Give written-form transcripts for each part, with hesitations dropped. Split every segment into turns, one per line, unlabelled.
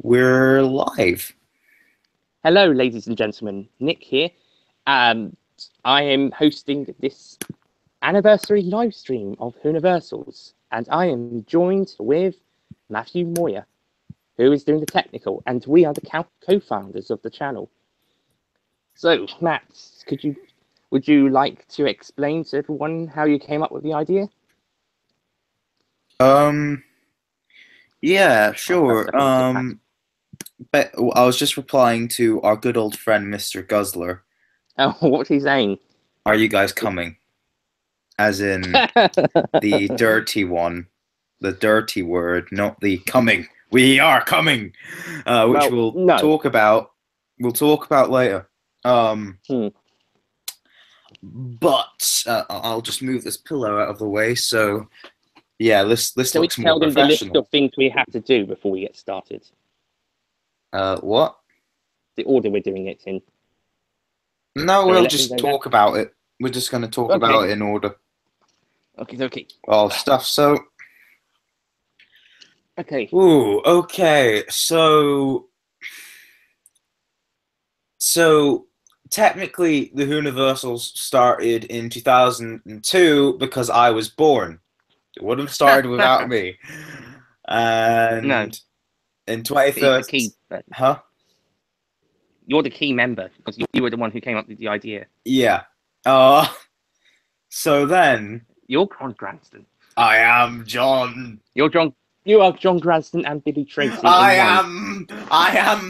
We're live.
Hello, ladies and gentlemen. Nick here. I am hosting this anniversary live stream of Whoniversals, and I am joined with Matthew Moyer, who is doing the technical, and we are the co-founders of the channel. So, Matt, would you like to explain to everyone how you came up with the idea?
Yeah, sure. But I was just replying to our good old friend, Mr. Guzzler.
Oh, what's he saying?
Are you guys coming? As in the dirty one, the dirty word, not the coming. We are coming, which we'll talk about. We'll talk about later. But I'll just move this pillow out of the way. So, yeah, this looks more professional.
Tell them the list of things we have to do before we get started.
What?
The order we're doing it in.
No, we'll just talk about it. We're just going to talk about it in order.
Okay.
All stuff. So.
Okay.
Ooh. Okay. So technically, the Whoniversals started in 2002 because I was born. It wouldn't have started without me. And
no.
In 2013, huh?
You're the key member because you were the one who came up with the idea.
Yeah. So then
you're John Granston.
I am John.
You're John. You are John Granston and Billy Tracy.
I am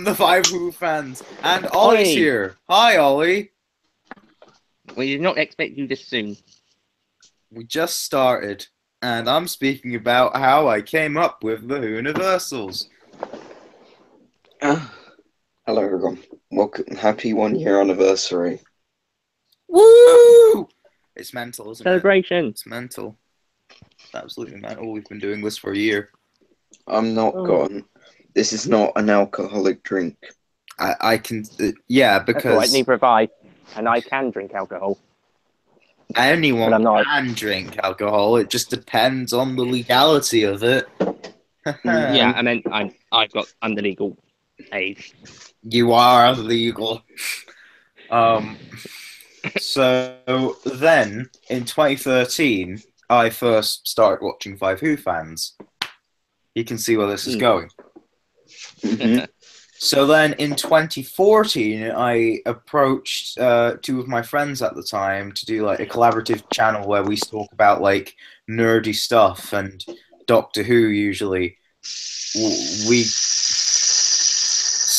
the Five Who fans, and Ollie's here. Hi, Ollie.
We did not expect you this soon.
We just started, and I'm speaking about how I came up with the Whoniversals.
Hello, everyone. Welcome. Happy 1 year anniversary.
Woo! It's mental, isn't
Celebration.
It's mental. It's absolutely mental. We've been doing this for a year.
I'm not gone. This is not an alcoholic drink.
I can, yeah, because...
That's right, neither have I. And I can drink alcohol.
Anyone can drink alcohol. It just depends on the legality of it.
Yeah, I mean, I'm the legal age.
You are legal. So then, in 2013, I first started watching Five Who fans. You can see where this is going. So then, in 2014, I approached two of my friends at the time to do like a collaborative channel where we talk about like nerdy stuff and Doctor Who. Usually, we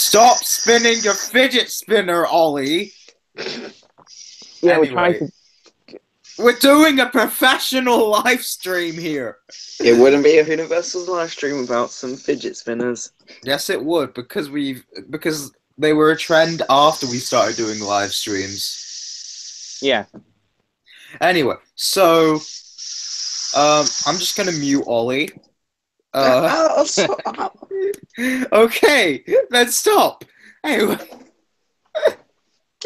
stop spinning your fidget spinner, Ollie.
Yeah,
anyway, we're doing a professional live stream here.
It wouldn't be a Whoniversals live stream without some fidget spinners.
Yes, it would, because they were a trend after we started doing live streams.
Yeah.
Anyway, so I'm just gonna mute Ollie. Okay, then stop. Anyway.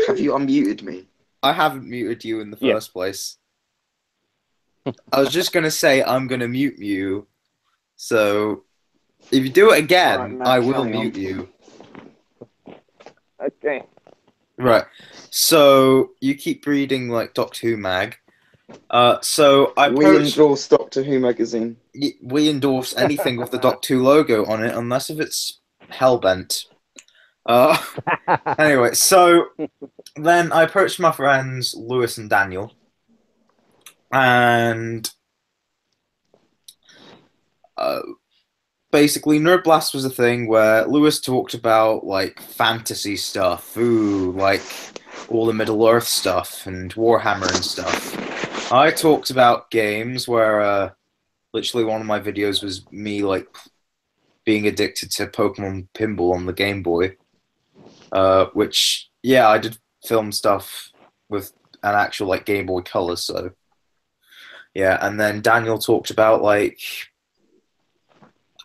Have you unmuted me?
I haven't muted you in the first place. I was just gonna say I'm gonna mute you. So if you do it again, I will mute you.
Okay.
Right. So you keep reading like Doctor Who mag. So
we endorse Doctor Who magazine.
We endorse anything with the Doctor Who logo on it, unless if it's Hellbent. Anyway, so then I approached my friends Lewis and Daniel, and basically Nerd Blast was a thing where Lewis talked about like fantasy stuff, like all the Middle Earth stuff and Warhammer and stuff. I talked about games where literally one of my videos was me like being addicted to Pokemon Pinball on the Game Boy. Which, yeah, I did film stuff with an actual like Game Boy Color, so yeah. And then Daniel talked about like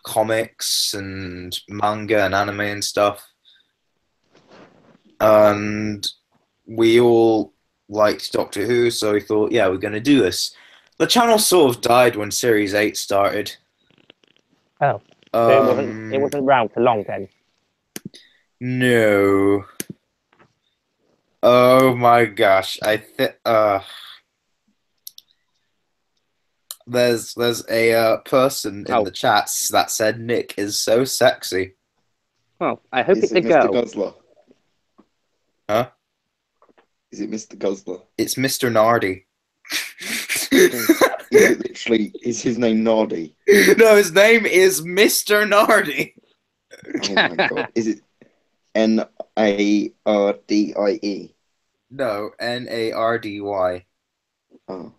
comics and manga and anime and stuff, and we all liked Doctor Who, so we thought, yeah, we're gonna do this. The channel sort of died when Series 8 started.
Oh, so it wasn't around for long then.
No. Oh my gosh. There's a person in
Oh,
the chats that said Nick is so sexy.
well, I hope
Is
it's
it
a
Mr.
girl.
Guzzler?
Huh?
Is it Mr. Guzzler?
It's Mr. Nardi.
Is it literally? Is his name Nardi?
No, his name is Mr. Nardi.
Oh my god! Is it Nardie?
No, Nardy.
Oh,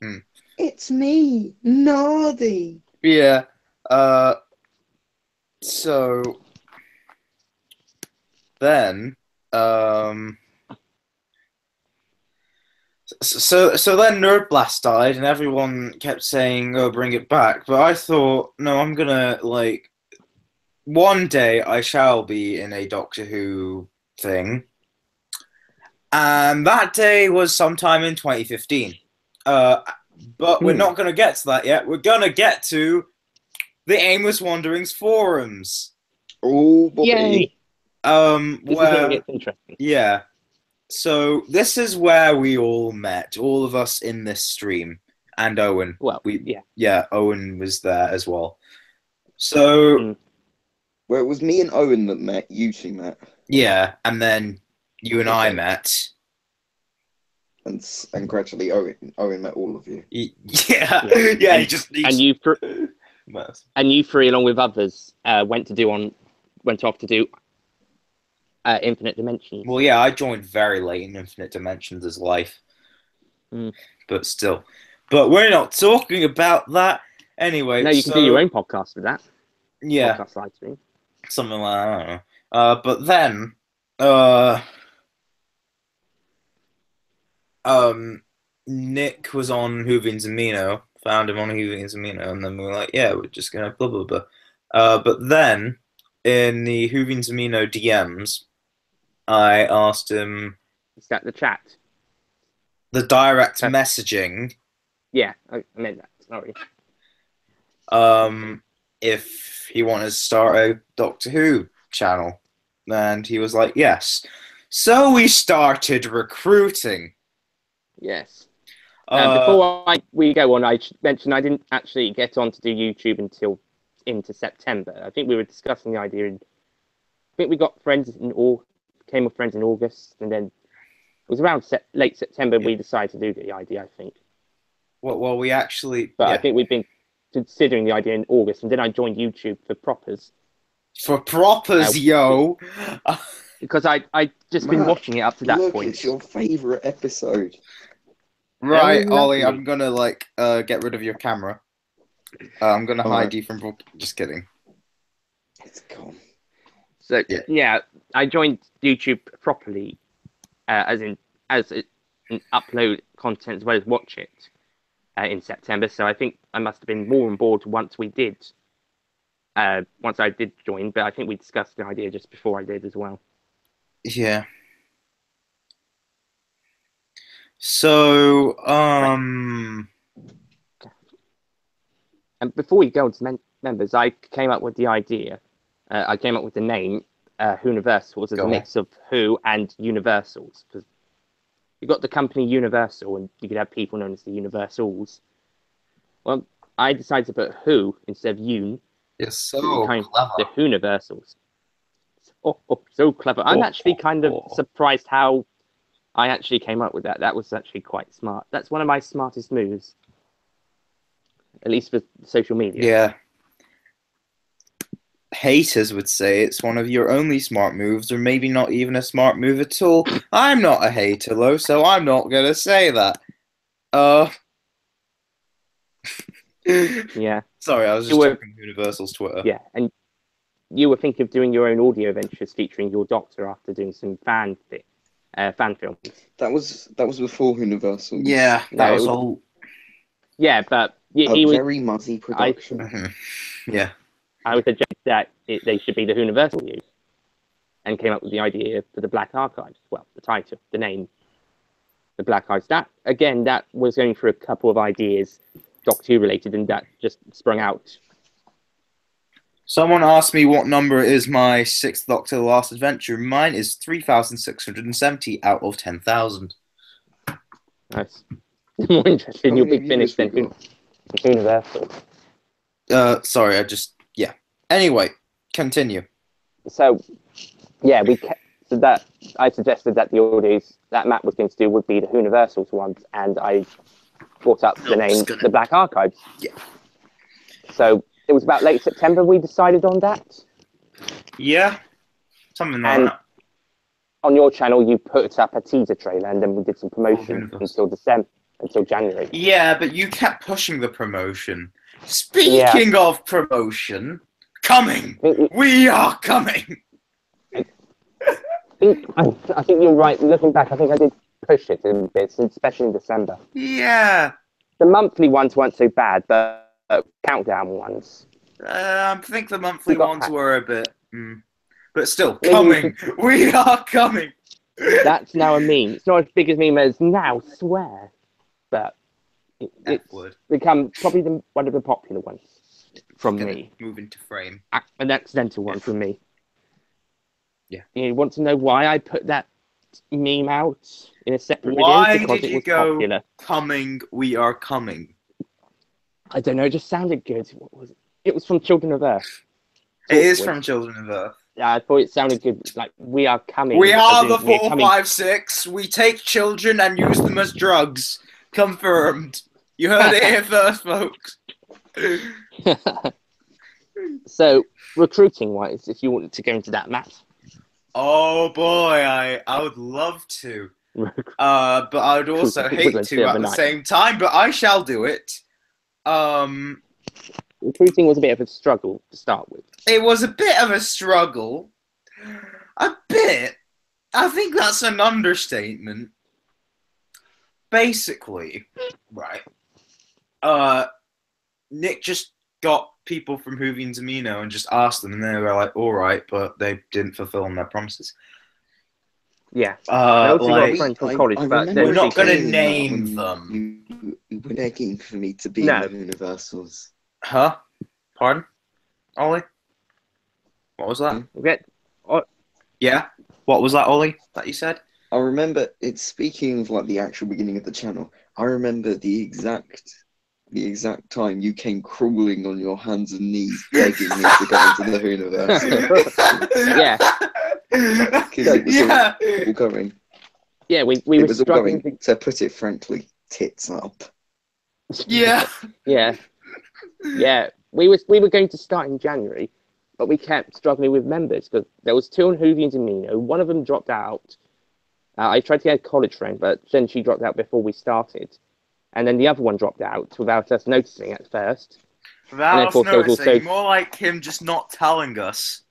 Hmm.
it's me, Nardi.
Yeah. Uh. So then, So then Nerd Blast died, and everyone kept saying, "Oh, bring it back." But I thought, no, I'm gonna like one day I shall be in a Doctor Who thing, and that day was sometime in 2015. But we're not gonna get to that yet. We're gonna get to the Aimless Wanderings forums.
Oh boy!
Yay! This is where it
Where
gets interesting.
yeah. So this is where we all met, all of us in this stream, and Owen.
Well, yeah.
Yeah, Owen was there as well. So
Well, it was me and Owen that met. You two met,
yeah, and then you and I
Okay.
met.
and gradually Owen met all of you.
Yeah,
Yeah.
yeah.
And-
He just
And you three, along with others, went off to do Infinite Dimensions.
Well, yeah, I joined very late in Infinite Dimensions' life, but still. But we're not talking about that anyway.
No, you can do your own podcast with that.
Yeah,
Podcast live stream.
something like that. I don't know. But then, Nick was on Hoovians Amino, found him on Hoovians Amino, and then we were like, yeah, we're just gonna blah blah blah. But then in the Hoovians Amino DMs, I asked him
Is that the chat?
the direct messaging,
Yeah, I meant that. Sorry.
if he wanted to start a Doctor Who channel, and he was like, yes. So we started recruiting.
Yes. Before we go on, I should mention I didn't actually get on to do YouTube until into September. I think we were discussing the idea. I think we got friends came with friends in August, and then it was around late September we decided to do the idea. I think.
Well, we actually.
But
yeah.
I think we've been considering the idea in August, and then I joined YouTube for Proppers.
For Proppers, yo.
Because I just been watching it up to that
Look,
point.
it's your favourite episode.
Right,
Oh,
Ollie,
lovely.
I'm gonna get rid of your camera. I'm gonna hide you from. Just kidding.
It's gone.
So yeah, I joined YouTube properly, as in upload content as well as watch it in September. So I think I must have been more on board once I did join. But I think we discussed the idea just before I did as well.
Yeah. So,
And before we go on to members, I came up with the idea. I came up with the name Whoniversals as a mix of Who and Universals. Because you've got the company Universal, and you could have people known as the Universals. Well, I decided to put Who instead of Un.
You're so clever.
The Whoniversals. So clever. I'm actually kind of surprised how I actually came up with that. That was actually quite smart. That's one of my smartest moves. At least for social media.
Yeah. Haters would say it's one of your only smart moves, or maybe not even a smart move at all. I'm not a hater, though, so I'm not gonna say that.
Yeah.
Sorry, I was just checking Universal's Twitter.
Yeah, and you were thinking of doing your own audio ventures featuring your Doctor after doing some fan films.
That was before Universal.
Yeah, that was all.
Yeah, but
he was very muzzy production.
Yeah.
I would suggest that they should be the Whoniversal use, and came up with the idea for the Black Archives. Well, the title, the name, the Black Archives. That was going through a couple of ideas, Doctor Who related, and that just sprung out
Someone asked me what number is my sixth Doctor: The Last Adventure. Mine is 3,670 out of 10,000.
Nice. More interested in
How
your
many
big finish
viewers we
than
got?
Universal.
Sorry, yeah. Anyway, continue.
So, yeah, so that I suggested that the audios that Matt was going to do would be the Whoniversals ones, and I brought up the name The Black Archives.
Yeah.
So it was about late September we decided on that.
Yeah, something like
And
that.
on your channel, you put up a teaser trailer, and then we did some promotion
Whoniversals.
until January.
Yeah, but you kept pushing the promotion.
Yeah.
Speaking of promotion, coming! We are coming!
I think you're right. Looking back, I think I did push it a bit, especially in December.
Yeah.
The monthly ones weren't so bad, but countdown ones.
I think the monthly ones were a bit... But still,
Maybe
coming! We are coming!
That's now a meme. It's not as big a meme as now, swear. But it's become probably one of the popular ones from me.
Move into frame.
An accidental one from me.
Yeah.
You want to know why I put that meme out in a separate video?
Why
Because
did
it
you
was
go,
popular.
coming, we are coming?
I don't know, it just sounded good. What was it? It was from Children of Earth.
It is from Children of Earth.
Yeah, I thought it sounded good. Like, we are coming.
We are the 456. We take children and use them as drugs. Confirmed. You heard it here first, folks.
So, recruiting-wise, if you wanted to go into that, Matt.
Oh boy, I would love to. But I would also hate to at the same time, but I shall do it.
Recruiting was a bit of a struggle to start with.
It was a bit of a struggle. A bit. I think that's an understatement. Basically, right. Nick just got people from Hoovy and Tamino and just asked them, and they were like, all right, but they didn't fulfill on their promises.
Yeah.
We're not going to name them.
You were begging for me to be in the Whoniversals.
Huh? Pardon? Ollie? What was that? Yeah? What was that, Ollie, that you said?
I remember, it's speaking of like the actual beginning of the channel, I remember the exact time you came crawling on your hands and knees begging me to go into the Whoniverse.
Yeah.
Because it was all going.
Yeah, we were struggling
to put it frankly, tits up.
Yeah.
Yeah. Yeah. We were going to start in January, but we kept struggling with members because there was 2 on Hoovy and Tamino. One of them dropped out. I tried to get a college friend, but then she dropped out before we started. And then the other one dropped out without us noticing at first.
Without us noticing, more like him just not telling us.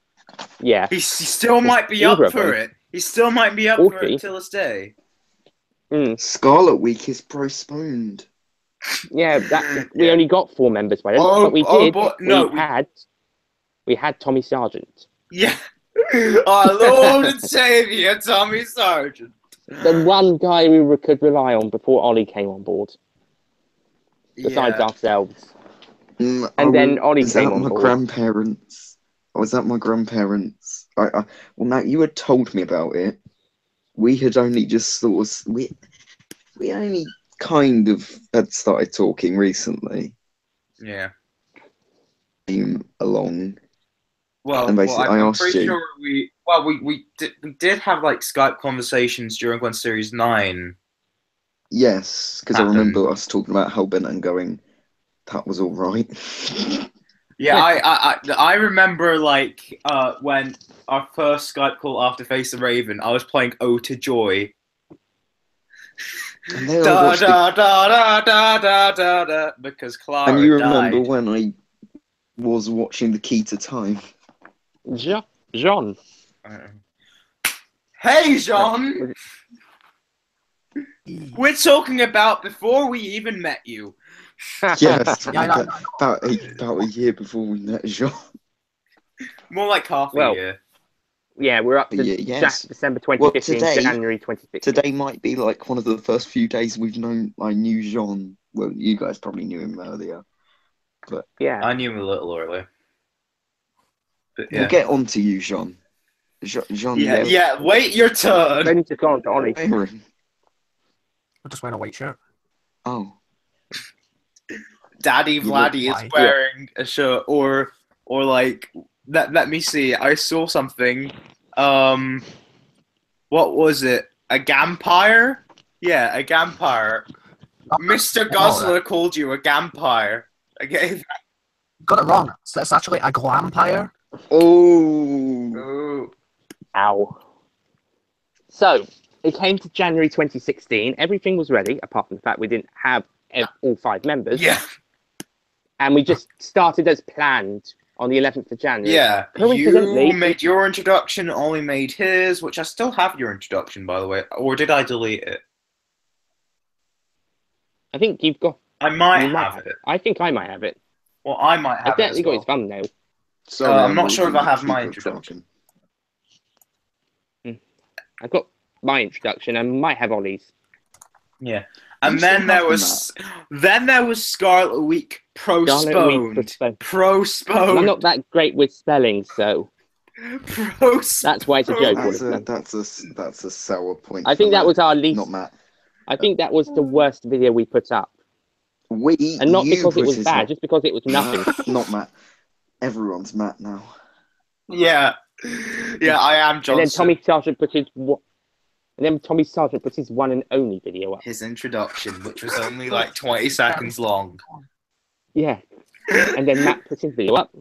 Yeah.
He still might be up for it. He still might be up for it till this day.
Scarlet Week is postponed.
Yeah, we only got 4 members by then, but we did. We had Tommy Sargent.
Yeah. Our Lord and Saviour, Tommy Sargent.
The one guy we could rely on before Ollie came on board. Besides ourselves. And then Ollie came on board.
I was at my grandparents. Well, Matt, you had told me about it. We had only just sort of... We only kind of had started talking recently.
Yeah.
Along.
Well,
and basically,
I'm pretty sure we did have like Skype conversations during when Series 9.
Yes, because I remember us talking about Hellbent and going, that was all right.
Yeah, I remember like when our first Skype call after Face the Raven, I was playing Ode to Joy. Because Clara
and you remember
died.
when I was watching The Key to Time?
Jean.
Hey, Jean! We're talking about before we even met you.
Yes, about a year before we met Jean.
More like half a year.
Yeah, we're up to December 2015, January 2016.
Today might be like one of the first few days I knew Jean. Well, you guys probably knew him earlier. But
yeah, I knew him a little earlier. But
We'll
yeah.
get on to you, Jean. Jean,
Yeah. Wait your turn.
Ready to go on to Ollie.
Aaron.
I'm just wearing a white shirt.
Oh,
Daddy
You look
Vladdy is
white.
wearing a shirt, or like let me see. I saw something. What was it? A gampire? Yeah, a gampire. Mr. Guzzler called you a gampire. Okay.
Got it wrong. So it's actually a glampire.
oh,
Ooh.
Ow. So, it came to January 2016. Everything was ready, apart from the fact we didn't have all 5 members.
Yeah.
And we just started as planned on the 11th of January.
Yeah.
Coincidentally,
You made your introduction, Ollie made his, which I still have your introduction, by the way. Or did I delete it?
I think you've got.
I
you
might have it.
I think I might have it.
Well, I might
I've
have it as
definitely got
well.
his thumbnail.
sorry.
I'm not sure if I have
keep
my
on
introduction.
talking.
I've got my introduction. I might have Ollie's.
Yeah.
You
And
still
then there
have
was Scarlet Week postponed.
Scarlet Week postponed.
Postponed.
I'm not that great with spelling, so that's why it's a joke.
That's a sour point.
I think
for
that
Matt,
was our least.
not Matt.
I think that was the worst video we put up, and not
You
because it
put
was
it
bad,
up.
just because it was nothing.
Not Matt. Everyone's Matt now.
Yeah. Yeah, I am Johnson.
And then Tommy Sargent put his one and only video up.
His introduction, which was only like 20 seconds long.
Yeah. And then Matt put his video up.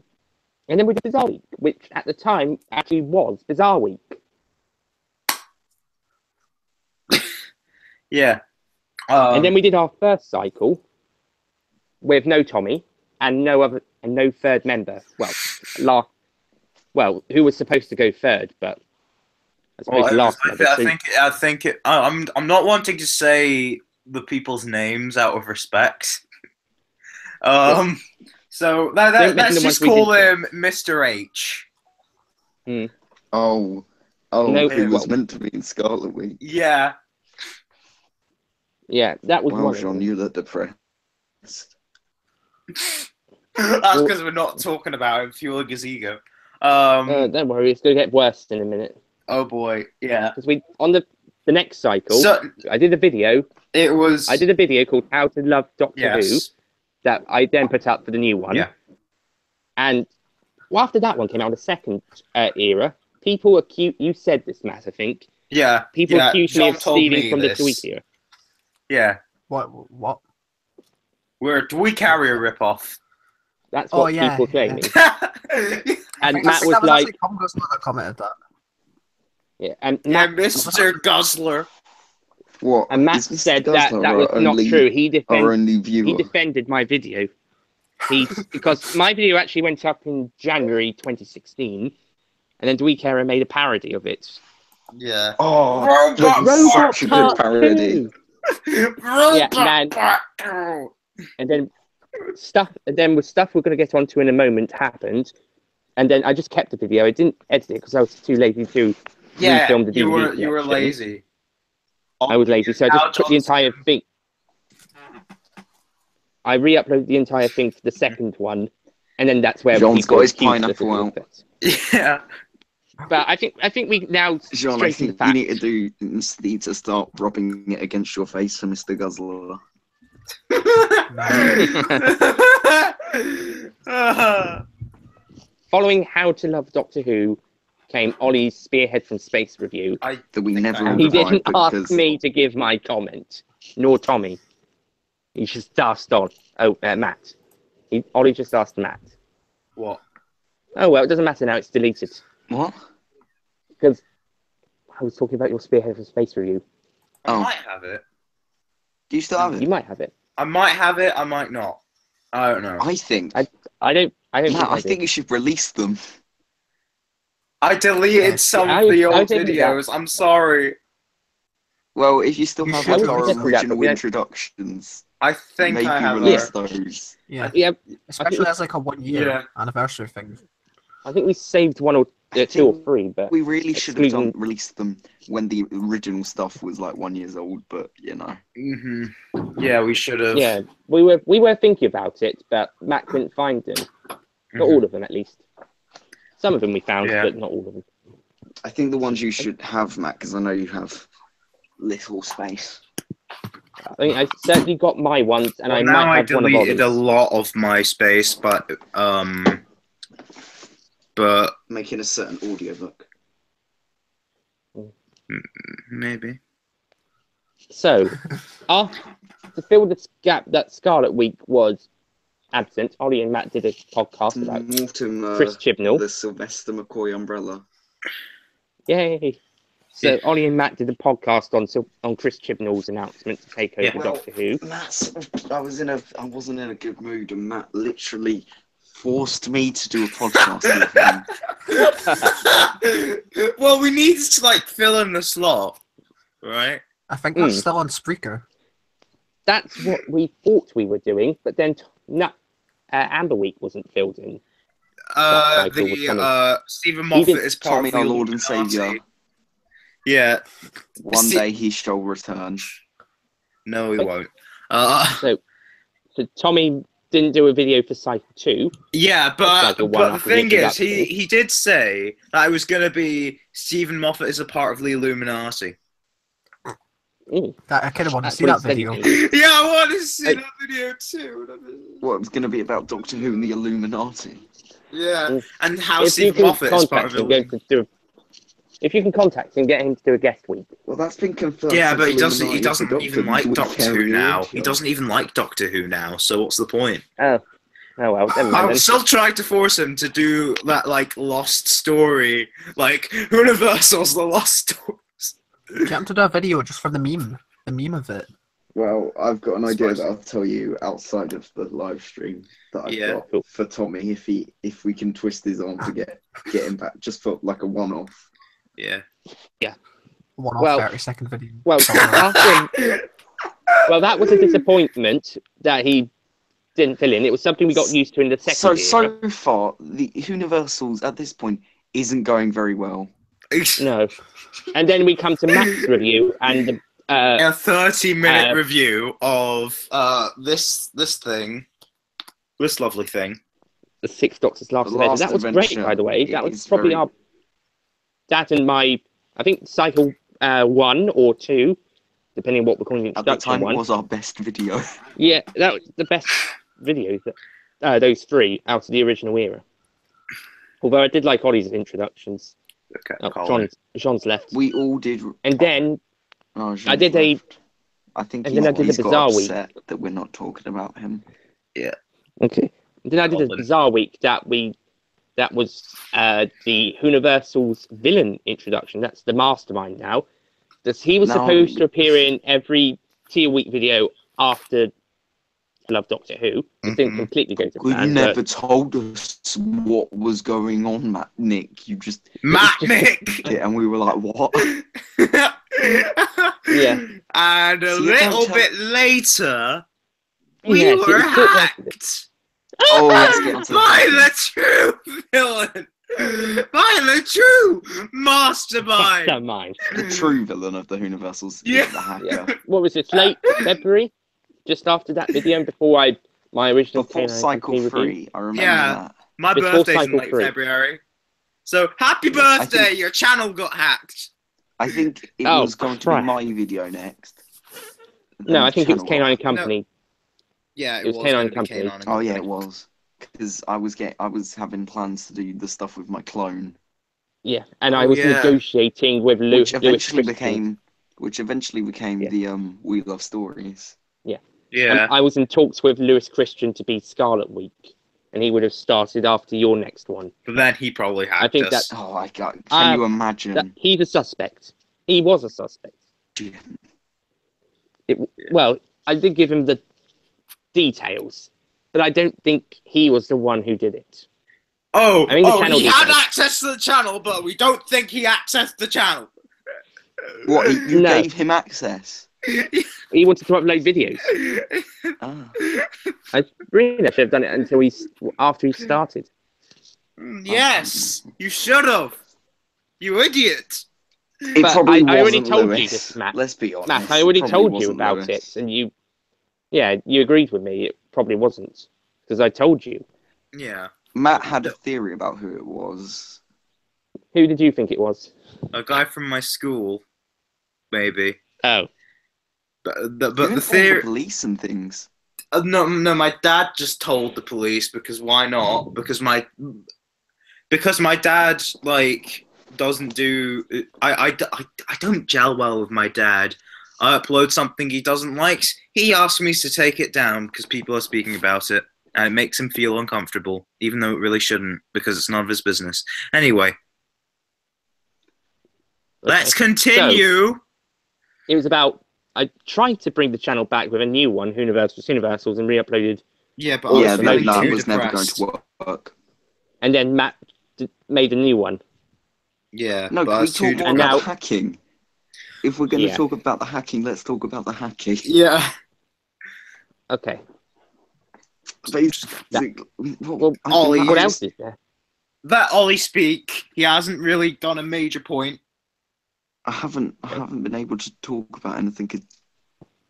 And then we did Bizarre Week, which at the time actually was Bizarre Week.
Yeah.
And then we did our first cycle with no Tommy and no third member. Well, who was supposed to go third, but I suppose last member.
I think I'm not wanting to say the people's names out of respect. So let's just call him Mr. H.
Oh,
No,
who was
well-
meant to be in Scarlet Week.
Yeah.
Yeah, that was
Well,
one. of
Jean,
them.
you look depressed.
That's because we're not talking about him fueling his ego.
Don't worry, it's going to get worse in a minute.
Oh boy, yeah.
Because we on the next cycle,
So
I did a video.
it was.
I did a video called "How to Love Doctor Who"
Yes.
that I then put up for the new one.
Yeah.
And after that one came out, the second era, people accused. You said this, Matt, I think.
Yeah.
People
yeah,
accused me
John
of
told
stealing
me
from the
this.
Tweet era.
Yeah.
What?
Do we carry a ripoff?
That's
Oh,
what
yeah,
people
yeah.
claiming.
Yeah,
And
I
Matt
think
was
that was
like,
actually Tom Guzzler that commented that.
yeah, and Matt,
Mr. Guzzler.
What?
and Matt
Is Mr.
said that
Guzzler
that was
our
not
only-
true. He
Our only viewer.
defended my video. Because my video actually went up in January 2016, and then Dweek Era made a parody of it.
Yeah.
Oh,
Robot
that's such a good parody.
Yeah, man. And then with stuff we're going to get onto in a moment happened, and then I just kept the video. I didn't edit it because I was too lazy to
Yeah,
refilm the DVD
you were
collection.
lazy.
I was lazy, so I just put the entire thing. I re-uploaded the entire thing for the second one, and then that's where
Jean's
people
got his
accused us
pineapple
of
out.
it.
Yeah.
But I think we now
Jean, I
straighten the
think you
fact.
need to start rubbing it against your face for Mr. Guzzler.
Following How to Love Doctor Who came Ollie's Spearhead from Space review,
That we never
and he
revived
didn't ask
because
me to give my comment, nor Tommy. He just asked Matt. Ollie just asked Matt.
What?
Oh well, it doesn't matter now. It's deleted
what?
because I was talking about your Spearhead from Space review.
I
Oh.
might have it.
Do you still have
You
it?
might have it.
I might have it. I might not. I don't know.
I think.
I don't.
Matt, I
did.
think you should release them.
I deleted
Yeah.
some
I
of the
would
old
definitely do
videos. I'm sorry.
Well, if you still
You
have
should
like our
definitely do that, but
original
we don't-
introductions,
I think
maybe
I have
release
it.
those.
Yeah,
Yeah,
especially as like a 1 year
Yeah.
anniversary thing.
I think we saved one or two or three, but
We really should have
excluding-
released them when the original stuff was like 1 year old, but you know.
Yeah, we should have.
yeah, we were thinking about it, but Matt couldn't find them. Not all of them, at least. Some of them we found,
Yeah.
but not all of them.
I think the ones you should have, Matt, because I know you have little space.
I think I certainly got my ones, and
Well,
I
now
might
I
have one of
deleted a
Ollie's.
lot of my space, but
Making a certain audiobook.
maybe.
So, to fill the gap that Scarlet Week was absent, Ollie and Matt did a podcast about
Mortimer,
Chris Chibnall.
the Sylvester McCoy umbrella.
Yay! So Ollie and Matt did a podcast on Chris Chibnall's announcement to take over
Yeah.
Doctor Who.
I wasn't in a good mood, and Matt literally forced me to do a podcast with him.
Well, we need to like fill in the slot, right?
I think that's still on Spreaker.
That's what we thought we were doing, but then Amber Week wasn't filled in.
Stephen Moffat is part
Tommy,
of the
our Lord and
Illuminati.
Saviour.
Yeah.
One day he shall return.
No, he won't.
So Tommy didn't do a video for Cycle 2.
Yeah, but
Cycle 1
the
after the
thing is,
introduction.
he did say that it was going to be Stephen Moffat is a part of the Illuminati.
I kind of want to
That's
see
what
that
he said
video.
he did.
Yeah, I want to see that video too.
What, it's going to be about Doctor Who and the Illuminati?
Yeah, and how
If you
Stephen
can
Moffat is part
contact
of
him,
the
if you can contact him, get him to do a guest week.
Well, that's been confirmed.
Yeah, but he doesn't
Illuminati
even
for
like
Doctor
Doctor Who
Who
now.
audio.
He doesn't even like Doctor Who now, so what's the point?
Oh well, never mind
I'm
then.
still trying to force him to do that, like, lost story. Like, Whoniversals, the lost stories.
Get him to do a video just for the meme of it.
Well, I've got an idea that I'll tell you outside of the live stream that I've got
Cool.
for Tommy if we can twist his arm to get him back, just for like a one-off.
Yeah.
One-off
Well-
30-second video.
Well, well, that was a disappointment that he didn't fill in. It was something we got used to in the second
So far, the Whoniversals at this point isn't going very well.
No. And then we come to Matt's review, and
A 30-minute
Uh,
review of this lovely thing.
the Sixth Doctor's Last
The
Adventure.
Last
That was
Adventure,
great, by the way.
it
That was
is
probably
very-
that and my, I think, Cycle 1 or 2, depending on what we're calling the
At the
introduction
time,
one.
it was our best video.
Yeah, that was the best videos. Those three out of the original era. Although I did like Ollie's introductions.
Okay,
Oh,
Colin.
Jean's left.
We all did.
And then
Oh,
I did a.
I think
and then I did
he's
the
got
Bizarre Week.
upset that we're not talking about him.
Okay. And then I did a
Colin.
Bizarre Week that was the Whoniversals villain introduction. That's the Mastermind now. He was
No.
supposed to appear in every Tier Week video after Love Doctor Who. It didn't
Mhm.
completely go to
You
plan.
never told us what was going on, Nick. You just
Matt Nick!
did it, and we were like, "What?"
Yeah.
And a
So you can't
little
tell-
bit later, we
Yes, it
were
was short after
hacked
Oh, let's get onto
by
that.
the true villain, by the true mastermind.
Mastermind.
The true villain of the Whoniversals
Yeah.
is the hacker.
Yeah. What was it? Late February? Just after that video, and before my original
Before
K9
Cycle
Company review.
3, I remember
Yeah.
that.
My
Before
birthday's in
Cycle
late
3.
February. So, happy
I
birthday!
think-
Your channel got hacked.
I think it
Oh,
was going to
crap.
be my video next. And
No,
then
I think it was
channel-
K9 Company.
Yeah,
It was
gonna
K9
be
Company.
K9
Oh yeah, it was. Because I was having plans to do the stuff with my clone,
Yeah, and I
Oh,
was
yeah.
negotiating with
which
Lewis
eventually
Christian.
became
Yeah.
the We Love Stories.
Yeah.
And I was in talks with Lewis Christian to be Scarlet Week, and he would have started after your next one.
But then he probably hacked
I think
us.
Oh, can you imagine?
He's a suspect. He was a suspect. Well, I did give him the details, but I don't think he was the one who did it.
Oh,
I think the channel
he had
details.
access to the channel, but we don't think he accessed the channel.
What, you
No.
gave him access?
He wanted to upload videos.
Ah.
I really should have done it after he started.
Yes, you should have. You idiot.
It
But
probably
I already
wasn't
told you
Lewis.
this, Matt.
Let's be honest.
Matt, I already
It probably
told you
wasn't
about
Lewis.
it, and you agreed with me. It probably wasn't because I told you.
Yeah.
Matt had a theory about who it was.
Who did you think it was?
A guy from my school, maybe.
Oh,
But
You
the
informed the
theory.
police and things.
No, my dad just told the police because why not? Because my dad like doesn't do. I don't gel well with my dad. I upload something he doesn't like. He asks me to take it down because people are speaking about it, and it makes him feel uncomfortable, even though it really shouldn't because it's none of his business. Anyway, let's
okay.
continue.
So, it was about. I tried to bring the channel back with a new one, Whoniversals, and re-uploaded.
Yeah, but
Oh,
I
Yeah,
was feeling
that
too
was never going
depressed.
to work.
And then Matt made a new one.
Yeah,
No,
but
can
I
we
was too
talk more
And
about
now-
the hacking? If we're going to
Yeah.
talk about the hacking, let's talk about the hacking.
Yeah.
Okay.
Basically,
Well,
Ollie,
what else is there?
That Ollie speak, he hasn't really done a major point.
I haven't been able to talk about anything.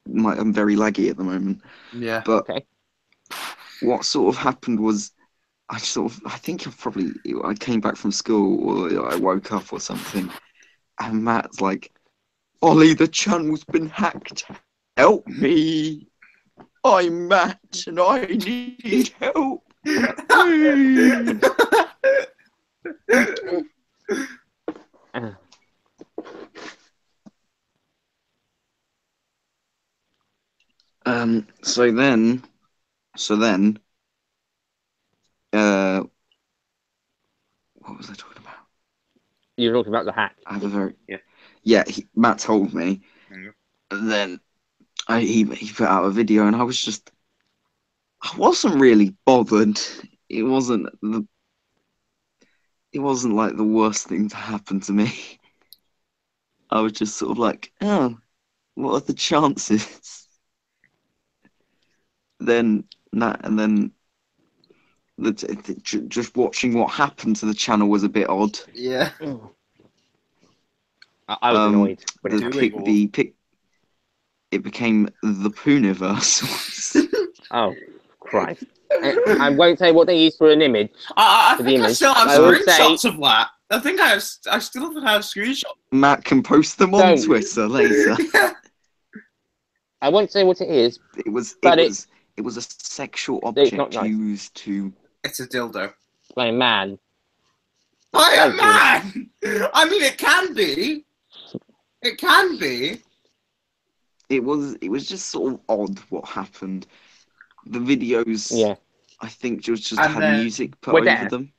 I'm very laggy at the moment.
Yeah.
But
Okay.
what sort of happened was I think I came back from school or I woke up or something, and Matt's like, "Ollie, the channel's been hacked. Help me! I'm Matt and I need help."
Uh,
So then, what was I talking about?
you were talking about the hack.
I have a very
Yeah.
Matt told me,
Mhm.
and then he put out a video, and I wasn't really bothered. It wasn't like the worst thing to happen to me. I was just sort of like, oh, what are the chances? Then just watching what happened to the channel was a bit odd.
Yeah.
I was annoyed when it happened.
It became the Whoniversals.
Oh, Christ. I won't say what they used for an image.
I
For the
think I
image.
still have
I will
screenshots of that. I think I still have screenshots.
Matt can post them on
Don't.
Twitter later.
I won't say what it is.
It was
But
it was a sexual
It's not
object
nice.
used to.
It's a dildo.
By a man.
By a
Thank you.
man! I mean, it can be. It can be.
It was just sort of odd what happened. The videos,
Yeah.
I think, just
And
had
then-
music put
We're
over
there.
them.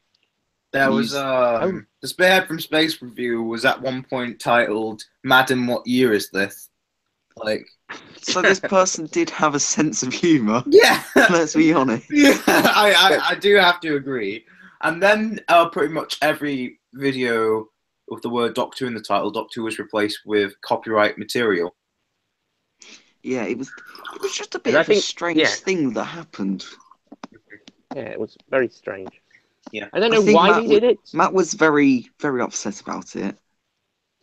There was
Oh.
the Spearhead from Space review was at one point titled "Madam, what year is this?" Like,
So this person did have a sense of humour.
yeah,
Let's be honest.
yeah, I do have to agree. And then pretty much every video with the word Doctor in the title, Doctor was replaced with copyright material.
Yeah, it was just a bit
And I
of a
think-
strange
yeah.
thing that happened.
Yeah, it was very strange.
Yeah.
I don't
I
know
think
why
Matt
they did it.
Matt was very, very upset about it.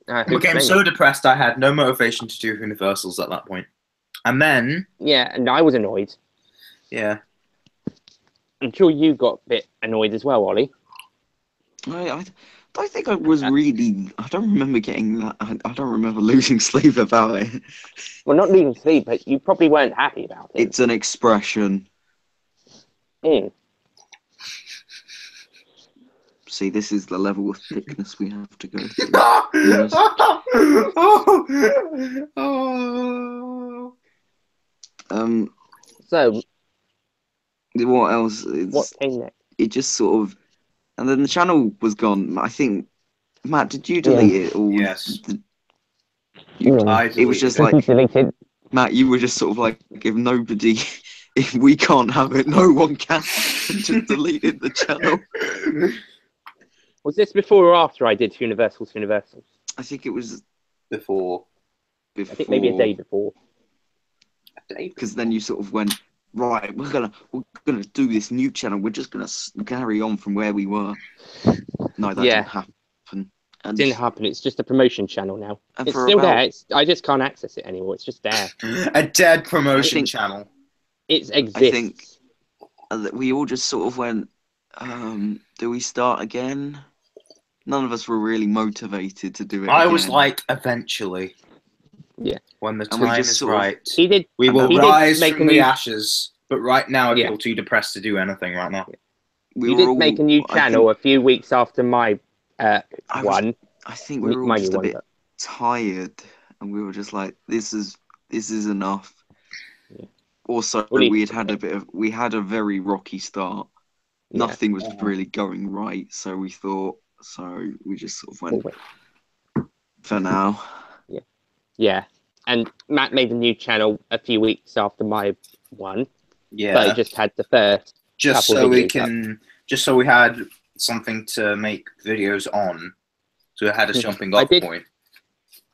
I became so depressed I had no motivation to do Whoniversals at that point. And then,
Yeah, and I was annoyed.
yeah,
I'm sure you got a bit annoyed as well, Ollie.
I don't think I was really. I don't remember getting that. I don't remember losing sleep about it.
Well, not losing sleep, but you probably weren't happy about it.
It's an expression.
Mm.
See, this is the level of thickness we have to go through.
Oh.
So,
What else?
what came next?
It just sort of, and then the channel was gone. I think, Matt, did you delete it? Or
Yes.
Yeah.
It was just like,
deleted.
Matt, you were just sort of like, if we can't have it, no one can. And just deleted the channel.
Was this before or after I did Whoniversals?
I think it was
Before.
I think maybe a day before.
Because then you sort of went, right, we're gonna do this new channel. We're just gonna carry on from where we were. No, that didn't happen. And
Didn't happen. It's just a promotion channel now.
And
It's
for
still
about-
there. I just can't access it anymore. It's just there.
A dead promotion
I think-
channel.
It exists.
I think that we all just sort of went, Do we start again? None of us were really motivated to do it
I
again.
was like, eventually.
Yeah.
When the
And we
time
just
is
sort of-
right,
He did.
we will
he did
rise
make
from
a
the
new-
ashes. But right now, I
Yeah.
feel too depressed to do anything right now.
we
You
were
did
all,
make a new
I
channel
think,
a few weeks after my
I was-
one.
I think we were all
My
just
new
a
one,
bit
but
tired, and we were just like, "This is enough."
Yeah.
Also,
Well,
we had a very rocky start.
Yeah.
Nothing was really going right, so we just sort of went for now.
Yeah. And Matt made a new channel a few weeks after my one,
Yeah.
but it just had the first
just
couple
so we
videos
can, just so we had something to make videos on. So it had a jumping off point.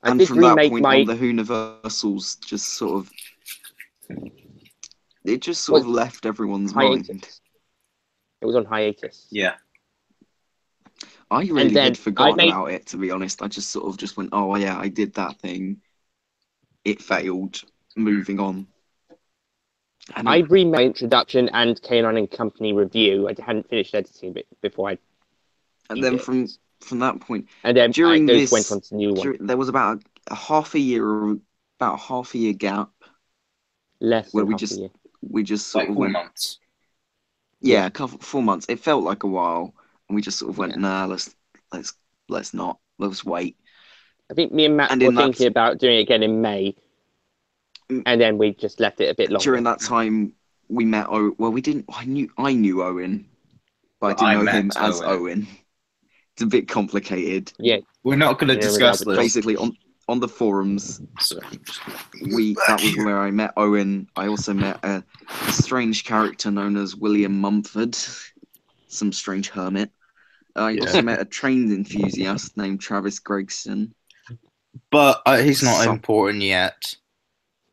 I
And
did
from that
remake
point
my.
on, the Whoniversals just sort of, it just sort of left everyone's mind.
hiatus. It was on hiatus.
Yeah.
I really
then
had forgotten
I made-
about it, to be honest. I just sort of just went, oh yeah, I did that thing. It failed. Moving on. And
I remade my introduction and K9 and Company review. I hadn't finished editing it before
and then from that point,
and then
during
those
this,
went on to the new one.
there was about a half a year gap
Less
where
than half a year.
we just sort
Like
of
4
went,
months.
yeah, a couple 4 months. It felt like a while, and we just sort of went,
Yeah.
nah, let's not. Let's wait.
I think me and Matt
And
were
in that-
thinking about doing it again in May, and then we just left it a bit longer.
During that time, we met. Well, we didn't. I knew Owen, but I didn't know him
met
as Owen. It's a bit complicated.
Yeah,
We're not going to
Yeah,
discuss
without-
this.
Basically, on the forums,
So,
that was where I met Owen. I also met a strange character known as William Mumford, some strange hermit. I
Yeah.
also met a train enthusiast named Travis Gregson.
but he's not
Some-
important yet.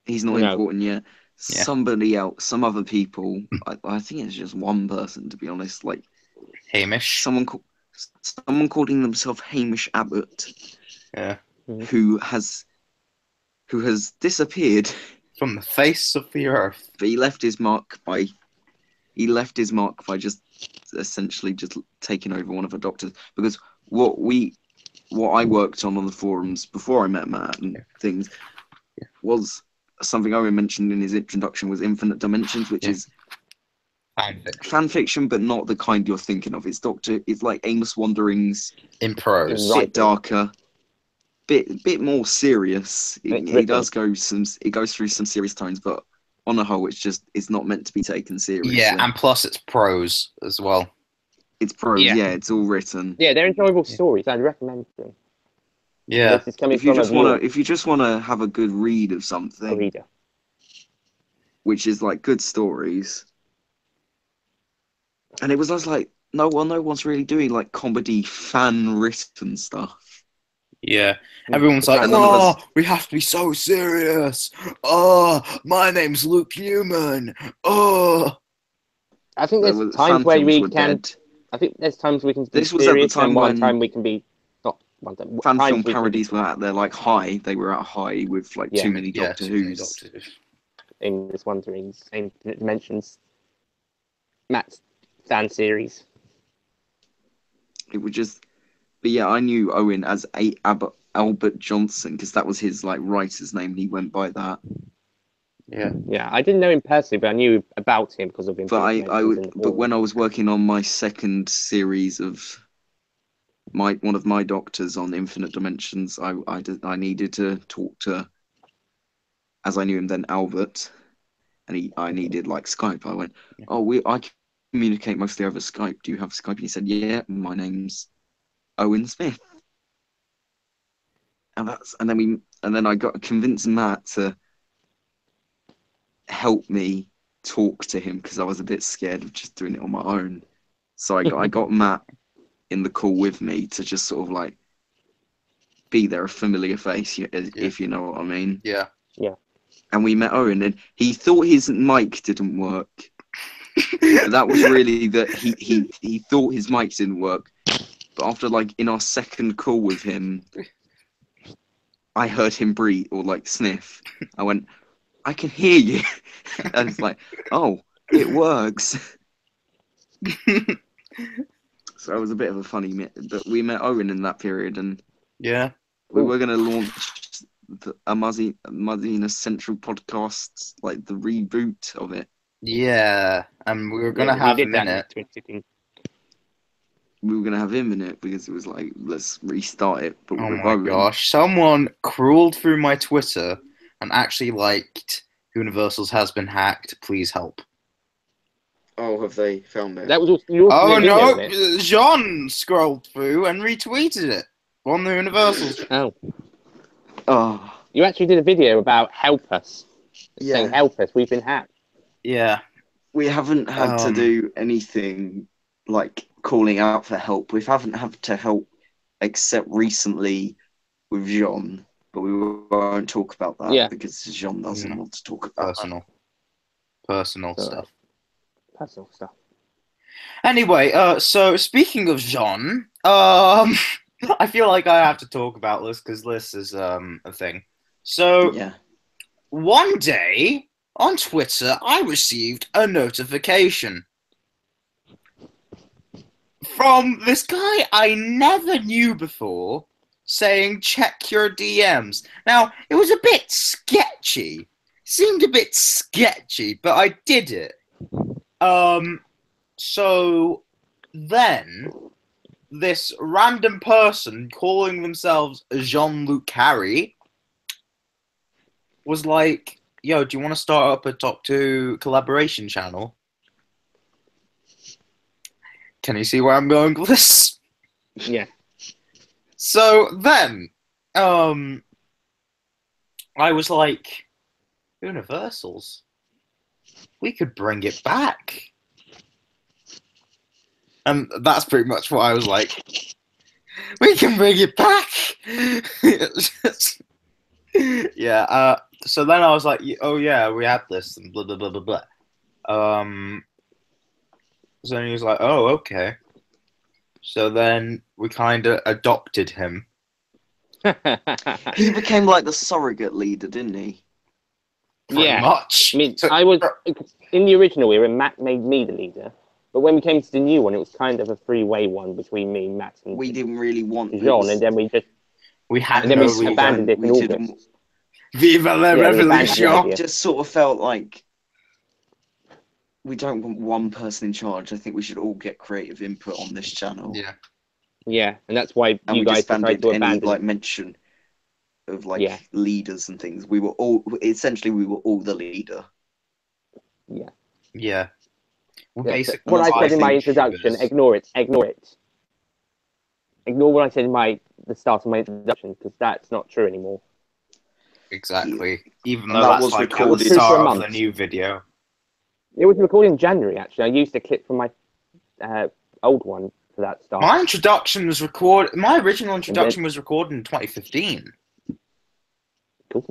He's not
No.
important yet.
Yeah.
Somebody else, some other people. I think it's just one person, to be honest. Like
Hamish.
someone calling themselves Hamish Abbott,
Yeah.
who has disappeared.
From the face of the earth.
But he left his mark by just essentially just taking over one of the doctors, because what I worked on the forums before I met Matt and things was something Owen mentioned in his introduction, was Infinite Dimensions, which is fan fiction, but not the kind you're thinking of. It's like Amos Wanderings
In prose.
Right.
bit darker, bit more serious. It goes through some serious tones, but on the whole, it's not meant to be taken seriously.
Yeah, and plus it's prose as well.
It's prose.
Yeah.
Yeah, it's all written.
Yeah, they're enjoyable stories. I'd recommend them.
Yeah.
This is coming
If you
from
just wanna have a good read of
a
something,
reader.
which is like good stories, and it was just like no one's really doing like comedy fan written stuff.
Yeah. Everyone's like,
And none of
oh,
us-
we have to be so serious. Oh, my name's Luke Newman. Oh.
I think
There
there's
was-
times
fan
where
films
we
were
can.
dead.
I think there's times we can be
This was at the
serious,
time
and one
when-
time we can be not one time.
Fan
times
film
we can-
parodies were at their like high. They were at high with like
Yeah.
too many
Yeah,
Doctor
too many
Who's.
Doctor Who's.
in this Wanderings, Infinite Dimensions, Matt's fan series.
It would just, but yeah, I knew Owen as Albert Johnson because that was his like writer's name. He went by that.
Yeah.
Yeah, I didn't know him personally, but I knew about him because of him.
But when I was working on my second series of one of my doctors on Infinite Dimensions, I needed to talk to, as I knew him then, Albert, and I needed like Skype. I went, I communicate mostly over Skype. Do you have Skype? And he said, yeah, my name's Owen Smith. And then I got convinced Matt to help me talk to him because I was a bit scared of just doing it on my own. So I got Matt in the call with me to just sort of like be there, a familiar face, if you know what I mean.
Yeah.
And we met Owen, and he thought his mic didn't work. That was really that he thought his mic didn't work. But after like in our second call with him, I heard him breathe or like sniff. I went, I can hear you. And it's like, oh, it works. So it was a bit of a funny but we met Owen in that period, and
Yeah.
we were going to launch a Muzzy Central podcast, like the reboot of it.
Yeah, and we were gonna
we
have
did
him
that
in it.
2015.
We were going to have him in it because it was like, let's restart it, but
Oh
with
my
Owen.
gosh! Someone crawled through my Twitter and actually liked Whoniversals has been hacked. Please help.
Oh, have they found it?
That was also, you also
Oh
did a video
no!
on it.
Jean scrolled through and retweeted it on the Whoniversals.
Oh,
Oh,
you actually did a video about help us, saying
yeah.
help us, we've been hacked.
Yeah.
We haven't had to do anything like calling out for help. We haven't had to help except recently with Jean, but we won't talk about that because Jean doesn't want to talk about
personal
Sorry.
stuff.
Personal stuff.
Anyway, so speaking of Jean, I feel like I have to talk about this because this is a thing. So
Yeah.
one day on Twitter, I received a notification from this guy I never knew before saying, check your DMs. Now, it was a bit sketchy. Seemed a bit sketchy, but I did it. So then this random person calling themselves Jean-Luc Harry was like, yo, do you want to start up a Top 2 collaboration channel? Can you see where I'm going with this?
Yeah.
So then, I was like, Whoniversals, we could bring it back. And that's pretty much what I was like. We can bring it back. Yeah. So then I was like, oh yeah, we had this and blah blah blah blah blah. So then he was like, oh okay. So then we kind of adopted him.
He became like the surrogate leader, didn't he?
Pretty much.
I mean, I was in the original era. Matt made me the leader, but when we came to the new one, it was kind of a three-way one between me, Matt, and
We didn't really want
Jean, and then
we had
and then
no
we abandoned it in August.
Viva la
Yeah, we abandoned the
revolution!
idea.
just sort of felt like we don't want one person in charge. I think we should all get creative input on this channel.
Yeah.
Yeah, and that's why
And
you
we
guys decided
disbanded
to
any
abandon
like
it.
mention of like leaders and things. We were all the leader.
Yeah.
Yeah. Well,
Yeah,
basically,
what I said in my
think
introduction,
YouTubers.
ignore it. Ignore what I said in the start of my introduction, because that's not true anymore.
Exactly. Even
And
though
that
that's
was
like at
recorded.
the
True for a
start of
month.
the new video.
It was recorded in January, actually. I used a clip from my old one for that start.
My introduction was recorded. My original introduction was recorded in 2015.
Cool.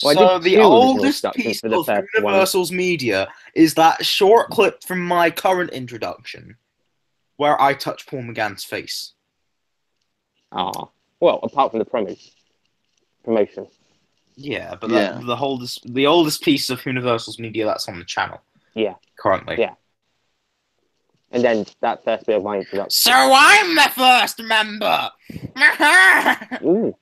Well, I
So
did
the
two original
oldest
introductions
piece
for the
of
first one.
Universal's media is that short clip from my current introduction, where I touch Paul McGann's face.
Ah, well, apart from the promotion.
Yeah, but
Yeah.
the oldest piece of Universal's media that's on the channel.
Yeah.
Currently.
Yeah. And then that first bit of my introduction.
So I'm the first member.
Ooh.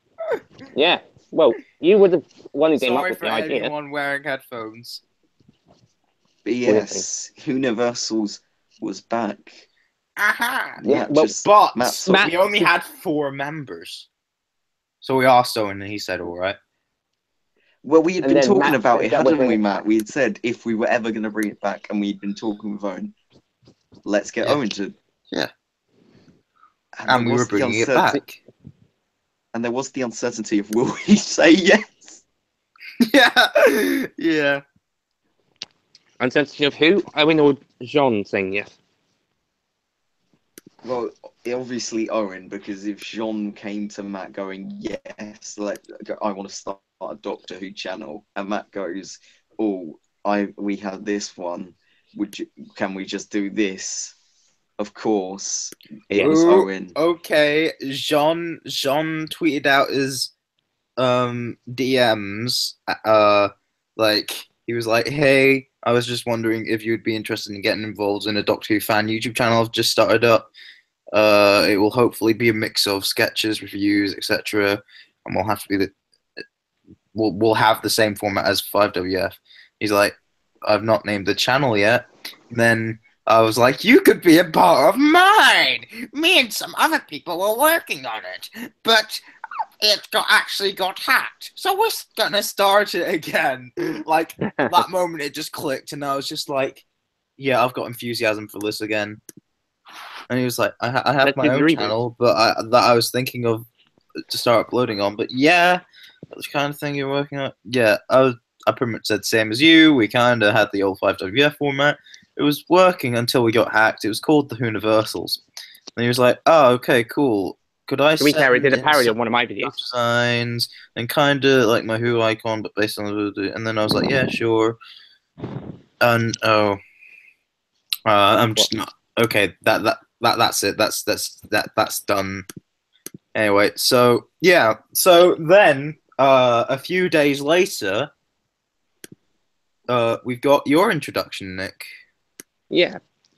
Yeah. Well, you were the one who came up
Sorry
with
for
the idea.
anyone wearing headphones.
But yes, Whoniversals was back.
Aha.
Yeah,
Matt
well,
But
Matt
we only had 4 members. So we asked Owen and he said, all right.
Well, we had
And
been
then
talking
Matt
about
said
it,
that we're
hadn't we,
bringing it
Matt?
back.
We had said if we were ever going to bring it back, and we'd been talking with Owen, let's get
Yeah.
Owen to.
Yeah.
And
And
there
we were
was the
bringing it
uncertainty-
back.
And there was the uncertainty of will we say yes?
Yeah. Yeah.
Uncertainty of who? Owen or Jean saying yes?
Well, obviously Owen, because if Jean came to Matt going, yes, I want to start a Doctor Who channel, and Matt goes, oh, we had this one, can we just do this? Of course, it was
Ooh,
Owen.
Okay, Jean tweeted out his DMs like He was like, "Hey, I was just wondering if you'd be interested in getting involved in a Doctor Who fan YouTube channel I've just started up. It will hopefully be a mix of sketches, reviews, etc. And we'll have to be we'll have the same format as 5WF." He's like, "I've not named the channel yet." And then I was like, "You could be a part of mine. Me and some other people were working on it, but it actually got hacked. So we're gonna start it again." Like that moment, it just clicked, and I was just like, "Yeah, I've got enthusiasm for this again." And he was like, I have
Let's
my
do the
own
reboot.
channel, but that I was thinking of to start uploading on. But yeah, that's the kind of thing you're working on. Yeah, I pretty much said same as you. We kind of had the old 5WF format. It was working until we got hacked. It was called the Whoniversals. And he was like, "Oh, okay, cool. Could I
To be fair, it
send
did a
in
parody
some
of one of my videos.
designs and kind of like my Who icon, but based on the..." And then I was like, "Yeah, sure." And I'm just not okay. That's it. That's done. Anyway, so yeah, so then a few days later, we've got your introduction, Nick.
Yeah,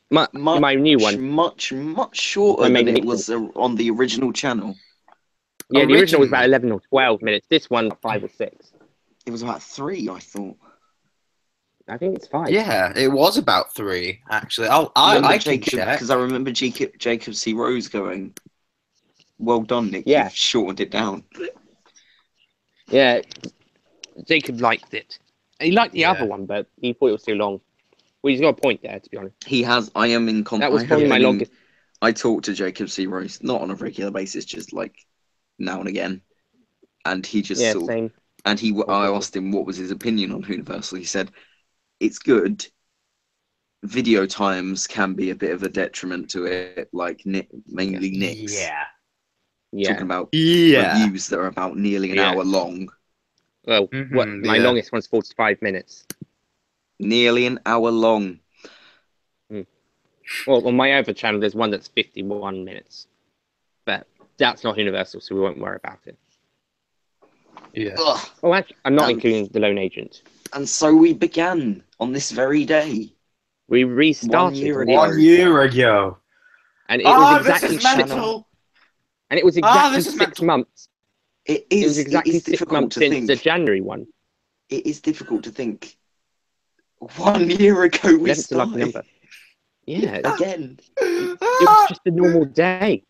my new one.
Much shorter
My
than
main
it
mission.
was on the original channel.
Yeah, the original was about
Originally.
11 or 12 minutes. This one, 5 or 6.
It was about 3, I thought.
I think it's 5.
Yeah, it was about 3 actually.
Remember
I can
Jacob?
check.
Because I remember Jacob C. Rose going, "Well done, Nick.
Yeah.
You've shortened it down."
Yeah, Jacob liked it. He liked the
Yeah.
other one, but he thought it was too long. Well, he's got a point there, to be honest.
He has. I am in
That was probably my longest.
I talk to Jacob C. Rose not on a regular basis, just like now and again, and he just
Yeah,
sort of,
same.
and I asked him what was his opinion on Universal. He said it's good. Video times can be a bit of a detriment to it, like mainly Nick's.
Yeah.
Yeah.
Talking about
Yeah.
reviews that are about nearly an
Yeah.
hour long.
Well, my longest one's 45 minutes.
Nearly an hour long.
Well, on my other channel, there's one that's 51 minutes. But that's not universal, so we won't worry about it.
Yeah.
Ugh.
Oh, actually, I'm not
Um,
including the Lone Agent.
And so we began on this very day.
We restarted.
1 year ago.
1 year ago.
And it
Oh,
was
this
exactly
is mental.
And it was exactly
this is
6
mental.
months.
It
It
is
was exactly
it is
6
difficult
months
to
since
think.
the January one.
It is difficult to think. 1 year ago we
11's a lucky
started
number. Yeah,
again.
it was just a normal day.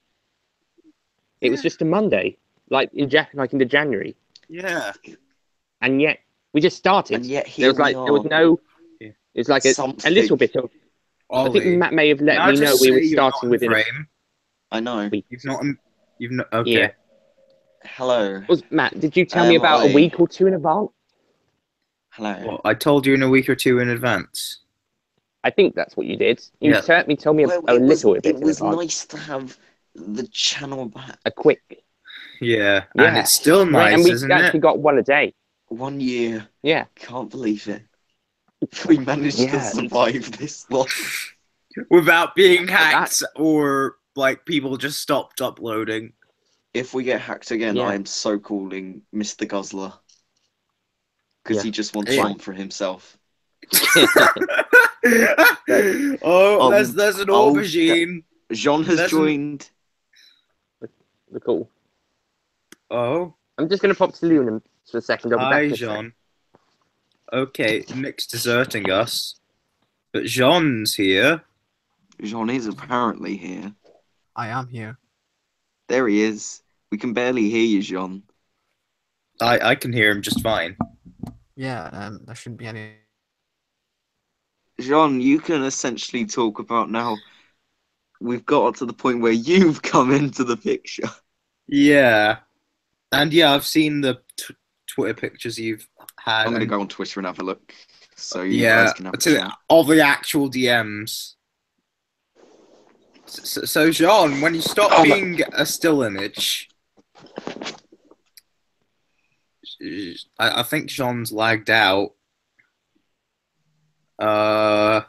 It was just a Monday, like in the January,
Yeah.
and yet we just started.
And yet
There
here
was like
we
there was
are.
no. It was like a
Something.
little bit of. I think
Ollie,
Matt may have let
now
me know
just
we
say
were
you're not
starting
in
within a
frame.
I know.
week.
You've not. Okay.
Yeah.
Hello.
Matt, did you tell me about
Ollie.
a week or two in advance?
Hello.
Well, I told you in a week or two in advance.
I think that's what you did. You
Yeah.
certainly told me
Well,
a little bit
it
in
was
advance.
nice to have the channel back.
A quick.
Yeah.
Yeah.
And it's still
Right,
nice,
and we
isn't
actually
it?
got one a day.
1 year.
Yeah.
Can't believe it. We managed to
Yeah.
survive this long.
Without being hacked or like people just stopped uploading.
If we get hacked again,
Yeah.
I am so calling Mr. Guzzler. Because
Yeah.
he just wants
Yeah.
one for himself.
Oh, there's an aubergine.
Jean has
There's
joined.
Cool.
Oh,
I'm just going to pop to Lunan for a second. I'll be back
hi,
in a sec.
Jean. Okay, Nick's deserting us, but Jean's here.
Jean is apparently here.
I am here.
There he is. We can barely hear you, Jean.
I can hear him just fine.
Yeah, there shouldn't be any.
Jean, you can essentially talk about now. We've got to the point where you've come into the picture.
Yeah, and yeah, I've seen the Twitter pictures you've had.
I'm going to
and-
go on Twitter and have a look. So you guys can have a chat.
all the actual DMs. So Jean, when you stop being a still image, I think Jean's lagged out.
Oh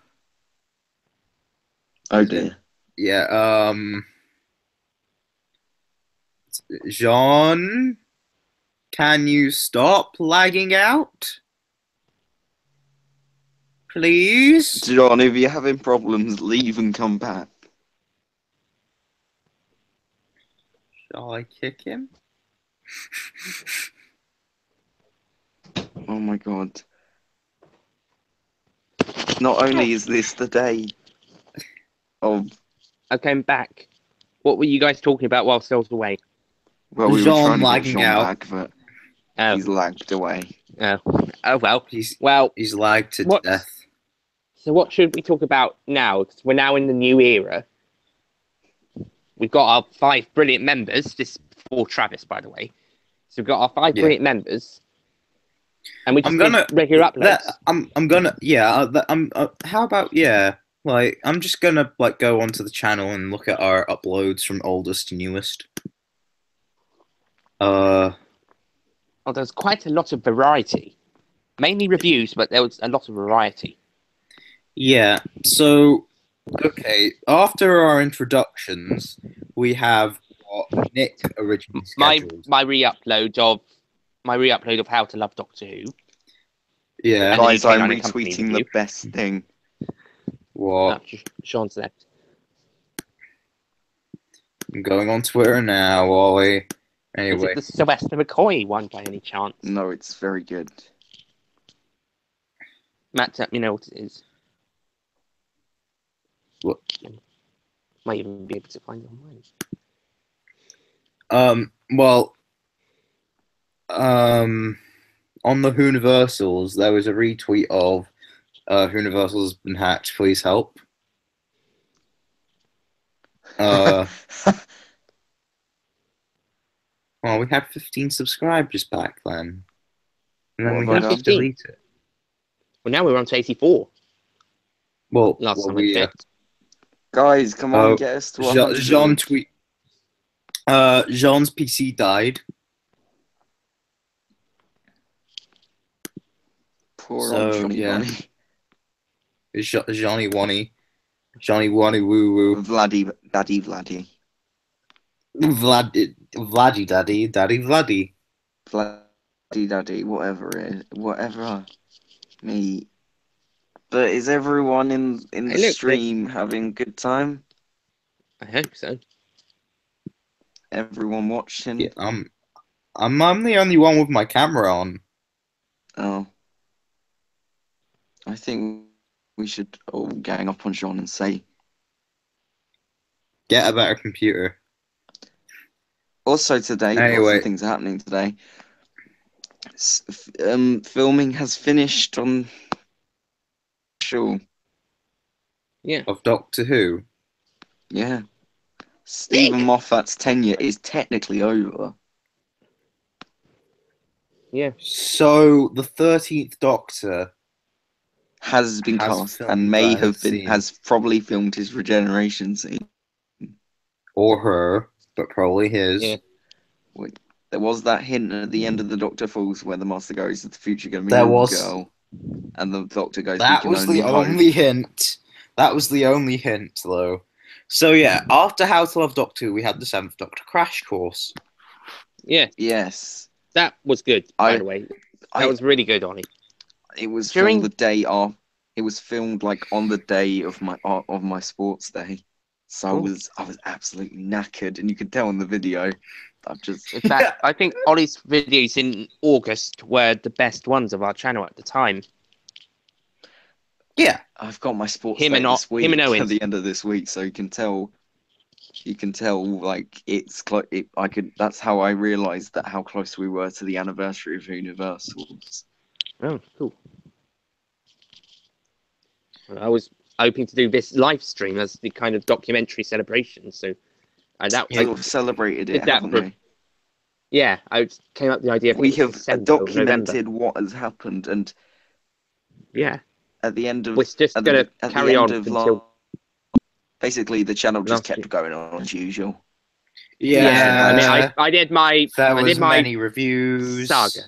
dear.
Yeah. Jean, can you stop lagging out? Please?
John, if you're having problems, leave and come back.
Shall I kick him?
Oh my god. Not only is this the day of...
I came back. What were you guys talking about whilst I was away?
Well, we were
Jean
trying to get
lagging
Sean
out.
back, but
Oh,
he's lagged away.
oh well.
He's
Well,
lagged to
what?
death.
So what should we talk about now? Because we're now in the new era. We've got our 5 brilliant members. This is before Travis, by the way. So we've got our 5
Yeah.
brilliant members, and we just
I'm gonna
did regular uploads.
How about like I'm just gonna like go onto the channel and look at our uploads from oldest to newest.
Oh, there's quite a lot of variety. Mainly reviews, but there was a lot of variety.
Yeah. So okay, after our introductions, we have what Nick originally scheduled.
My re-upload of How to Love Doctor Who.
Yeah.
And then
Guys,
you came
I'm
on a company
retweeting the
review.
best thing.
What?
Sean's left.
I'm going on Twitter now, Ollie.
Is
Anyway.
it the Sylvester McCoy one by any chance?
No, it's very good.
Matt, let me know what it is.
What?
Might even be able to find it online.
On the Whoniversals, there was a retweet of Whoniversals has been hacked, please help. Well, we had 15 subscribers back then. And then
What
we
have I
had to
done?
15?
delete it.
Well, now we're on to 84.
Well,
Last time I
we
checked.
Guys, come on, get us to 100.
Jean tweet. Jean's PC died.
Poor
So,
old Johnny
yeah.
Bunny.
Johnny Wonny woo woo.
Vladdy.
Vladdy Daddy Vladdy.
Vladdy Daddy, whatever it is. Whatever. Me. But is everyone in the
Hey, look,
stream having a good time?
I hope so.
Everyone watching?
Yeah, I'm the only one with my camera on.
Oh. I think we should all gang up on Sean and say.
Get a better computer.
Also today, lots
Anyway.
of things are happening today. Filming has finished on show.
Yeah.
Of Doctor Who.
Yeah. Stephen Moffat's tenure is technically over.
Yeah.
So the 13th Doctor
Has been
Has
cast
filmed
and may
that
have been
scene.
has probably filmed his regeneration scene.
or her, but probably his.
Yeah.
There was that hint at the end of the Doctor Falls where the Master goes, "Is the future going to be
There
a little
was-
girl?" And the Doctor goes,
That
"We
was
can
the
only hope."
only hint. That was the only hint, though. So yeah, after How to Love Doctor Who, we had the 7th Doctor Crash Course.
Yeah.
Yes,
That was good, by
I-
the way.
I-
That was really good, Ollie.
it was
During-
filmed the day off. It was filmed like on the day of my sports day, so
Oh.
I was absolutely knackered, and you could tell in the video. I've just
In fact, I think Ollie's videos in August were the best ones of our channel at the time.
Yeah.
I've got my sports
Him
day
and
this week at
Owens.
the end of this week, so you can tell like it's that's how I realized that how close we were to the anniversary of Whoniversals.
Oh, cool. Well, I was hoping to do this live stream as the kind of documentary celebration, so
We sort of celebrated it,
did that
haven't
for-
we?
yeah, I came up with the idea. I think
We
it was
have
December or November.
documented what has happened, and
Yeah,
at the end of
we're just
at
gonna
the, at
carry
the
on
end of
until.
basically the channel just
Last
kept going on as usual.
Yeah, I mean, I did my
there
I
was
did my
many reviews.
saga.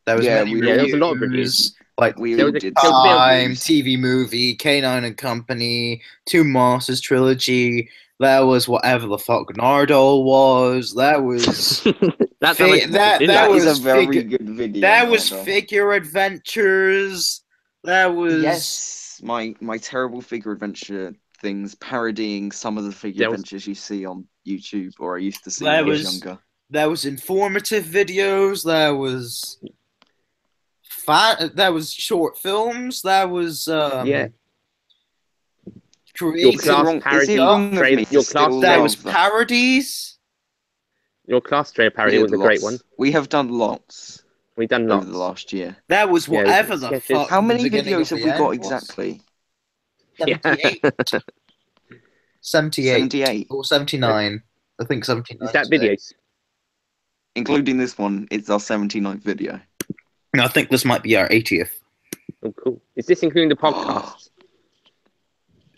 There was
Yeah,
many
we-
reviews.
Yeah, there was a lot of reviews.
Like
We
There
all
was a-
did
there was a bit of
Time,
reviews.
TV movie, K9 and Company, Two Masters trilogy. There was whatever the fuck Nardole was. There was
That's how much
that
That
was
is a very
figure-
good video.
there was
Nardole.
Figure Adventures. There was
Yes, my terrible figure adventure things, parodying some of the figure
There was-
adventures you see on YouTube, or I used to see
There
when I was
was-
younger.
There was informative videos. There was There was short films. There was
Yeah. Your
creative.
class
Is it
parody.
wrong of me to
Your
still
class,
There
love
was
that?
parodies.
your class trailer parody
We
was a
had
great one.
lots. We have done lots
We've done
over
lots.
the last year.
There was
Yeah,
whatever the
sketches.
fuck.
How
the
many
beginning
videos
of
have
the
we got
end was.
exactly?
78. 78.
78,
Or 79. I think 79.
Is that
today.
videos?
including this one. It's our 79th video.
No, I think this might be our 80th.
Oh, cool. Is this including the podcasts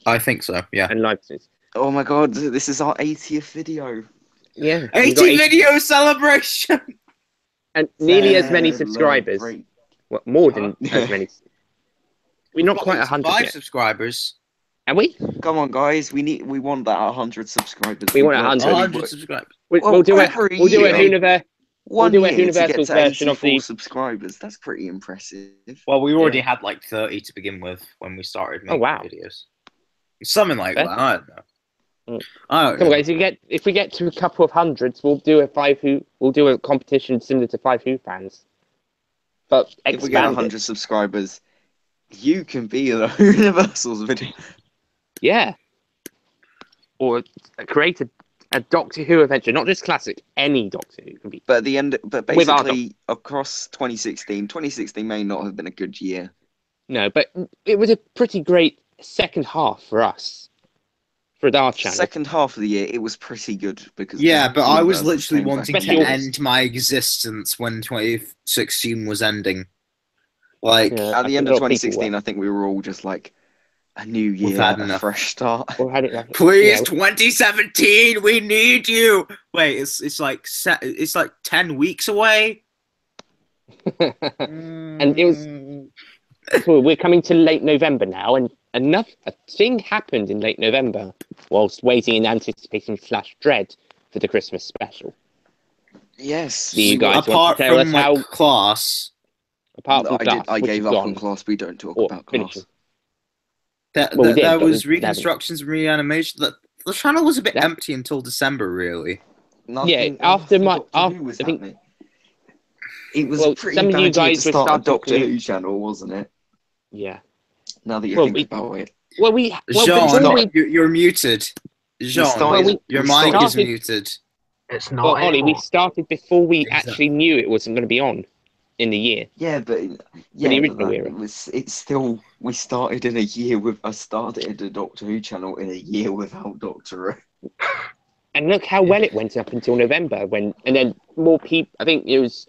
I think so, yeah.
and live streams?
Oh my god, this is our 80th video.
Yeah.
80 video celebration!
And nearly as many subscribers.
Celebrate.
Well, more than
Yeah.
as many. We're not quite 100
5
yet.
subscribers.
Are we?
Come on, guys, we want that 100 subscribers.
We want
We've
100.
worked-
100 subscribers.
We'll do it.
for a
We'll do a
year.
Whoniver.
One
do a
year to get
Whoniversals
to
version of
84
the-
subscribers. That's pretty impressive.
Well, we already
Yeah.
had like 30 to begin with when we started
Oh,
making
wow.
videos. Something like
Fair.
that. I don't know.
Mm.
I don't
Come on,
know.
guys. If we get to a couple of hundreds, we'll do a competition similar to 5 Who fans, but
If we get
expand
100
it.
subscribers, you can be the Whoniversals video.
Yeah. Or create a Doctor Who adventure, not just classic, any Doctor Who can be.
But at the end, but
With our
basically across 2016 may not have been a good year.
No, but it was a pretty great second half for us, for our channel.
Second half of the year, it was pretty good because
Yeah, but I was
Whoniversals
literally
came back
wanting
in
to
Special-
August.
end my existence when 2016 was ending. Like,
Yeah.
At the
I
end
think
of
a lot of people
2016, I think we were all just like a new
We've
year,
had
a
enough.
fresh start.
Or had it,
please,
yeah.
2017, we need you. Wait, it's like 10 weeks away.
And it was- Cool, we're coming to late November now, and a thing happened in late November whilst waiting in anticipation / dread for the Christmas special.
Yes.
Do you guys want
apart
to tell
from
us
my
how-
class.
Apart from class,
I
which
gave
is
up
gone,
on class. We don't talk
or
about
finishing.
class.
Well, we did,
There
but
was
we haven't.
reconstructions and reanimation. The channel was a bit
That-
empty until December, really.
Nothing,
after
nothing
my-
Doctor
after-
Who was
I think-
happening. It was
Well,
a pretty
some of
bad
you
year
guys
to
were
start a
starting
Doctor
to-
Who channel, wasn't it?
Yeah.
Now that you
Well,
think about it.
Well,
Jean,
before we,
you're muted. Jean,
started-
your
we
mic is
started-
muted.
It's
well,
not
Ollie, we
anymore.
started before we
Exactly.
actually knew it wasn't going to be on in the year.
Yeah, but
the
yeah,
original
but
era.
it's still we started in a year with I started a Doctor Who channel in a year without Doctor Who.
And look how well it went up until November, and then more people. I think it was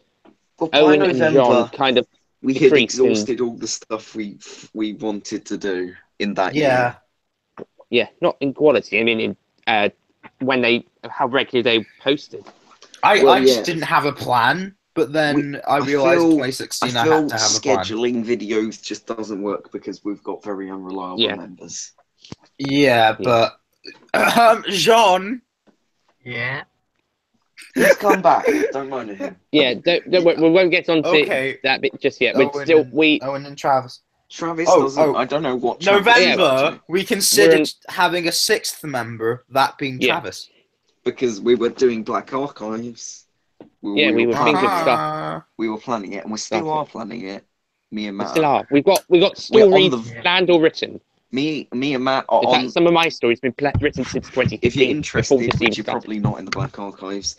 But by
Owen and
November,
John kind of
we had
decreased in-
exhausted all the stuff we wanted to do in that
Yeah.
year.
not in quality. I mean, how regularly they posted.
I
Well,
just
yeah.
didn't have a plan, but then I
I
realized
feel-
2016 I,
I feel
had to have a plan.
scheduling videos just doesn't work because we've got very unreliable
Yeah.
members.
Yeah, but Jean,
Yeah.
He's come back. Don't mind him.
Yeah, we won't get on to
Okay.
that bit just yet. But
Owen
still,
and- Owen and Travis.
Travis
Oh,
doesn't.
oh.
I don't know what. Travis is
November,
up to,
we considered
We're in-
having a 6th member, that being
Yeah.
Travis.
because we were doing Black Archives.
Yeah, we were
planning
thinking
it.
stuff.
We were planning it, and we still
Stuff.
are planning it. Me and
We
Matt.
still are. We've got
We're on
stories
the-
planned or written.
Me and Matt are
In
on.
fact, some of my stories have been written since 2015.
If you're
before
interested,
this
which
even
you're
started.
probably not in the Black Archives,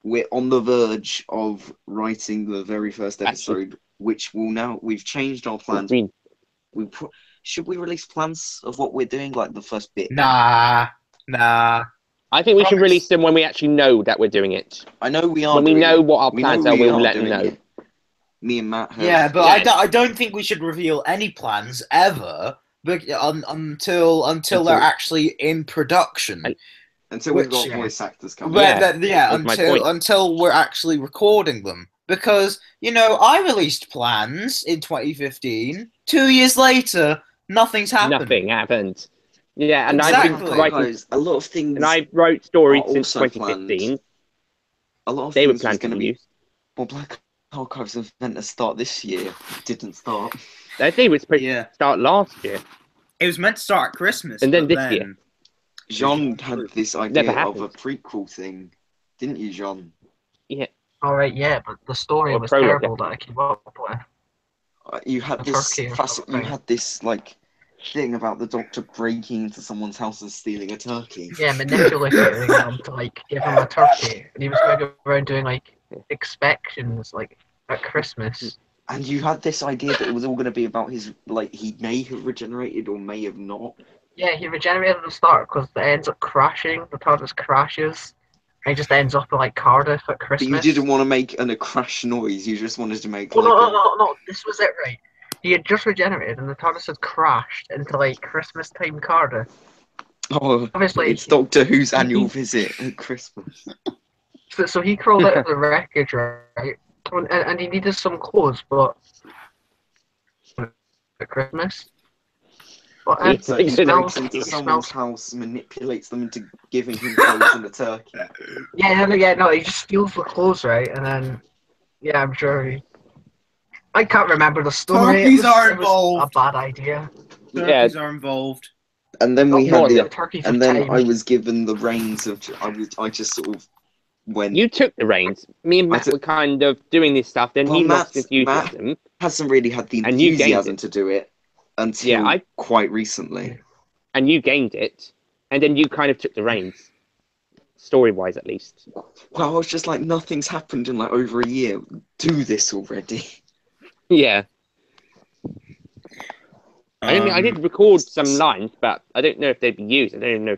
we're on the verge of writing the very first
Actually-
episode, which will now. We've changed our plans.
Green.
Should we release plans of what we're doing, like the first bit?
Nah.
I think we should
Promise.
release them when we actually know that we're doing it.
I know we are.
When we
doing
know
it.
what our
We know
plans are,
we
we'll
are
let them
doing
know.
it. Me and Matt have.
Yeah, but
Yeah.
I don't think we should reveal any plans ever until they're actually in production.
And-
Until we've
which-
got
yeah.
voice actors coming.
But
Yeah, that's my point.
until we're actually recording them. Because, I released plans in 2015. 2 years later, nothing's happened.
Nothing happened. Yeah, and
Exactly.
I've been writing,
Guys, a lot of things.
and I wrote stories
are
since
also
2015.
a lot of
They were
things was
planned to
going to
be
be.
used.
Well, Black Archives was meant to start this year. Didn't start.
I think it was supposed
Yeah.
to start last year.
It was meant to start at Christmas,
And then
but
this year.
Jean had this
Never
idea of
happened.
a prequel thing, didn't you, Jean?
All right, yeah, but the story
Or
was
prologue,
terrible that I came up with.
You had
A
this
turkey or
you
something.
had this like thing about the Doctor breaking into someone's house and stealing a turkey.
Yeah, manipulating them to like give him a turkey, and he was going around doing like inspections like at Christmas.
And you had this idea that it was all going to be about his, like, he may have regenerated or may have not.
Yeah, he regenerated at the start because it ends up crashing. The TARDIS crashes. And he just ends up in like Cardiff at
But
Christmas.
you didn't want to make a crash noise. You just wanted to make
Oh
like
no! This was it, right? He had just regenerated, and the TARDIS had crashed into like Christmas time Cardiff.
oh,
Obviously,
it's Doctor Who's annual visit at Christmas.
So he crawled out of the wreckage, right? And he needed some clothes, but at Christmas. But
Yeah,
So he
He
breaks
smells-
into
he
someone's
smells.
house, manipulates them into giving him clothes and a turkey.
No, he just steals the clothes, right? And then, yeah, I'm sure he. I can't remember the story.
Turkeys are
it was
involved.
a bad idea.
Turkeys are involved.
And then we
Not
had
the
it,
turkeys
and
of
then
time.
I was given the reins of. I just sort of went.
You took the reins. Me and Matt were kind of doing this stuff. Then
Well,
he lost
Matt
enthusiasm.
hasn't really had the
And you gained
enthusiasm
it.
to do it until
Yeah,
quite recently.
and you gained it, and then you kind of took the reins, story-wise at least.
Well, I was just like, nothing's happened in like over a year. Do this already.
Yeah, I did record some lines, but I don't know if they'd be used. I don't even know.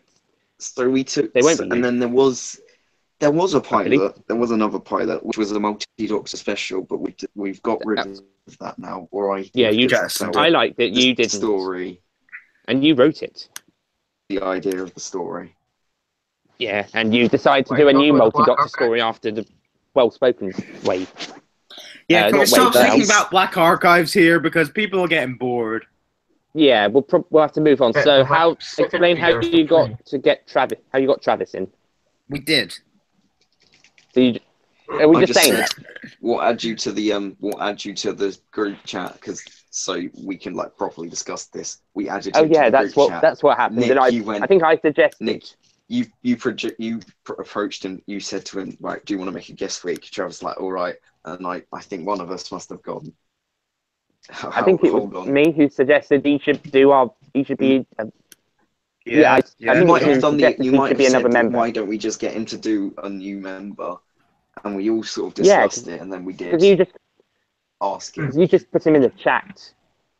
So we took,
They won't be
and
used.
then there was a
Luckily.
pilot. There was another pilot, which was a multi-doctor special, but we've got rid of that now. Or I
Yeah, you
just-
felt
I liked it.
the
You didn't,
story,
and you wrote it.
the idea of the story.
Yeah, and you decided to
Why
do a
not
new
with Black
multi-doctor
Archive?
story after the well-spoken way.
Yeah, can we
not
stop
wait,
thinking
that-
about Black Archives here because people are getting bored.
Yeah, we'll have to move on.
Yeah,
So,
we'll
how
have second
explain how
videos
you
for
got
free.
to get Travis? How you got Travis in?
We did.
So you, are we
I
just saying
said,
that?
we'll add you to the group chat because so we can like properly discuss this. We added
Oh
him to
yeah,
the group chat.
that's what happened.
Nick,
and
you went.
I think I suggested.
Nick, you approached him. You said to him, right, do you want to make a guest week? Travis was like, all right. And I think one of us must have gone.
I think it
hold
was
on.
me who suggested he should do our. He should be. Yeah, I
You
think
might
it was
have done the.
suggested
You
he
might
should
have
be
said,
another member.
why don't we just get him to do a new member? And we all sort of
Yeah,
discussed it, and then we did
Because
ask him.
you just put him in the chat.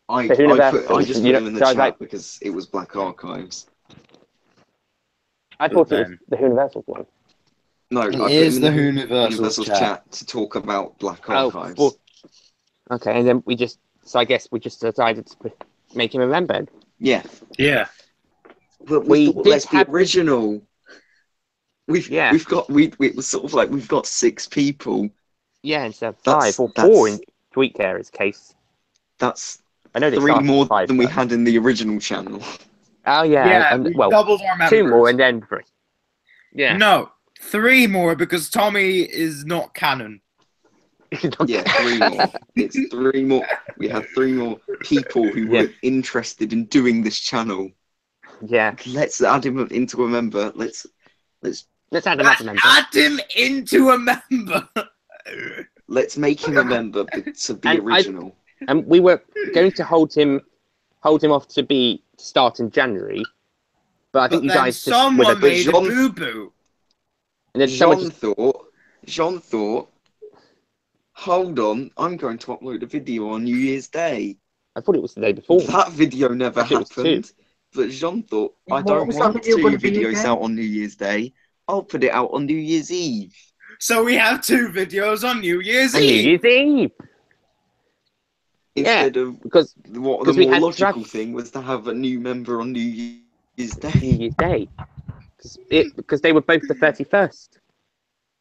I
So
just
Whoniversals,
put
you
him
know,
in the
so I was
chat
like-
because it was Black Archives.
I thought it was
Then.
the Universal one.
No, I
It
put
is
him
the
in
Whoniversals chat.
chat to talk about Black Archives.
well, okay, and then I guess we just decided to make him a member.
Yeah,
Yeah.
but
We
we thought
did
let's be
have-
original. We've got it was sort of like we've got 6 people.
Yeah, instead of
That's-
5 or
that's-
4 in Tweet Carer's case.
That's
I know they
3
started
more
5,
than we
but-
had in the original channel.
Oh yeah,
Yeah,
and,
we
well,
doubled our members.
2 more and then 3. Yeah.
No, 3 more because Tommy is not canon.
Yeah, 3 more. It's 3 more. We had 3 more people who
Yeah.
were interested in doing this channel.
Yeah.
Let's add him into a member. Let's
Let's add another member.
Add him into a member.
make him a member to be
And
original.
And we were going to hold him off to start in January, but I think
But
you
then
guys just
someone
with a,
made a
Jean-
boo-boo.
and then someone
Jean thought, hold on, I'm going to upload a video on New Year's Day.
I thought it was the day before.
That video never
Actually, it was
happened. But Jean thought, I
What
don't
was
want
that video
2
gonna be
videos
again?
out on New Year's Day. I'll put it out on New Year's Eve.
So we have 2 videos on New Year's
On New
Eve.
Year's Eve,
Instead of
because
the
we
more
had
logical
Trav-
thing was to have a new member on New Year's
New
Day.
Year's Day, because they were both the 31st.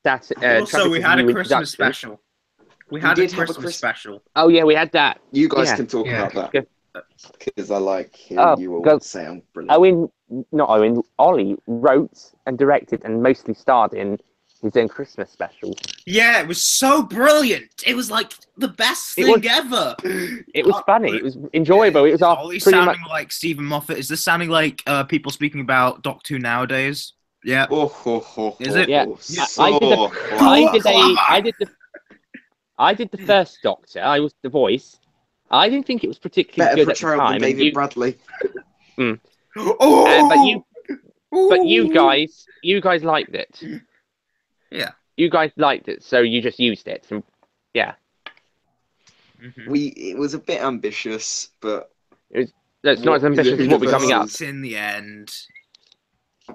That
Also,
Travis'
we had a
new
Christmas
introduction.
special. We had a
did have a
Christmas
Christ-
special.
Oh yeah, we had that.
You guys
Yeah.
can talk
Yeah.
about
Good.
that because I like hearing
Oh,
you all
go-
say I'm brilliant.
Ollie wrote and directed and mostly starred in He's doing Christmas special.
Yeah, it was so brilliant. It was like the best
It
thing
was-
ever.
It was funny. It was enjoyable. It was our
Ollie
pretty
sounding
much.
like Stephen Moffat. Is this sounding like people speaking about Doctor Who nowadays? Yeah.
Oh, ho, ho,
Is
ho,
it?
Yeah.
ho.
I did the first Doctor. I was the voice. I didn't think it was particularly
Better
good
portrayal
at
than
the time.
David Bradley.
Oh,
But you guys liked it.
Yeah.
You guys liked it, so you just used it. And, yeah.
It was a bit ambitious, but
It's not as
What-
ambitious as what we're coming up.
It's in the end.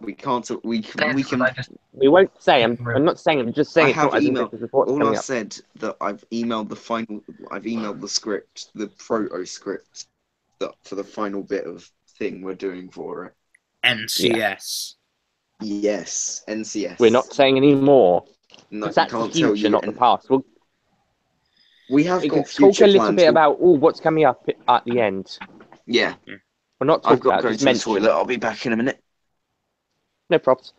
we can't. We
That's
can.
what I just
We won't say. I'm not saying. I'm just saying
I
it's
have
not as
emailed.
ambitious as what's
All
coming
I
up.
said that I've emailed the final. I've emailed the script, the proto script, for the final bit of thing we're doing for it.
NCS.
Yes, NCS.
We're not saying any more.
No,
Because that's the
can't tell
future,
you.
not the
And
past.
we have
We
got
can talk
future
a little
plans.
bit about what's coming up at the end.
Yeah,
We're not
I've
talking
got
about
to go
just
to the
mention.
toilet. I'll be back in a minute.
No props.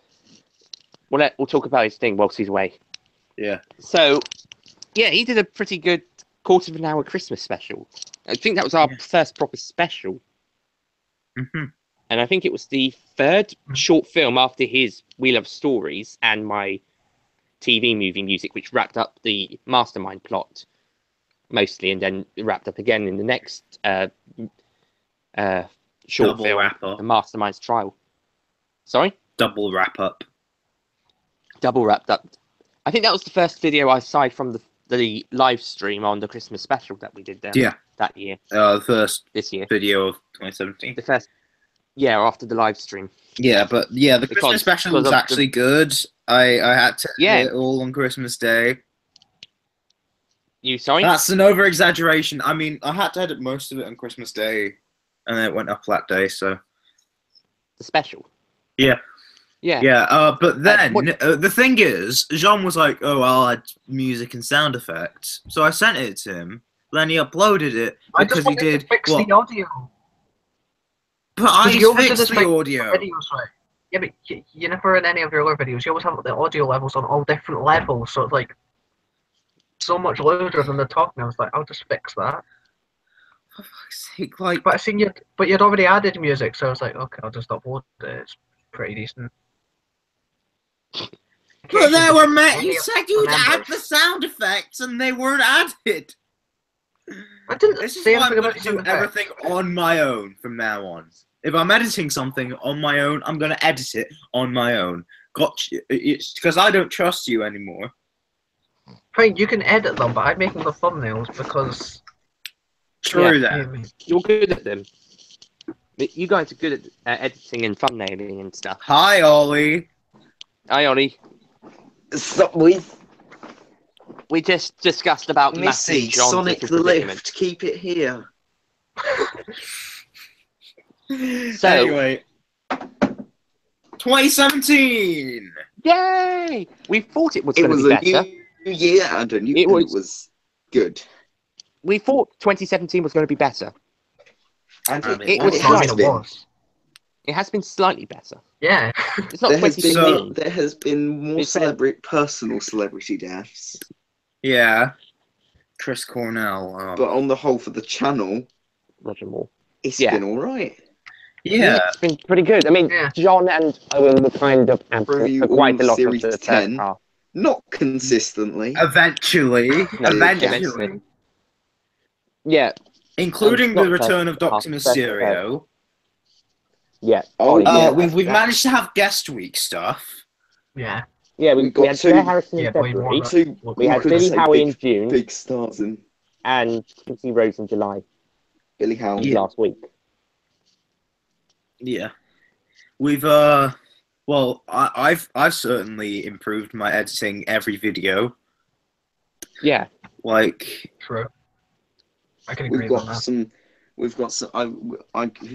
We'll talk about his thing whilst he's away.
Yeah.
So, yeah, he did a pretty good quarter of an hour Christmas special. I think that was our first proper special.
Mm-hmm.
And I think it was the third short film after his We Love Stories and my TV movie music, which wrapped up the Mastermind plot mostly, and then wrapped up again in the next short
Double
film,
wrap up.
The Mastermind's Trial. Sorry?
Double wrap up.
Double wrapped up. I think that was the first video aside from the live stream on the Christmas special that we did there.
Yeah.
That year.
The first
This year.
video of 2017.
The first. Yeah, after the live stream.
Yeah, but yeah, the
Because-
Christmas special
because
was
of
actually good. I had to
Yeah.
edit it all on Christmas Day.
You sorry?
That's an over exaggeration. I mean, I had to edit most of it on Christmas Day, and then it went up that day. So
The special.
Yeah.
Yeah.
yeah. But then
what-
the thing is, Jean was like, "Oh, I'll add music and sound effects." So I sent it to him. Then he uploaded it
I
because
just
he
wanted
did.
to fix
Well,
the audio.
but I
you always do
fixed
this
the
like
audio.
Videos, right? Yeah, but you never in any of your other videos. You always have the audio levels on all different levels, so it's like so much louder than the talking. I was like, I'll just fix that.
For fuck's sake, like.
But I seen you'd already added music, so I was like, okay, I'll just upload it. It's pretty decent.
But they were meant.
Only
You said you'd add
remembers.
the sound effects, and they weren't added.
I didn't
This is
say
why I'm
anything
going
about
to do
sound effects.
everything on my own from now on. If I'm editing something on my own, I'm going to edit it on my own. Gotcha. It's because I don't trust you anymore.
Fine, you can edit them, but I'm making the thumbnails because
True
Yeah.
that.
You're good at them. But you guys are good at editing and thumbnailing and stuff.
Hi, Ollie.
Hi, Ollie.
Stop with
We just discussed about
Missy.
Matthew John's
Sonic
little
the
predicament.
lift. Keep it here.
So-
Anyway. 2017!
Yay! We thought it was
It
going
was
to be
a
better.
new year and a new.
It
and
was-
good.
We thought 2017 was going to be better.
And
I mean,
It
I
was
has
mean, it
been.
was.
It has been slightly better.
Yeah.
It's not
There has
2016.
been there has been more
It's better.
personal celebrity deaths,
Yeah. Chris Cornell. Oh.
but on the whole, for the channel,
Roger Moore.
it's
Yeah.
been all right.
Yeah.
It's been pretty good. I mean,
Yeah.
John and Owen were kind of absent
Review
for quite
all
a lot of
series
the
10.
first half.
Not consistently.
Eventually.
No,
Eventually.
Yeah,
Including
not
the return
first
of Doctor
half, second
Mysterio.
yeah.
Oh,
Ollie,
yeah.
We've
that-
managed to have guest week stuff.
Yeah.
Yeah,
we
we
got
had
two-
Claire Harrison
Yeah,
in
but we
February,
won
Two,
we had
could
Billy
say
Howie in
big,
June,
big stars in
and Quincy Rose in July
Billy Howell.
Yeah.
last week.
Yeah. We've well, I've certainly improved my editing every video.
Yeah,
Like
True. I can agree
We've
with
got
that.
some. We've got some.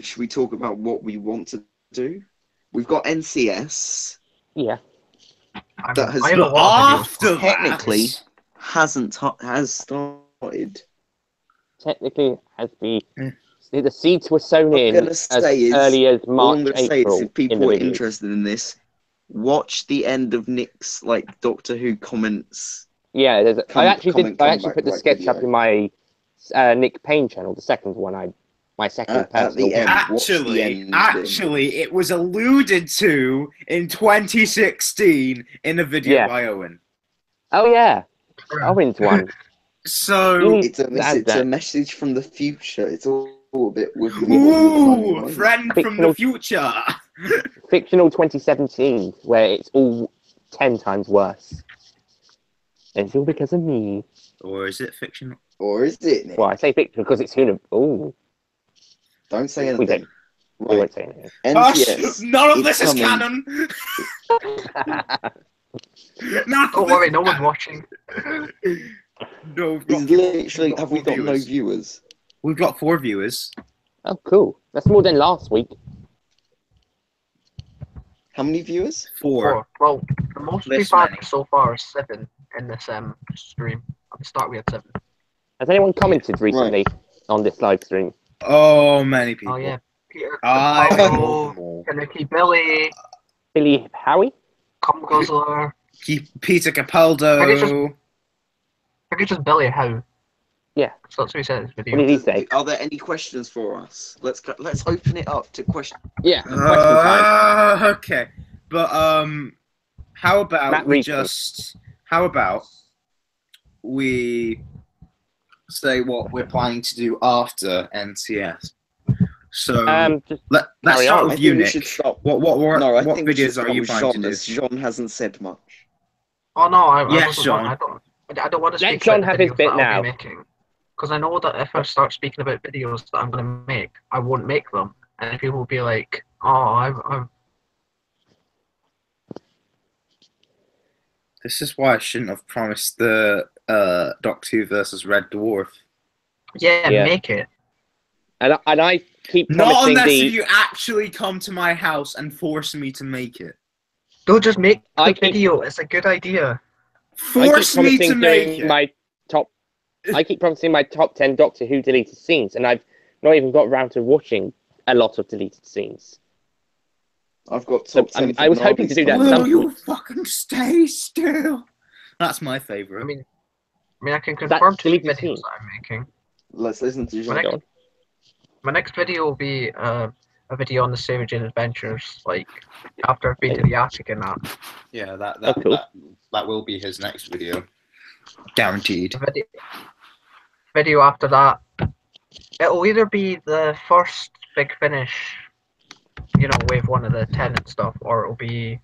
Should we talk about what we want to do? We've got NCS.
yeah.
that has-
I have a
but
lot of videos.
after that,
Technically, has started.
Technically, has the
Mm.
the seeds were sown
What I'm
in
gonna
as
say is-
early as
All
March,
I'm going to say
April
is, if
in
people
the
are
reviews.
interested in this, watch the end of Nick's like Doctor Who comments.
Yeah, I actually
comment
put the
like
sketch
video.
up in my Nick Payne channel, the second one. My second
At
personal
the
one.
end. Watch the
Actually, it was alluded to in 2016 in a video
Yeah.
by Owen.
Oh yeah, Owen's one.
So,
It's a message from the future. It's all a bit wibbly wobbly funny,
ooh,
right?
friend from the future.
Fictional 2017, where it's all 10 times worse. And it's all because of me.
Or is it fictional?
Or is it, Nick?
Well, I say fictional because it's Ooh.
Don't say
We
anything.
won't say anything.
NCS.
None of
it's
this
coming.
is canon.
Don't worry, no one's watching.
No, we've
It's
got
literally. Have we
four
got no viewers?
We've got 4 viewers.
Oh, cool. That's more than last week.
How many viewers?
4.
Well, the most
This
we've had
many.
so far is 7 in this stream. At the start we had 7.
Has anyone commented recently on this live stream?
Oh, many people.
Oh yeah, Peter,
I
Capaldo,
know.
Kennedy Billy,
Billy Howie?
Cum Guzzler.
Peter Capaldo.
I could just Billy How.
Yeah.
So that's what he said in his
What
video.
did he say?
Are there any questions for us? Let's open it up to questions.
Yeah, question time.
Okay, but how about
Matt
we
Reed.
say what we're planning to do after NCS? So
Just
let's
carry
start
on.
with
I
you,
think we
Nick.
should start.
What
think we should
videos
start
are you
with
planning
Jean,
to do?
as Jean hasn't said much.
Oh no, I
Yes,
wasn't
Sean.
done. I don't want to
Let
speak
Sean
about
have
the
his
videos
bit
that
now.
I'll be making. Because I know that if I start speaking about videos that I'm going to make, I won't make them. And people will be like, oh, I've
This is why I shouldn't have promised the Doctor Who versus Red Dwarf.
Yeah.
make it.
And I keep
Not
promising
unless
the...
you actually come to my house and force me to make it.
Don't just make the
I keep-
video. It's a good idea.
Force me to make it.
I keep promising my top 10 Doctor Who deleted scenes, and I've not even got around to watching a lot of deleted scenes.
I've got
So,
top 10.
I was hoping to do that at
Will
some
you
point.
fucking stay still? That's my favourite.
I mean, I can confirm 2
deleted
videos
scene.
that I'm making.
Let's listen to Jean.
My
Go on.
My next video will be a video on the Savage Adventures, like after I've been to the attic and that.
Yeah,
cool.
that will be his next video, guaranteed.
The video after that, it'll either be the first big finish, wave 1 of the Tenant stuff, or it'll be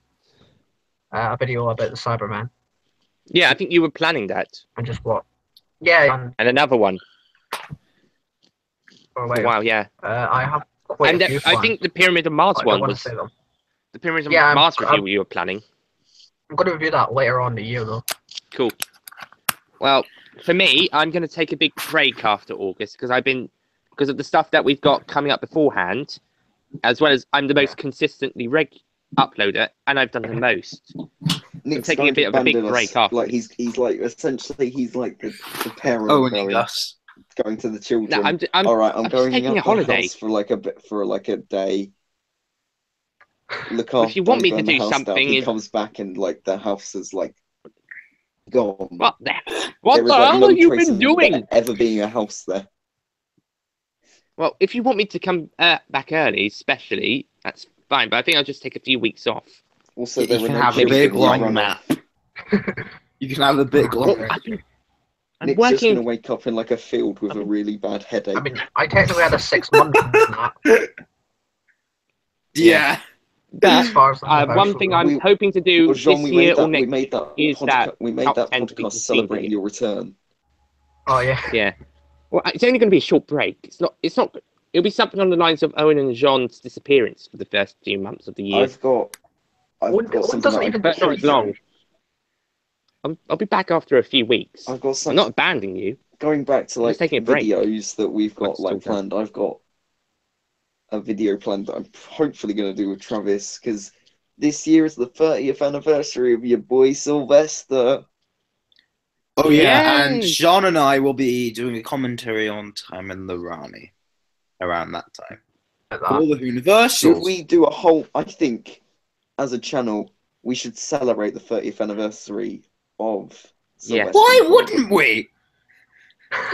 a video about the Cyberman
Yeah, I think you were planning that.
and just what. Yeah,
And another one.
or later.
Wow, yeah.
I have quite
And
a few
I
planned,
think the Pyramid of Mars
but I
one
don't want to
was...
say them.
The Pyramid of
Yeah,
Mars
I'm-
review you were planning.
I'm going to review that later on in the year, though.
Cool. Well, for me, I'm going to take a big break after August because of the stuff that we've got coming up beforehand, as well as I'm the most consistently uploader, and I've done the most.
Nick's
taking a
going
bit
to
of a big
abandon us.
break after.
Like he's like essentially he's like the parent
Oh, and
going,
Gus.
going to the children.
No, I'm
All right, I'm
just
going
taking
out
a holiday.
the house for like a day. Look
If
after
you want me
burn
to
the
do
house down.
something
He
in-
comes back and like the house is like gone.
What the
There is, like,
hell
no
have you
trace
been
of
doing?
there ever being a house there.
Well, if you want me to come back early, especially, that's fine. But I think I'll just take a few weeks off.
Also,
You
there were
can
no
have a
children
big
in
long
front.
nap. You can have a big long
Well,
nap.
I'm
Nick's just
working.
gonna wake up in like a field with a really bad headache.
I mean, I technically had a 6-month nap,
Yeah.
But
as far as
one thing I'm
We-
hoping to do
Well, Jean,
this
we
year
made that.
or next
We made that.
is that
we made
top
that
10
podcast
deleted
celebrating
scenes.
your return.
Oh yeah.
Yeah. Well, it's only going to be a short break. It's not. It'll be something on the lines of Owen and Jean's disappearance for the first few months of the year.
I've got
One
something
doesn't
that
even
But not as long. I'll be back after a few weeks.
I've got
I'm
some
not abandoning you.
going back to
I'm
like
just taking a break.
videos that we've got
Let's
like
talk
planned. I've got a video planned that I'm hopefully going to do with Travis because this year is the 30th anniversary of your boy Sylvester.
Oh yeah, and
Yay!
Sean and I will be doing a commentary on Time in the Rani around that time.
Like
All
that.
the
Should
Whoniversals.
we do a whole? I think as a channel, we should celebrate the 30th anniversary of
Yeah.
Sylvester
Why
McCoy.
wouldn't we?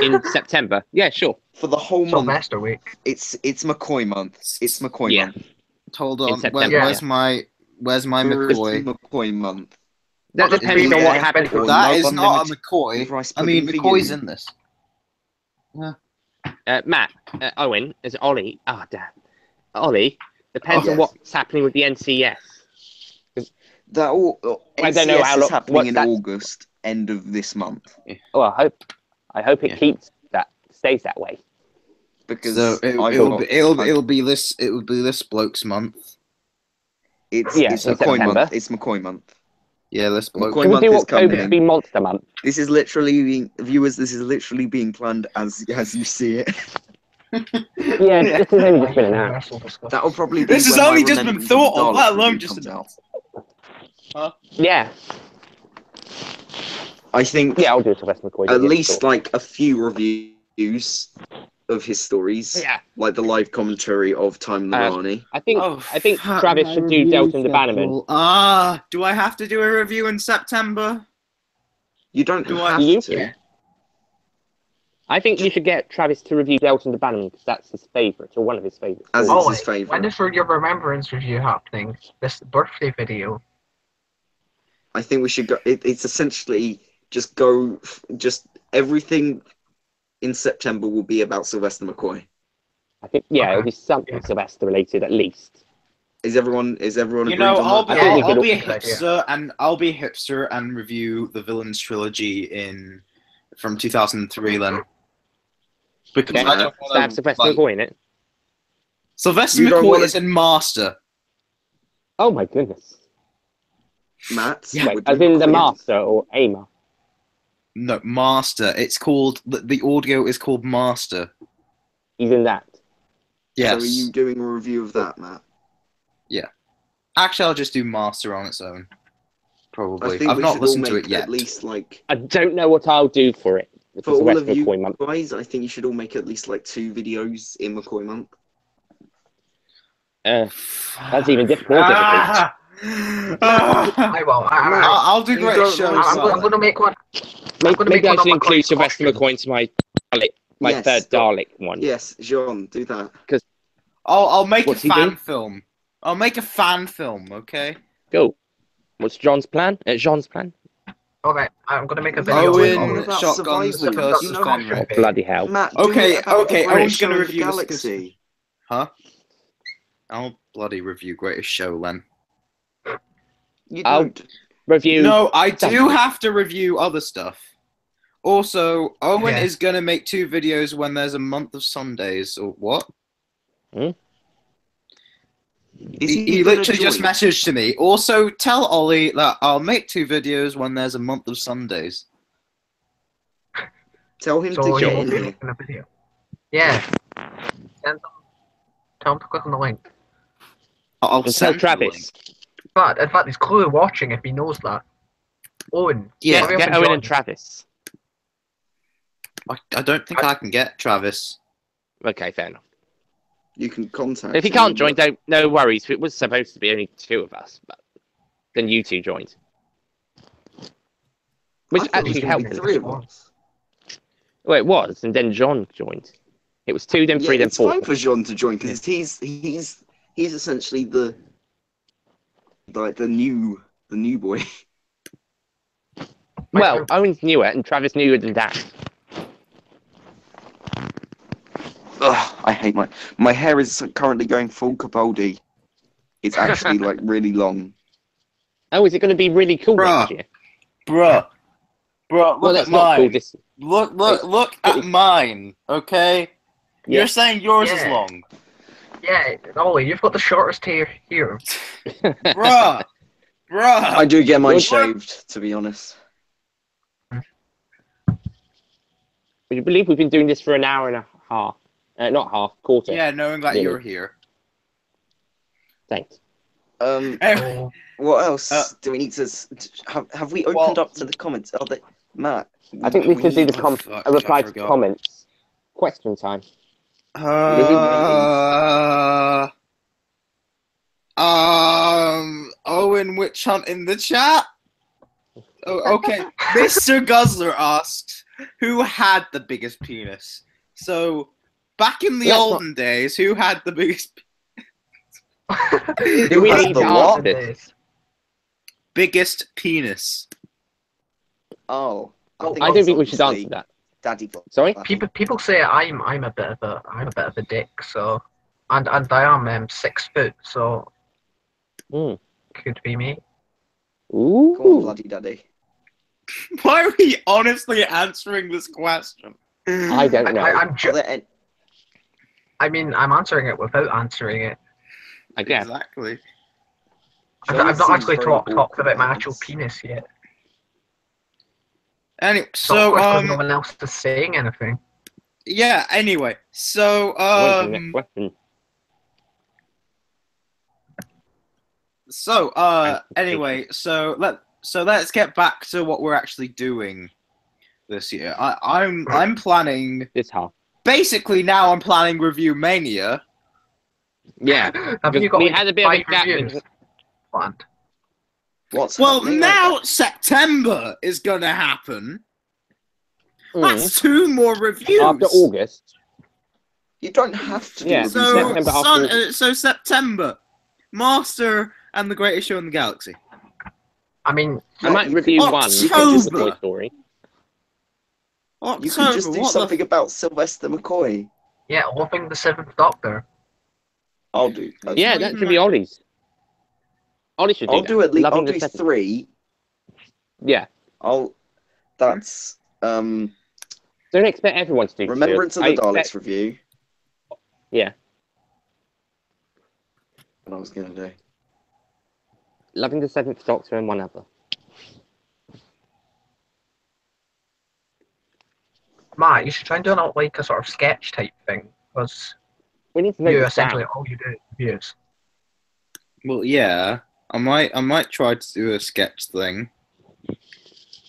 In September. Yeah, sure.
For the whole month,
Sylvester week.
it's McCoy month. It's McCoy
Yeah.
month.
Hold
In
on.
September,
Where's
yeah.
my
Where is
McCoy?
McCoy month?
That
Well,
depends
Is
on
it
what
there
happens.
or
That
Love
is not a
Unlimited
McCoy.
rice
I mean,
pudding for
McCoy's
you?
in this.
Matt, Owen, is it Ollie? Ah, damn. Ollie, depends
Oh,
on
yes.
what's happening with the NCS.
That all
I don't know
NCS
how
is
long-
happening
what's
in
that?
August, end of this month,
Oh, I hope it
Yeah.
stays that way.
because
So it'll be this bloke's month.
it's
Yeah,
it's
in
McCoy
September.
month. It's McCoy month.
Yeah, this bloke.
McCoy
Can we
month
do
is
October
coming
to
in.
be Monster Month?
This is literally being viewers. This is literally being planned as you see it.
Yeah, this has only just been announced.
Universal discussion.
That'll probably be
This has
when my
only just been
Remembrance of the
thought of,
Daleks
let alone
review
just
comes out.
Yeah,
I think
yeah, I'll do Sylvester McCoy.
at
yeah,
least
sure.
like a few reviews of his stories,
Yeah,
like the live commentary of Time and the
Uh,
Rani.
I think
fuck,
Travis
my
should do
review
Delta and the Bannerman.
schedule. Do I have to do a review in September?
You don't
Do I-
have
You?
to.
Yeah.
I think you should get Travis to review Delta and the Bannerman because that's his favourite, or one of his favourites.
As
Oh,
it's his
wait,
favourite.
when is your Remembrance review happening? This birthday video.
I think we should go. It's essentially just everything in September will be about Sylvester McCoy.
I think, yeah, it'll
Okay.
be something
Yeah.
Sylvester related at least.
Is everyone
You
agreed
know,
on that?
I think we could
I'll be a
all-
hipster, and I'll be a hipster and review the Villains trilogy from 2003. Then, because
Okay,
I don't
does that have
want
Sylvester
to.
McCoy in it?
Sylvester
You don't
McCoy
wanna-
is in Master.
Oh my goodness.
Matt,
Yeah.
Wait, as in the Master or Ama?
No, Master. It's called the audio is called Master.
He's in that.
Yes.
So are you doing a review of that, Matt?
Actually, I'll just do Master on its own.
I
Probably.
think
I've
we
not
should all
listened to
make
it yet.
at least like
I don't know what I'll do for it.
for
Because
all
Sylvester
of you
McCoy month.
guys. I think you should all make at least like 2 videos in McCoy month.
That's even more difficult.
Ah! Ah!
I will.
I'll do
You
great
don't
shows.
know.
I'm going to make one.
Maybe I
one
should
on
include
McCoy's
Sylvester
costume.
McCoy into my
Yes,
third
stop.
Dalek one.
Yes, Jean, do that.
I'll make
What's
a
he
fan
doing?
film. I'll make a fan film, okay?
Go. What's John's plan? Jean's plan?
Okay, I'm going to make a
Oh,
video.
we're
Owen,
all
with
about
Shotguns, the
survival.
Curse
You
of
know how-
Fenrir.
Oh, bloody hell.
Matt, do
Okay,
it about
okay,
the
Owen's
greatest
gonna
show in
review
the
this
galaxy.
Huh? I'll bloody review Greatest Show then.
You
I'll-
don't.
Review.
No, I do
something.
have to review other stuff. Also, Owen
Yeah.
is gonna make 2 videos when there's a month of Sundays, or what?
Is
He
gonna
literally just
join?
messaged to me. Also, tell Ollie that I'll make 2 videos when there's a month of Sundays.
Tell him
So
to
you
get
will
in
be
here.
making a video. Yeah. Send them. Tell them to click on the link.
I'll
And tell
send the link.
Travis.
But in fact, he's clearly watching if he knows that. Owen.
Yeah,
hurry up
Get
and
Owen
join.
and Travis.
I don't think I can get Travis.
Okay, fair enough.
You can contact
If he
him,
can't join,
but-
no worries. It was supposed to be only 2 of us, but then you 2 joined. Which
I thought it was
actually
gonna be
helped.
3 of us.
Well, it was, and then John joined. It was 2, then 3,
Yeah,
then
it's
4.
fine for Jean to join because he's essentially the new boy.
Well, Owen's newer, and Travis newer than that.
Ugh, I hate my hair is currently going full Capaldi. It's actually like really long.
Oh, is it going to be really cool
Bruh.
next year?
Bruh, look
Well,
at
that's not
mine.
cool. This,
Look at mine, okay?
Yeah.
You're saying yours is
Yeah.
long.
Yeah, Ollie, you've got the shortest hair here.
Bruh!
I do get mine
What?
shaved, to be honest.
Would you believe we've been doing this for an hour and a half? Not half, quarter.
Yeah, knowing that
Really?
you're here.
Thanks.
Oh,
What else
Uh,
do we need to? Have we opened up to the comments? Are they, Matt?
I think we should do the
Oh, fuck,
a reply
I
to
forgot.
comments. Question time.
Owen Witch Hunt in the chat. Oh, okay. Mr. Guzzler asks, who had the biggest penis? So, back in the olden days, who had the biggest
Do we
Who has
need
the
to
what?
answer this?
biggest penis?
Oh,
Oh,
I don't think we should
obviously
answer that.
Daddy.
Sorry?
People say I'm a bit of a dick, so and I am 6 foot, so
Mm.
could be me.
Ooh.
Go on, bloody daddy.
Why are we honestly answering this question?
I don't know.
I'm
Are there any-
I mean, I'm answering it without answering it.
I guess.
Exactly.
I've
John
not
seems
actually
very
talked
awkward
about my
about
actual
this.
penis yet.
Anyway,
So
so
no one else is saying anything.
yeah. Anyway, so
On to the next question.
anyway, so let's get back to what we're actually doing this year. I'm planning
This half.
basically now. I'm planning Review Mania.
Yeah.
Have you got
we
like
had a bit of a
5
gap.
reviews planned?
What's
Well,
happening?
now September is gonna happen. That's 2 more reviews.
After August.
You don't have to do
Yeah,
reviews.
September after-
So September, Master and the Greatest Show in the Galaxy.
I mean,
I might
you
review
could-
one.
October.
Just Toy Story.
October,
You can just do
what
something about Sylvester McCoy.
yeah, loving the 7th Doctor.
I'll do.
Yeah, that should be Ollie's. Ollie should do
I'll
that.
do at least.
Loving
I'll
the
do
Seven.
3.
Yeah.
That's
Don't expect everyone to do
Remembrance
two.
of the
I
Daleks
expect-
review.
Yeah.
What I was gonna do.
Loving the Seventh Doctor and one other.
Matt, you should try and do like a sort of sketch type thing, because
We need to know
you
this
essentially
down.
all you do is reviews.
Well, yeah, I might try to do a sketch thing.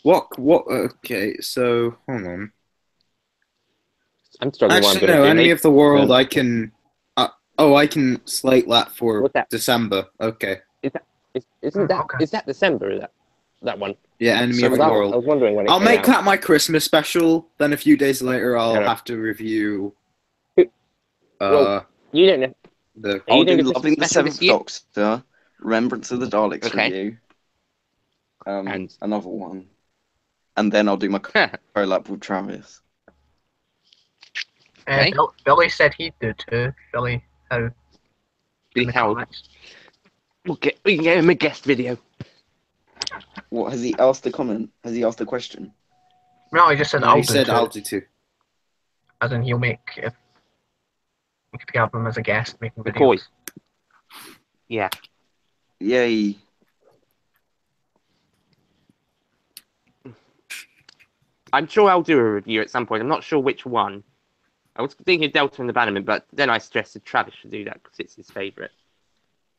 What? Okay, so hold on.
I'm struggling.
Actually, no, Enemy of the World. I can. I can slate that for
What's that?
December. Okay.
Isn't that
Okay.
is that December? Is that one?
Yeah, Enemy
So
of
I
the
was
World.
wondering when it
I'll
came
make
out.
that my Christmas special. Then a few days later, I'll
Yeah.
have to review.
Well, You don't know.
The
Are you
I'll
doing
do
the
Loving the
Christmas special this
Seventh
year?
Doctor, Remembrance of the Daleks
Okay.
review,
And-
another one, and then I'll do my collab with Travis.
Okay.
Billy said he'd do too. Billy, how?
Billy
in the
Howard.
comments.
We can get him a guest video.
What has he asked a comment? Has he asked a question?
No, he just said
No,
I'll
he
do
said
too.
I'll do too.
As in, he'll make if we could have him as a guest making videos.
McCoy. Yeah.
Yay!
I'm sure I'll do a review at some point. I'm not sure which one. I was thinking of Delta and the Bannerman, but then I suggested Travis should do that because it's his favourite.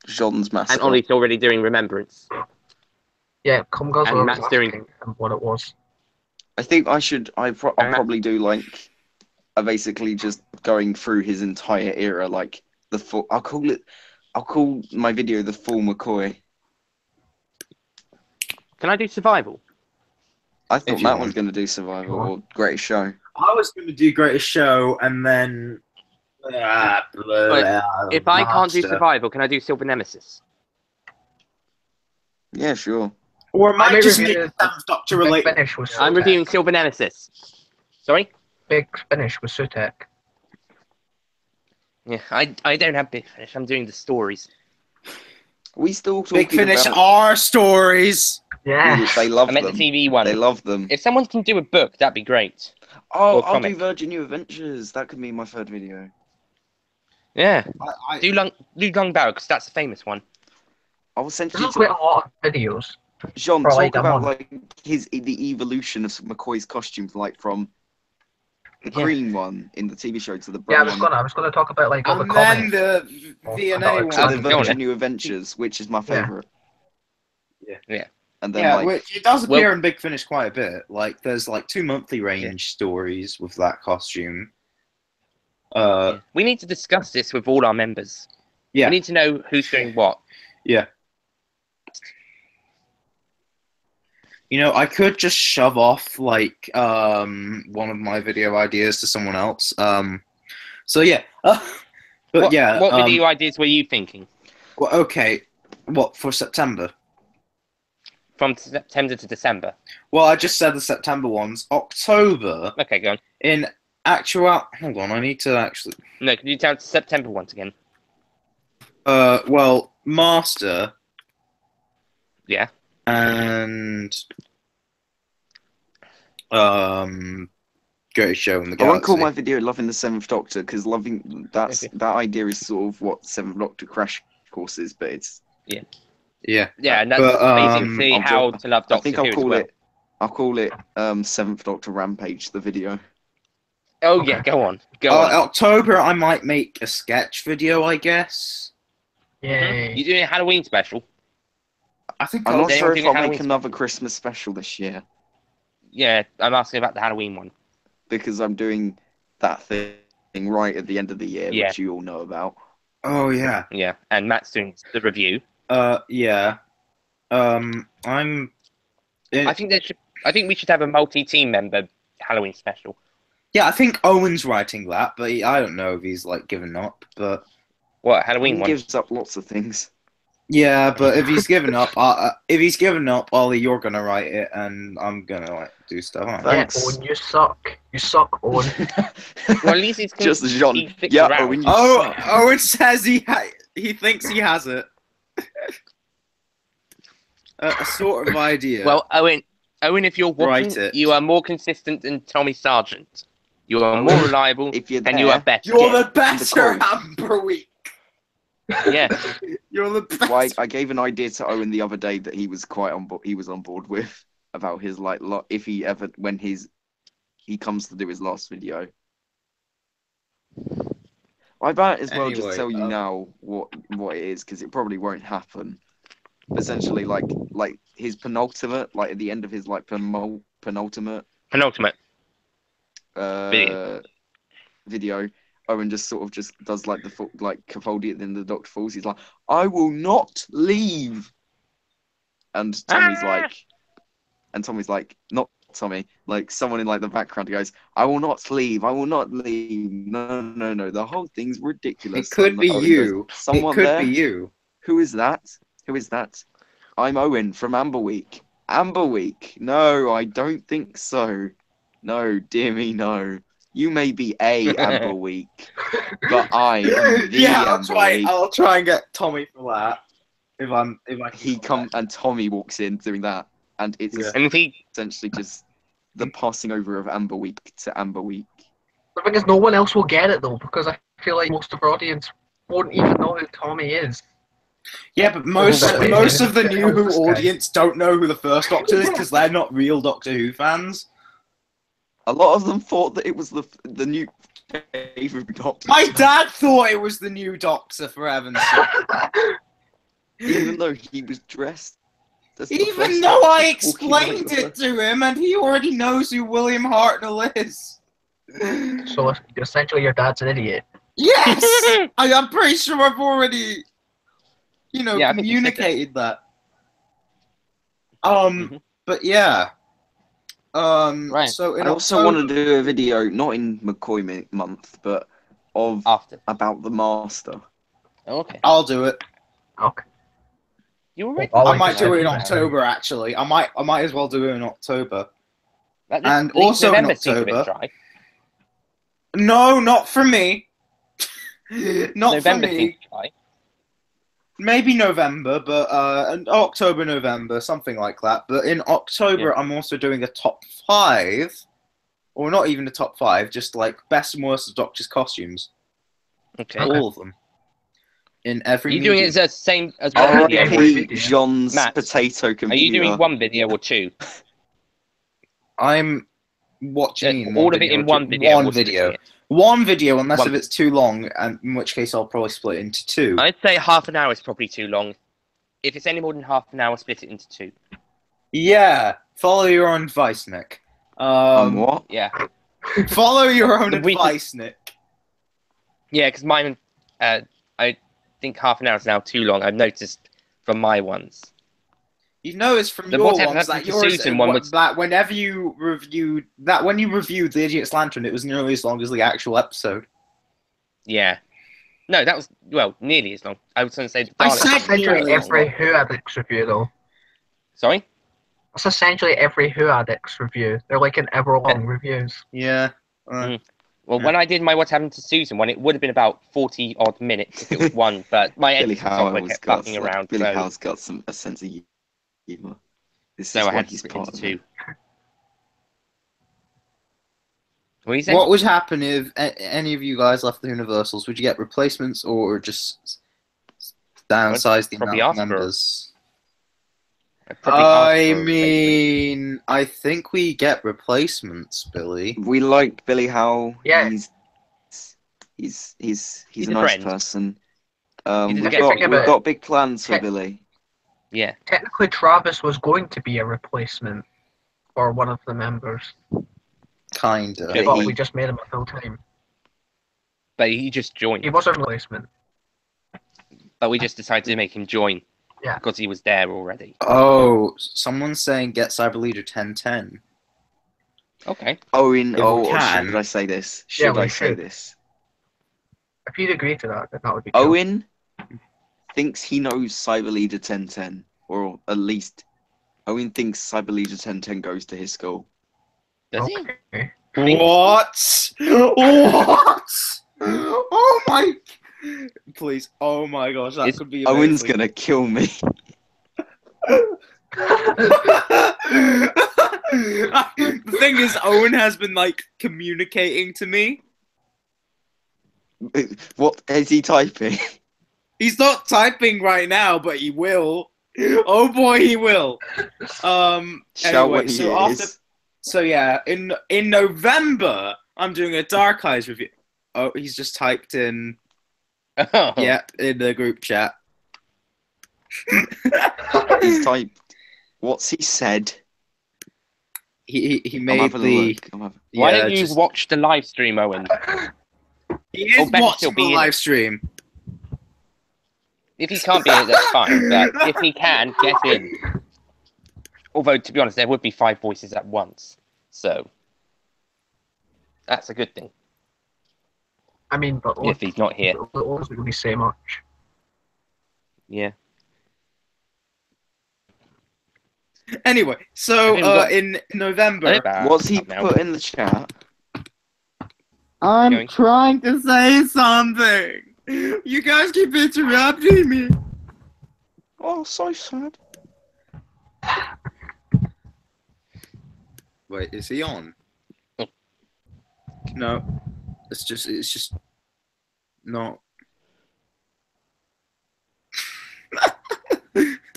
Jean's mascot.
And Ollie's already doing Remembrance.
Yeah, come goes
And
over
Matt's doing-
asking him what it was.
I think I should. I'll
Matt-
probably do like, basically just going through his entire era, like the full. I'll call my video the full McCoy.
Can I do Survival?
I
If
thought
you
Matt
want.
was going to do Survival or Greatest Show.
I was going to do Greatest Show and then.
If I can't do Survival, can I do Silver Nemesis?
Yeah, sure.
Or am I
may
just
review
make
the
Sam's Doctor
Big
related?
Finish was
I'm
Sutek.
reviewing Silver Nemesis. Sorry?
Big Finish was Sutek.
Yeah, I don't have Big Finish. I'm doing the stories.
We still talking
Big Finish
about.
are stories.
Yeah.
They love
I meant
them.
the TV one.
They love them.
If someone can do a book, that'd be great.
Oh,
or
I'll do
comic.
Virgin New Adventures. That could be my third video.
Yeah.
I,
Do Long Barrow, because that's a famous one.
I will send
There's
you
not quite a lot of videos.
Jean,
for like
talk
a
about
month.
like the evolution of McCoy's costumes, like from the
Yeah.
green one in the TV show to the
Yeah,
brown
I was gonna talk about like all the
and then
comics.
the
Oh,
V&A
I thought
one.
it
to
was-
the
Okay, go on
Virgin
then.
New Adventures, which is my
Yeah.
favorite.
Yeah.
And then
Yeah,
like
which it does appear
Well-
in Big Finish quite a bit. Like, there's like 2 monthly range stories with that costume.
We need to discuss this with all our members.
Yeah.
We need to know who's doing what.
Yeah. I could just shove off like one of my video ideas to someone else. So yeah, but yeah.
What video ideas were you thinking?
Well, okay. What for September?
From September to December.
Well, I just said the September ones. October.
Okay, go on.
In actual, hold on. I need to actually.
No, can you tell the September ones again?
Well, Master.
Yeah.
And Greatest Show in the
I won't
Galaxy.
call my video "Loving the Seventh Doctor" because that idea is sort of what Seventh Doctor crash course is, but it's
Yeah.
Yeah, and that's basically how to love Doctor
I think
Who
I'll call
as well.
it. I'll call it Seventh Doctor Rampage, the video.
Oh
Okay.
yeah, go on. Go on.
October, I might make a sketch video, I guess.
Yay.
You doing a Halloween special?
I think
I'm
I'll
not sure if
doing
I'll
Halloween
make another Christmas special this year
Yeah, I'm asking about the Halloween one.
because I'm doing that thing right at the end of the year,
Yeah.
which you all know about.
Oh yeah.
Yeah, and Matt's doing the review.
Yeah. I'm.
I think we should have a multi-team member Halloween special.
Yeah, I think Owen's writing that, but I don't know if he's like given up. But
What Halloween
He
one?
gives up lots of things.
yeah, but if he's given up, Ollie, you're gonna write it, and I'm gonna like do stuff. Aren't I?
Yeah,
Thanks.
Owen, you suck. You suck, Owen.
Well, at least he's
Just Jean.
he fixed
Yeah,
around.
Owen, you
Oh,
suck.
Owen says he thinks he has it. A sort of idea.
Well, Owen, if you're
Write
watching,
it.
you are more consistent than Tommy Sargent. You are more reliable,
If you're
and you are
there,
better.
you're the
the
better
quote.
Amber Week.
Yeah.
You're the best.
Well, I gave an idea to Owen the other day that he was quite on board. He was on board with about his like if he ever when he comes to do his last video. I might as well
Anyway,
just tell you now what it is because it probably won't happen. Essentially, like his penultimate, like at the end of his like penultimate
Penultimate.
video, Owen just sort of just does like like Capaldi at the end of the Doctor Falls. He's like, "I will not leave," and Tommy's like, not Tommy, like someone in like the background goes, "I will not leave. I will not leave. No, no, no. The whole thing's ridiculous."
It could
And
be
Owen
you.
goes, Someone
It could
there?
be you.
Who is that? Who is that? I'm Owen from Amber Week. Amber Week? No, I don't think so. No, dear me, no. You may be a Amber Week, but I am the
Yeah,
Amber Week.
I'll try and get Tommy for that. If I can
He and Tommy walks in doing that, and it's
Yeah.
And if he,
essentially just the passing over of Amber Week to Amber Week.
The thing is, no one else will get it though, because I feel like most of our audience won't even know who Tommy is.
Yeah, but most
Oh, wait,
of the
wait,
New Who
this guy.
audience don't know who the first Doctor is because they're not real Doctor Who fans.
A lot of them thought that it was the new favorite Doctor.
My dad thought it was the new Doctor, for heaven's sake.
Even though he was dressed. As the
Even
first
though I
Doctor walking
explained
around
it to him, and he already knows who William Hartnell is.
So essentially, your dad's an idiot.
Yes, I'm pretty sure I've already,
Yeah, I think you said that.
communicated that.
Mhm.
But yeah.
Right.
So in
I also
October,
want to do a video, not in McCoy month, but of
after.
about the Master.
Okay.
I'll do it.
Okay.
You were right.
I'll
I
like
might
to
do it
see
in
that.
October. Actually, I might as well do it in October. And
At least
also in
November seems a bit
October-
dry.
No, not for me. Not
November
for
seems
me.
dry.
Maybe November, but October, November, something like that. But in October, I'm also doing a top 5, or not even a top 5, just like best and worst of Doctor's costumes,
Okay.
all of them, in every.
Are you doing it
medium.
as the same as one
Oh,
video?
yeah.
R.I.P. John's
Matt,
potato computer.
Are you doing one video or two?
I'm watching
All of it in one video.
One
or splitting
video.
it?
One video, unless
One-
if it's too long, and in which case I'll probably split it into 2.
I'd say half an hour is probably too long. If it's any more than half an hour, split it into 2.
Yeah, follow your own advice, Nick.
What?
Yeah.
Follow your own
We
advice, Nick.
Yeah, because mine, I think half an hour is now too long. I've noticed from my ones.
You know it's from
The
your
What
ones
Happened
that
to
yours
Susan one was-
that whenever you reviewed that when you reviewed the Idiot's Lantern, it was nearly as long as the actual episode.
Yeah. No, that was nearly as long. I was going to say the
I
Daleks.
said
That's essentially
nearly as
every
long.
Who Addicts review, though.
Sorry.
That's essentially every Who Addicts review. They're like an hour-long reviews.
Yeah.
Well, when I did my What Happened to Susan one, it would have been about 40 odd minutes if it was one, but my
Billy
editing
Howe
software
always
kept
got
fucking around,
Billy
so,
Howe's got a sense of humour. This
so
is
I
why
had to
he's
split
part
into
of
two.
it.
What do you say?
What would happen if any of you guys left the Universals? Would you get replacements or just downsize the
probably
amount of
ask for-
members?
I'd probably ask
I
for a replacement.
mean, I think we get replacements, Billy.
We like Billy Howe.
Yeah.
He's
He's
a
a
nice
friend.
person.
He doesn't
We've
get
got
think about
we've got big plans for
Yeah.
Billy.
Yeah.
Technically, Travis was going to be a replacement for one of the members,
Kinda.
Yeah,
but
he-
we just made him a full-time.
But he just joined.
He was a replacement.
But we just decided to make him join.
Yeah.
Because he was there already.
Oh, someone's saying get Cyber Leader 1010.
Okay.
Owen,
If we can.
should I say this?
Yeah,
Should
we
I say
should.
this?
If you'd agree to that, then that would be cool.
Owen thinks he knows Cyber Leader 1010, or at least Owen thinks Cyber Leader 1010 goes to his school.
Does he?
Okay.
What? What? Oh my! Please! Oh my gosh, that
It's-
could be
Owen's
amazing.
gonna kill me.
The thing is, Owen has been like communicating to me.
What is he typing?
He's not typing right now, but he will. Oh boy, he will.
Shout
Anyway,
when he
so after,
is.
so yeah, in November, I'm doing a Dark Eyes review. Oh, he's just typed in.
Oh.
Yeah, in the group chat.
He's typed. What's he said?
He
I'm
made
having a
the.
look.
Why
yeah,
don't you
just-
watch the live stream, Owen?
He is
Oh, Ben's
watching
still
the
being-
live stream.
If he can't be in it, that's fine. But if he can, get in. Although, to be honest, there would be 5 voices at once. So, that's a good thing.
I mean, but
If he's not here.
the others really say much.
Yeah.
Anyway, so
I think we got-
in November,
What's he
Now.
put in the chat?
I'm
Going.
trying to say something. You guys keep interrupting me.
Oh, so sad.
Wait, is he on? No, it's just not.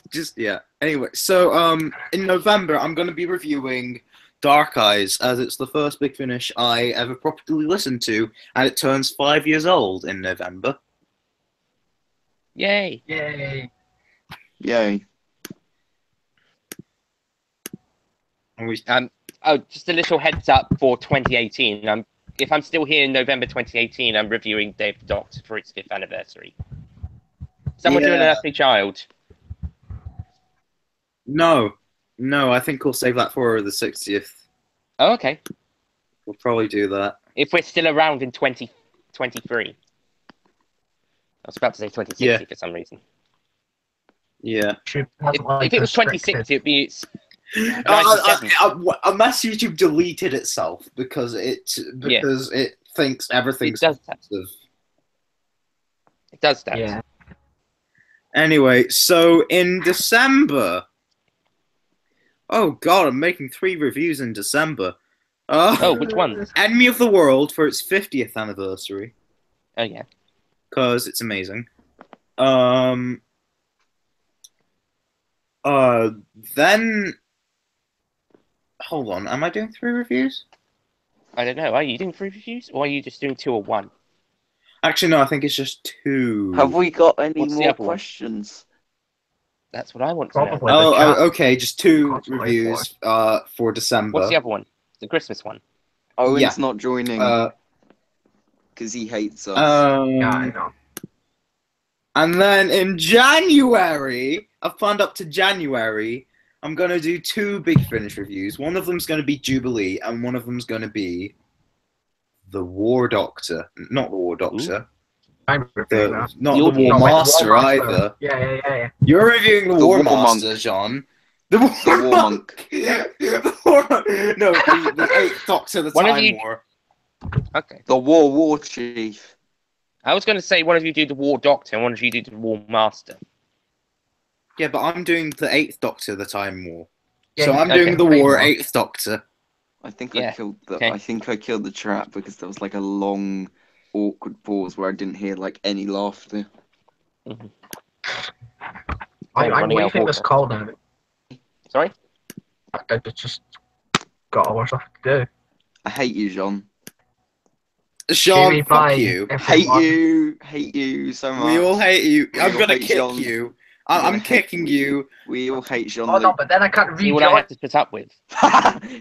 Just yeah. Anyway, so in November I'm gonna be reviewing Dark Eyes, as it's the first Big Finish I ever properly listened to, and it turns 5 years old in November.
Yay.
Yay!
Yay.
And we,
Oh, just a little heads up for 2018. If I'm still here in November 2018, I'm reviewing Day of the Doctor for its 5th anniversary. Someone doing an
Yeah.
Earthly Child.
no, I think we'll save that for the 60th.
Oh, okay.
We'll probably do that.
If we're still around in 2023. I was about to say 2060
Yeah.
for some reason.
Yeah.
If it was 2060, it'd be its
Uh, unless YouTube deleted itself because it thinks everything's
It does that.
offensive.
It does that.
Yeah.
Anyway, so in December. Oh god, I'm making 3 reviews in December.
Oh, which ones?
Enemy of the World for its 50th anniversary
Oh, yeah.
because it's amazing. Then hold on, am I doing 3 reviews?
I don't know. Are you doing 3 reviews or are you just doing 2 or 1?
Actually, no, I think it's just 2.
Have we got any
What's the
more
other one?
questions?
That's what I want to know.
Probably. the chat.
Okay, just 2
Constantly
reviews for December.
What's the other one? The Christmas one.
Owen's
Yeah.
not joining
Uh,
because he hates us.
Yeah, I know.
And then in January, I've planned up to January I'm gonna do two Big Finish reviews. One of them's gonna be Jubilee, and one of them's gonna be the War Doctor. Not the War Doctor.
I'm reviewing
The,
that.
not
You're
the War
doing-
No, wait, the
Master
War Master.
either.
Yeah.
You're reviewing the
The
War
War
Master,
Monk.
John. The War Monk. The War Monk. No, the Eighth Doctor, the
One of
Time
you-
War.
Okay.
The War Chief.
I was going to say one of you do the War Doctor and one of you do the War Master.
Yeah, but I'm doing the Eighth Doctor, the Time War.
Yeah,
So I'm
okay.
doing the War Eighth Doctor.
I think
Yeah,
I killed the.
okay.
I think I killed the trap because there was like a long, awkward pause where I didn't hear like any laughter.
I'm
running out of
leaving this
water.
call now.
Sorry?
I just got other stuff to do.
I hate you, John.
Sean,
Cheery
fuck
bye,
you.
everyone.
Hate you so much.
We all hate you.
We
I'm
all
gonna
hate
kick
Jean.
you.
We're gonna
I'm
hate-
kicking you.
We all hate Jean.
Oh no, but then I can't
See
read
what I
your...
have to put up with.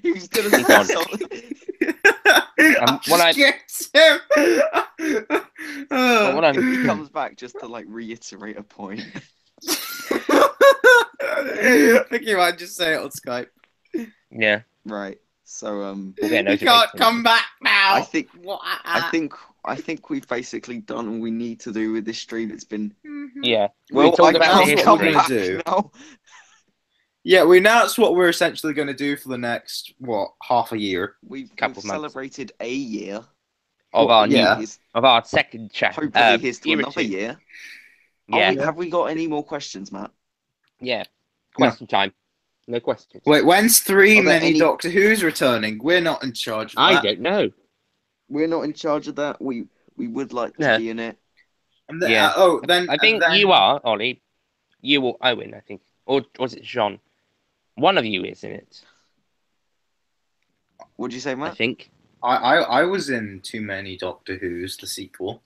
He was gonna
He's
say
gone.
something.
I
what I-
kicked him.
But what I'm-
He comes back just to like reiterate a point.
I think you might just say it on Skype.
Yeah.
Right. So
We'll get a
You can't
notification.
come back now.
I think we've basically done all we need to do with this stream. It's been
Yeah.
We
talked
talked
about
about
the
what
history.
we're gonna do.
now.
Yeah, we announced what we're essentially going to do for the next half a year.
We've
Couple of months.
celebrated a year.
Of our new,
yeah.
Here's-
of our second chat.
hopefully here's to
year or
another
two.
year.
Yeah.
Have we got any more questions, Matt?
Yeah. Question time. No questions.
Wait, when's three
Are there
many
any-
Doctor Who's returning? We're not in charge of
I
that.
don't know.
We're not in charge of that. We would like to
No.
be in it.
And then,
Yeah.
then
I think
then,
you are, Ollie. You or Owen, I think. Or was it Jean? One of you is in it,
What'd you say,
I
Matt?
think.
I was in Too Many Doctor Who's, the sequel.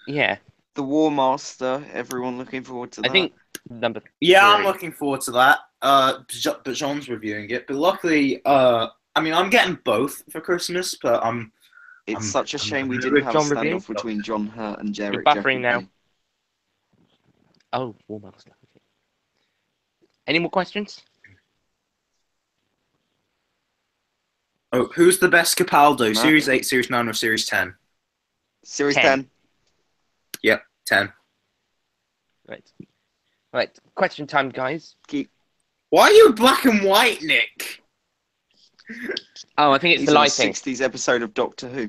Yeah.
The War Master. Everyone looking forward to that.
I think number
Yeah, I'm
three.
looking forward to that. But Jean's reviewing it. But luckily, I mean, I'm getting both for Christmas. But
it's
I'm-
such a shame we
with
didn't have a
John reviewing?
standoff between John Hurt and Jarrett.
buffering now.
Jeffrey.
Oh, War Master. Okay. Any more questions?
oh, who's the best Capaldo?
Matt?
Series 8, Series 9, or Series 10?
Series
10.
10.
10.
Right. Question time, guys.
Why are you black and white, Nick?
Oh, I think it's
He's
the
in a
lighting.
60s episode of Doctor Who.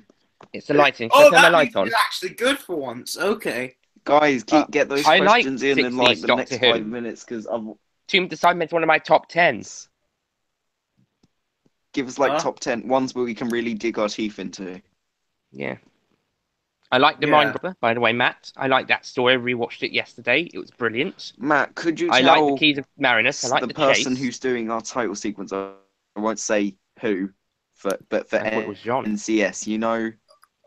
It's the lighting. Should I
Oh,
turn my
that
light
means
on?
it's actually good for once. Okay.
Guys, get those
I like
questions in like
60s
the
Doctor
next
Who.
5 minutes because I've
To decide it's one of my top 10s.
give us like
Huh?
top 10 ones where we can really dig our teeth into.
Yeah. I like the
Yeah.
Mind Brother, by the way, Matt. I like that story. I rewatched it yesterday. It was brilliant.
Matt, could you
I
tell
like the Keys of Marinus. I like
the
the
person
chase.
who's doing our title sequence? I won't say who, but for
I thought it was John.
NCS, you know,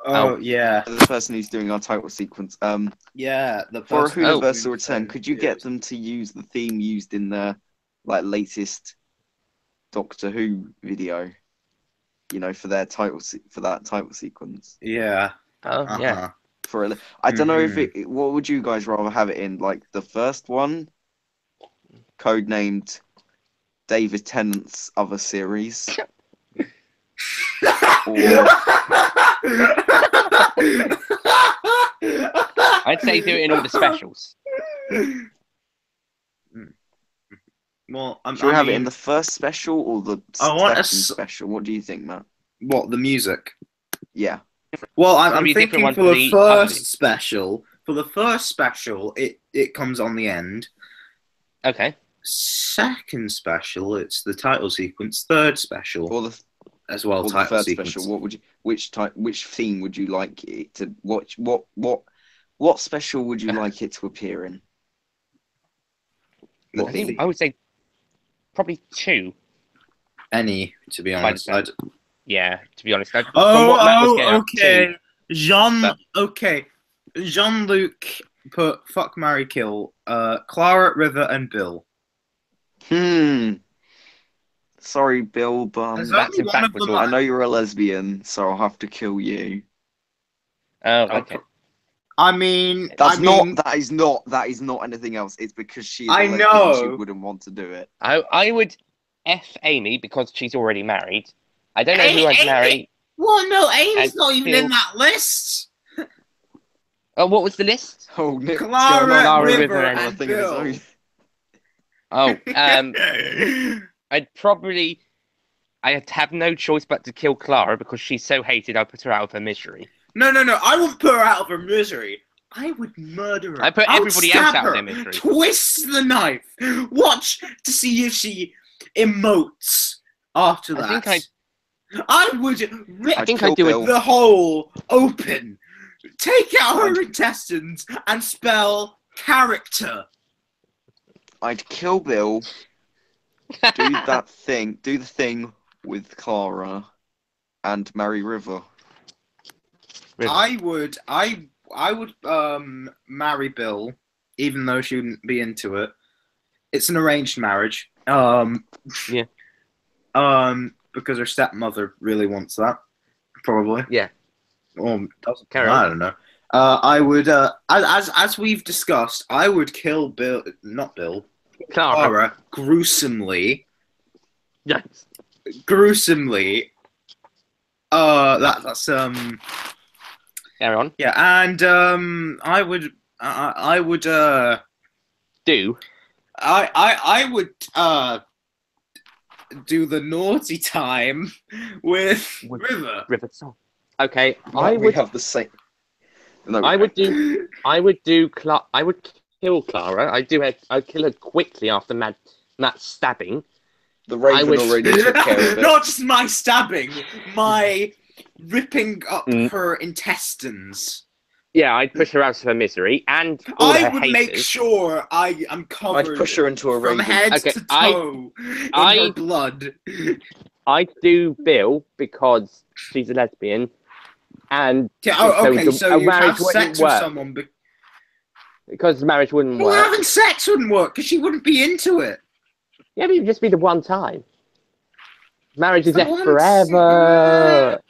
Oh,
Oh.
yeah.
the person who's doing our title sequence.
Yeah. The
For a
person
Universal
who-
Return, could you get them to use the theme used in the like latest Doctor Who video? You know, for their for that title sequence.
Yeah.
Oh, yeah.
Uh-huh.
I don't know if
Mhm.
it. What would you guys rather have it in? Like the first one, codenamed David Tennant's other series, or
I'd say do it in all the specials.
Well,
should we have it in the first special or the
I want a
second
s-
special? What do you think, Matt?
what, the music?
Yeah,
Well, I'm
Maybe a different
thinking
one
for
for
the
the other
first special. For the first special, it comes on the end.
Okay.
Second special, it's the title sequence. Third special,
or the
as well,
or the
title
third
sequence.
special. What would you? Which theme would you like it to watch? What special would you like it to appear in? The
I think
theme.
I would say probably 2.
Any, to be
By
honest.
the sound. Yeah, to be honest. From
Oh,
what Matt was getting up
okay. Jean,
But-
okay. Jean-Luc put Fuck, Marry, Kill, Clara, River, and Bill.
Sorry, Bill, but
There's
that's
only
in
one
fact
of
was
them
all-
I know you're a lesbian, so I'll have to kill you.
Oh,
I'll
okay.
put- I mean,
That is not anything else. It's because she is a
I
lesbian,
know.
she wouldn't want to do it.
I would F Amy because she's already married. I don't know who I'd marry.
Well, no, Amy's
And
not even
kill-
in that list.
Oh, what was the list?
Oh, Nick's
Clara,
going on
River,
River,
and
a
and
thing of his
Bill.
own.
Oh, I'd have no choice but to kill Clara because she's so hated. I'd put her out of her misery.
No, I wouldn't put her out of her misery. I would murder her.
I put
I would
everybody else
stab
out of
her,
their misery.
twist the knife, watch to see if she emotes after that. I would rip
I think I'd do
Bill.
it.
the hole open, take out her
I'd-
intestines, and spell character.
I'd kill Bill, do the thing with Clara, and marry River.
I would marry Bill, even though she wouldn't be into it. It's an arranged marriage.
Yeah.
Because her stepmother really wants that, probably.
Yeah.
Or doesn't.
Carry
I
on.
don't know. I would, as we've discussed, I would kill Bill, not Bill,
Clara.
gruesomely.
Yes.
Gruesomely. That's
Carry on.
yeah, and I would
Do.
I would do the naughty time with River.
River Song. Okay,
We have the same. No,
I would kill Clara. I'd kill her quickly after Matt's stabbing.
The Raven
would-
already took care of it.
Not just my stabbing, my ripping up
Mm.
her intestines.
Yeah, I'd push her out of her misery and all
I
her
would
haters.
make sure I am covered
I'd push her into a
from
Raven.
head
Okay,
to toe in her blood.
I'd do Bill because she's a lesbian, and
Okay, so
a
you
marriage
have sex
wouldn't
with
work.
someone,
Because marriage wouldn't
well,
work.
having sex wouldn't work because she wouldn't be into it.
Yeah, but it'd just be the one time. Marriage is
The
there
once-
forever.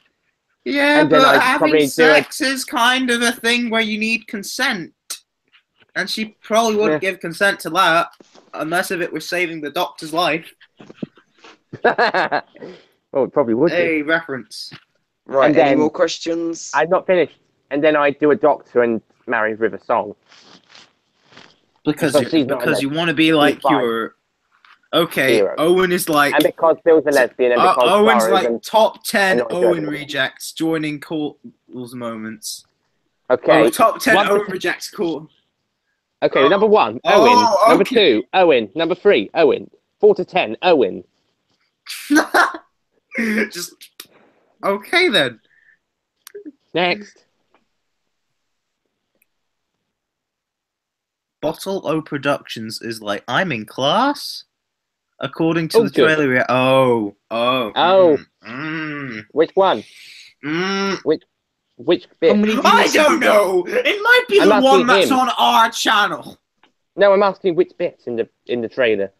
Yeah,
And then
but
I'd
having
probably do
sex is kind of a thing where you need consent. And she probably wouldn't give consent to that unless if it was saving the doctor's life.
Well, it probably would be.
Hey, reference.
Right,
And
any
then-
more questions?
I'd not finished. And then I'd do a doctor and marry River Song.
Because
But she's not a
you want to be like
fine.
your... Okay,
Hero.
Owen is like...
And because Bill's a lesbian and because
Owen's
Clara
like
isn't-
top 10
not
Owen
enjoyable.
rejects joining Cole's moments.
Okay.
Oh, top 10
One
Owen
percent-
rejects Cole.
Okay, number 1,
Oh,
Owen. Number
okay.
2, Owen. Number 3, Owen. 4 to 10, Owen.
Just... Okay then.
Next.
Bottle O Productions is like, I'm in class? According to
Oh,
the
good.
trailer.
Oh.
Mm,
Which one?
mm.
Which
How
bit?
many views
I
have
don't
you got?
know. It might be
I'm
the one
asking
that's
him.
on our channel.
No, I'm asking which bits in the trailer.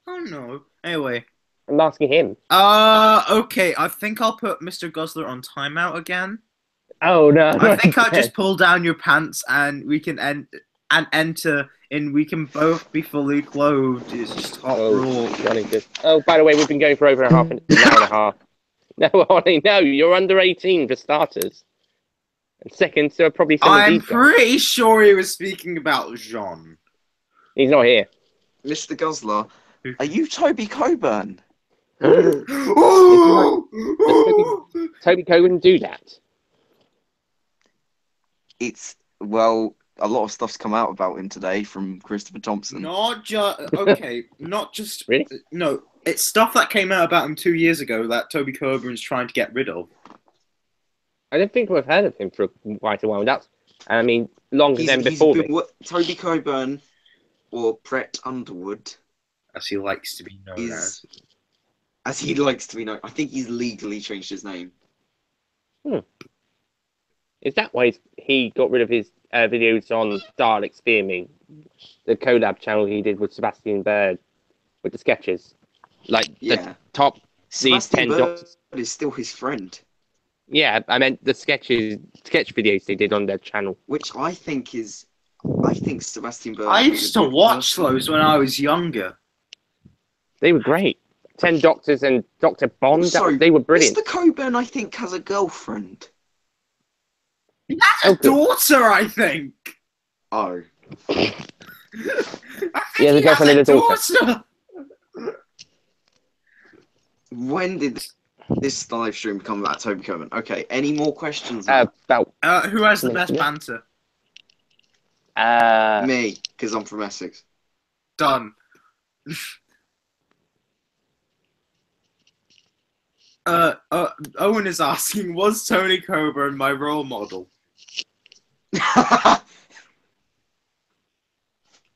I don't know. Anyway.
I'm asking him.
Okay. I think I'll put Mr. Guzzler on timeout again.
Oh, no.
I think I'll just pull down your pants and we can enter and we can both be fully clothed. It's just hot raw.
Johnny, by the way, we've been going for over an hour and a half. No, Ollie, no, you're under 18 for starters. And second, so probably some of
I'm
these guys.
pretty sure he was speaking about Jean.
He's not here.
Mr. Guzzler, are you Toby Coburn?
Ooh!
Toby Coe wouldn't do that.
It's, well, a lot of stuff's come out about him today from Christopher Thompson.
Not just okay, not just
Really?
No, it's stuff that came out about him 2 years ago that Toby Coburn's trying to get rid of.
I don't think we've heard of him for quite a while. I mean, longer than before this.
Toby Coburn, or Brett Underwood,
As he likes to be known
as he likes to be known. I think he's legally changed his name.
Is that why he got rid of his videos on Dalek Spear Me, the collab channel he did with Sebastian Bird, with the sketches? Like,
Yeah.
the top, these 10
Sebastian Bird
doctors.
is still his friend.
Yeah, I meant the sketch videos they did on their channel.
Which I think Sebastian Byrne.
I
is a
used to
good
watch
person.
those when I was younger.
They were great. 10 Doctors and Dr. Bond,
Also,
they were brilliant.
Mr. Coburn, I think, has a girlfriend.
He has a
good.
daughter, I think.
Oh.
I think
Yeah, the
he
girlfriend
has
and
a
a daughter.
daughter.
When did this live stream become about Toby Coburn? Okay, any more questions? Matt?
About
Who has the
Yeah.
best banter?
Me, because I'm from Essex.
Done. Owen is asking, was Tony Coburn my role model?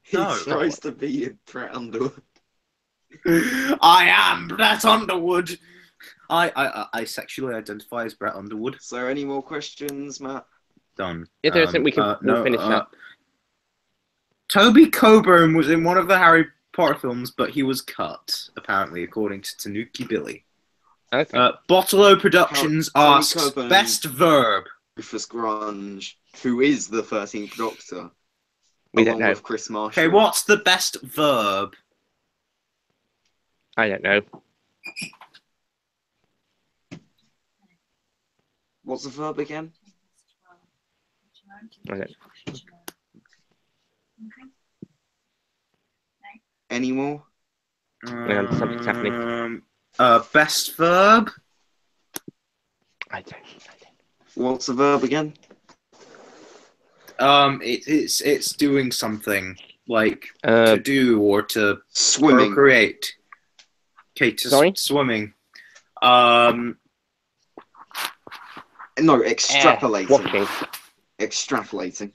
He
No.
tries to be Brett Underwood.
I am Brett Underwood. I sexually identify as Brett Underwood.
So, any more questions, Matt?
Done.
Yeah, I think we'll finish now.
Toby Coburn was in one of the Harry Potter films, but he was cut, apparently, according to Tanuki Billy.
Okay.
Bottlo Productions
Tony
asks,
Coburn-
best verb.
Rufus Grunge, who is the 13th Doctor,
We don't
along
know.
with Chris Marshall.
Okay, what's the best verb?
I don't know.
What's the verb again?
I don't.
Any more?
Something's happening.
Best verb?
I don't.
What's the verb again?
It's doing something like
Uh,
to do or to
Swimming.
procreate. Okay,
Sorry?
swimming.
No, extrapolating.
Watching.
Extrapolating.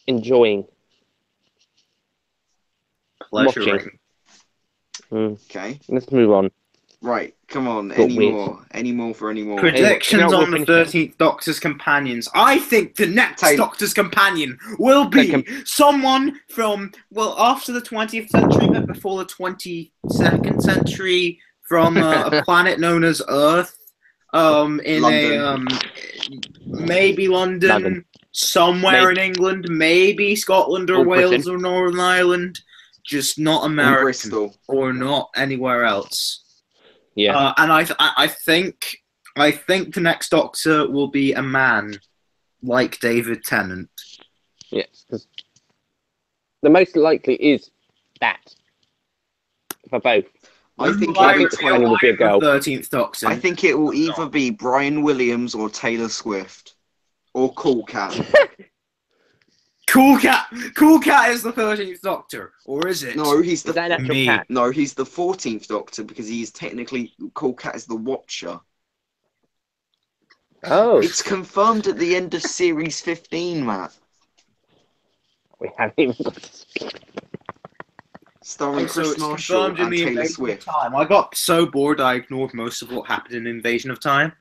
Enjoying.
Pleasuring.
Okay.
Let's move on.
Right, come on.
Got
Any
weird.
more? Any more for any more?
Predictions
Hey,
on the
we'll finish
13th Doctor's companions. I think the next
Taylor.
Doctor's companion will be someone from, well, after the 20th century, but before the 22nd century, from a planet known as Earth, in
London.
maybe London, somewhere in England, maybe Scotland or
Or
Wales
Britain.
or Northern Ireland, just not
In
American
Bristol.
or not anywhere else.
Yeah.
And I think the next Doctor will be a man, like David Tennant.
Yes. 'Cause the most likely is that for both.
I think
I
it
think
will,
the companion will be a girl.
13th Doctor.
I think it will either be Brian Williams or Taylor Swift. Or Cool Cat.
Cool Cat is the 13th Doctor, or is it?
No, he's
Is that an
the
actual
Me.
cat?
no, he's the 14th Doctor because he's technically Cool Cat is the Watcher.
Oh,
It's confirmed at the end of series 15, Matt.
we haven't even got to speak.
Starring
So
Chris
it's
Marshall
confirmed in
and
the
Taylor
Invasion
Swift.
of Time. I got so bored I ignored most of what happened in Invasion of Time.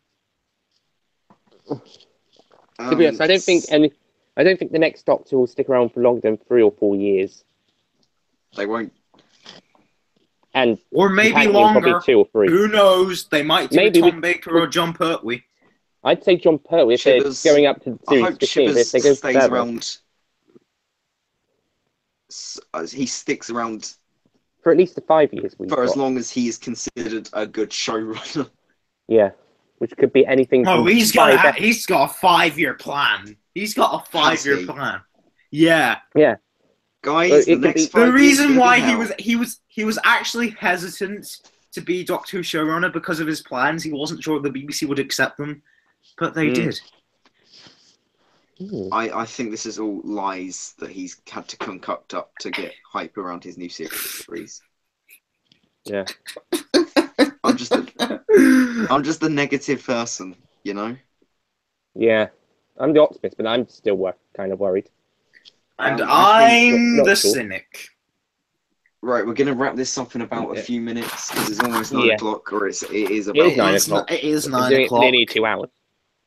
To be honest, I don't think the next Doctor will stick around for longer than 3 or 4 years,
They won't.
and
Or maybe
companion
longer.
probably 2 or 3.
Who knows? They might do
Maybe
a Tom Baker or John Pertwee.
I'd say John Pertwee if
Shivers.
they're going up to
I
series
hope
15, but if
Shivers
they go
stays
further,
around. He sticks around
for at least the 5 years we've
for as
got.
long as he is considered a good showrunner.
Yeah, which could be anything.
Oh,
from
he's
5
got a 5-year plan. He's got a
Has
5-year
he?
plan. Yeah.
Yeah,
Guys,
Well,
the
it could
next
be-
5
The
years
reason
gonna
why
be hell.
he was actually hesitant to be Doctor Who showrunner because of his plans. He wasn't sure the BBC would accept them, but they did.
Ooh.
I think this is all lies that he's had to concoct up to get hype around his new series.
Yeah.
I'm just a negative person, you know.
Yeah, I'm the optimist, but I'm still kind of worried.
And
I think-
I'm
Not
the
sure.
cynic.
Right, we're gonna wrap this up in about a
Yeah.
few minutes because it's almost 9
Yeah.
o'clock, or it is
It
about.
is 9 o'clock.
It is
We're
9
doing it
o'clock.
nearly 2 hours.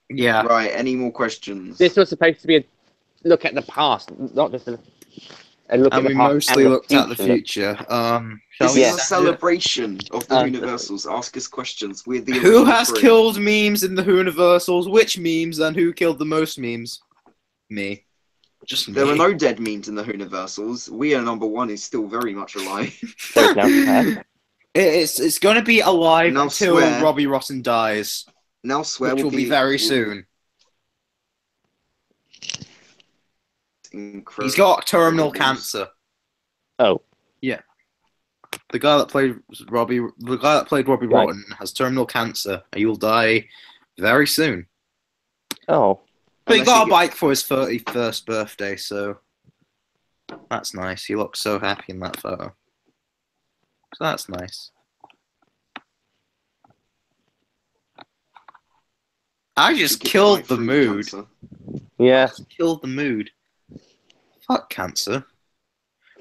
Yeah.
Right, any more questions?
This was supposed to be a look at the past, not just a... and look
And
at the
we
past
mostly
and the
looked at the
future.
future. Shall
This
we
is
Yeah.
a
send it?
celebration of the
Uh,
Whoniversals. Ask us questions. We're the
Who
original
has
three.
killed memes in the Whoniversals? Which memes and who killed the most memes? Me. Just
There are
me.
no dead memes in the Whoniversals. We are number one is still very much alive.
There is now.
It's going to be alive
Now
until
swear.
Robbie Rotten dies,
Now swear
which will be very soon.
Incredible.
He's got terminal cancer.
Oh,
The guy that played Robbie
Right.
Rotten has terminal cancer. And he will die very soon.
oh,
But he
Unless
got
you
a
get-
bike for his 31st birthday, so that's nice. He looks so happy in that photo. So that's nice. I just
get
killed
right
the
through
mood.
cancer.
yeah.
Killed the mood. Fuck cancer.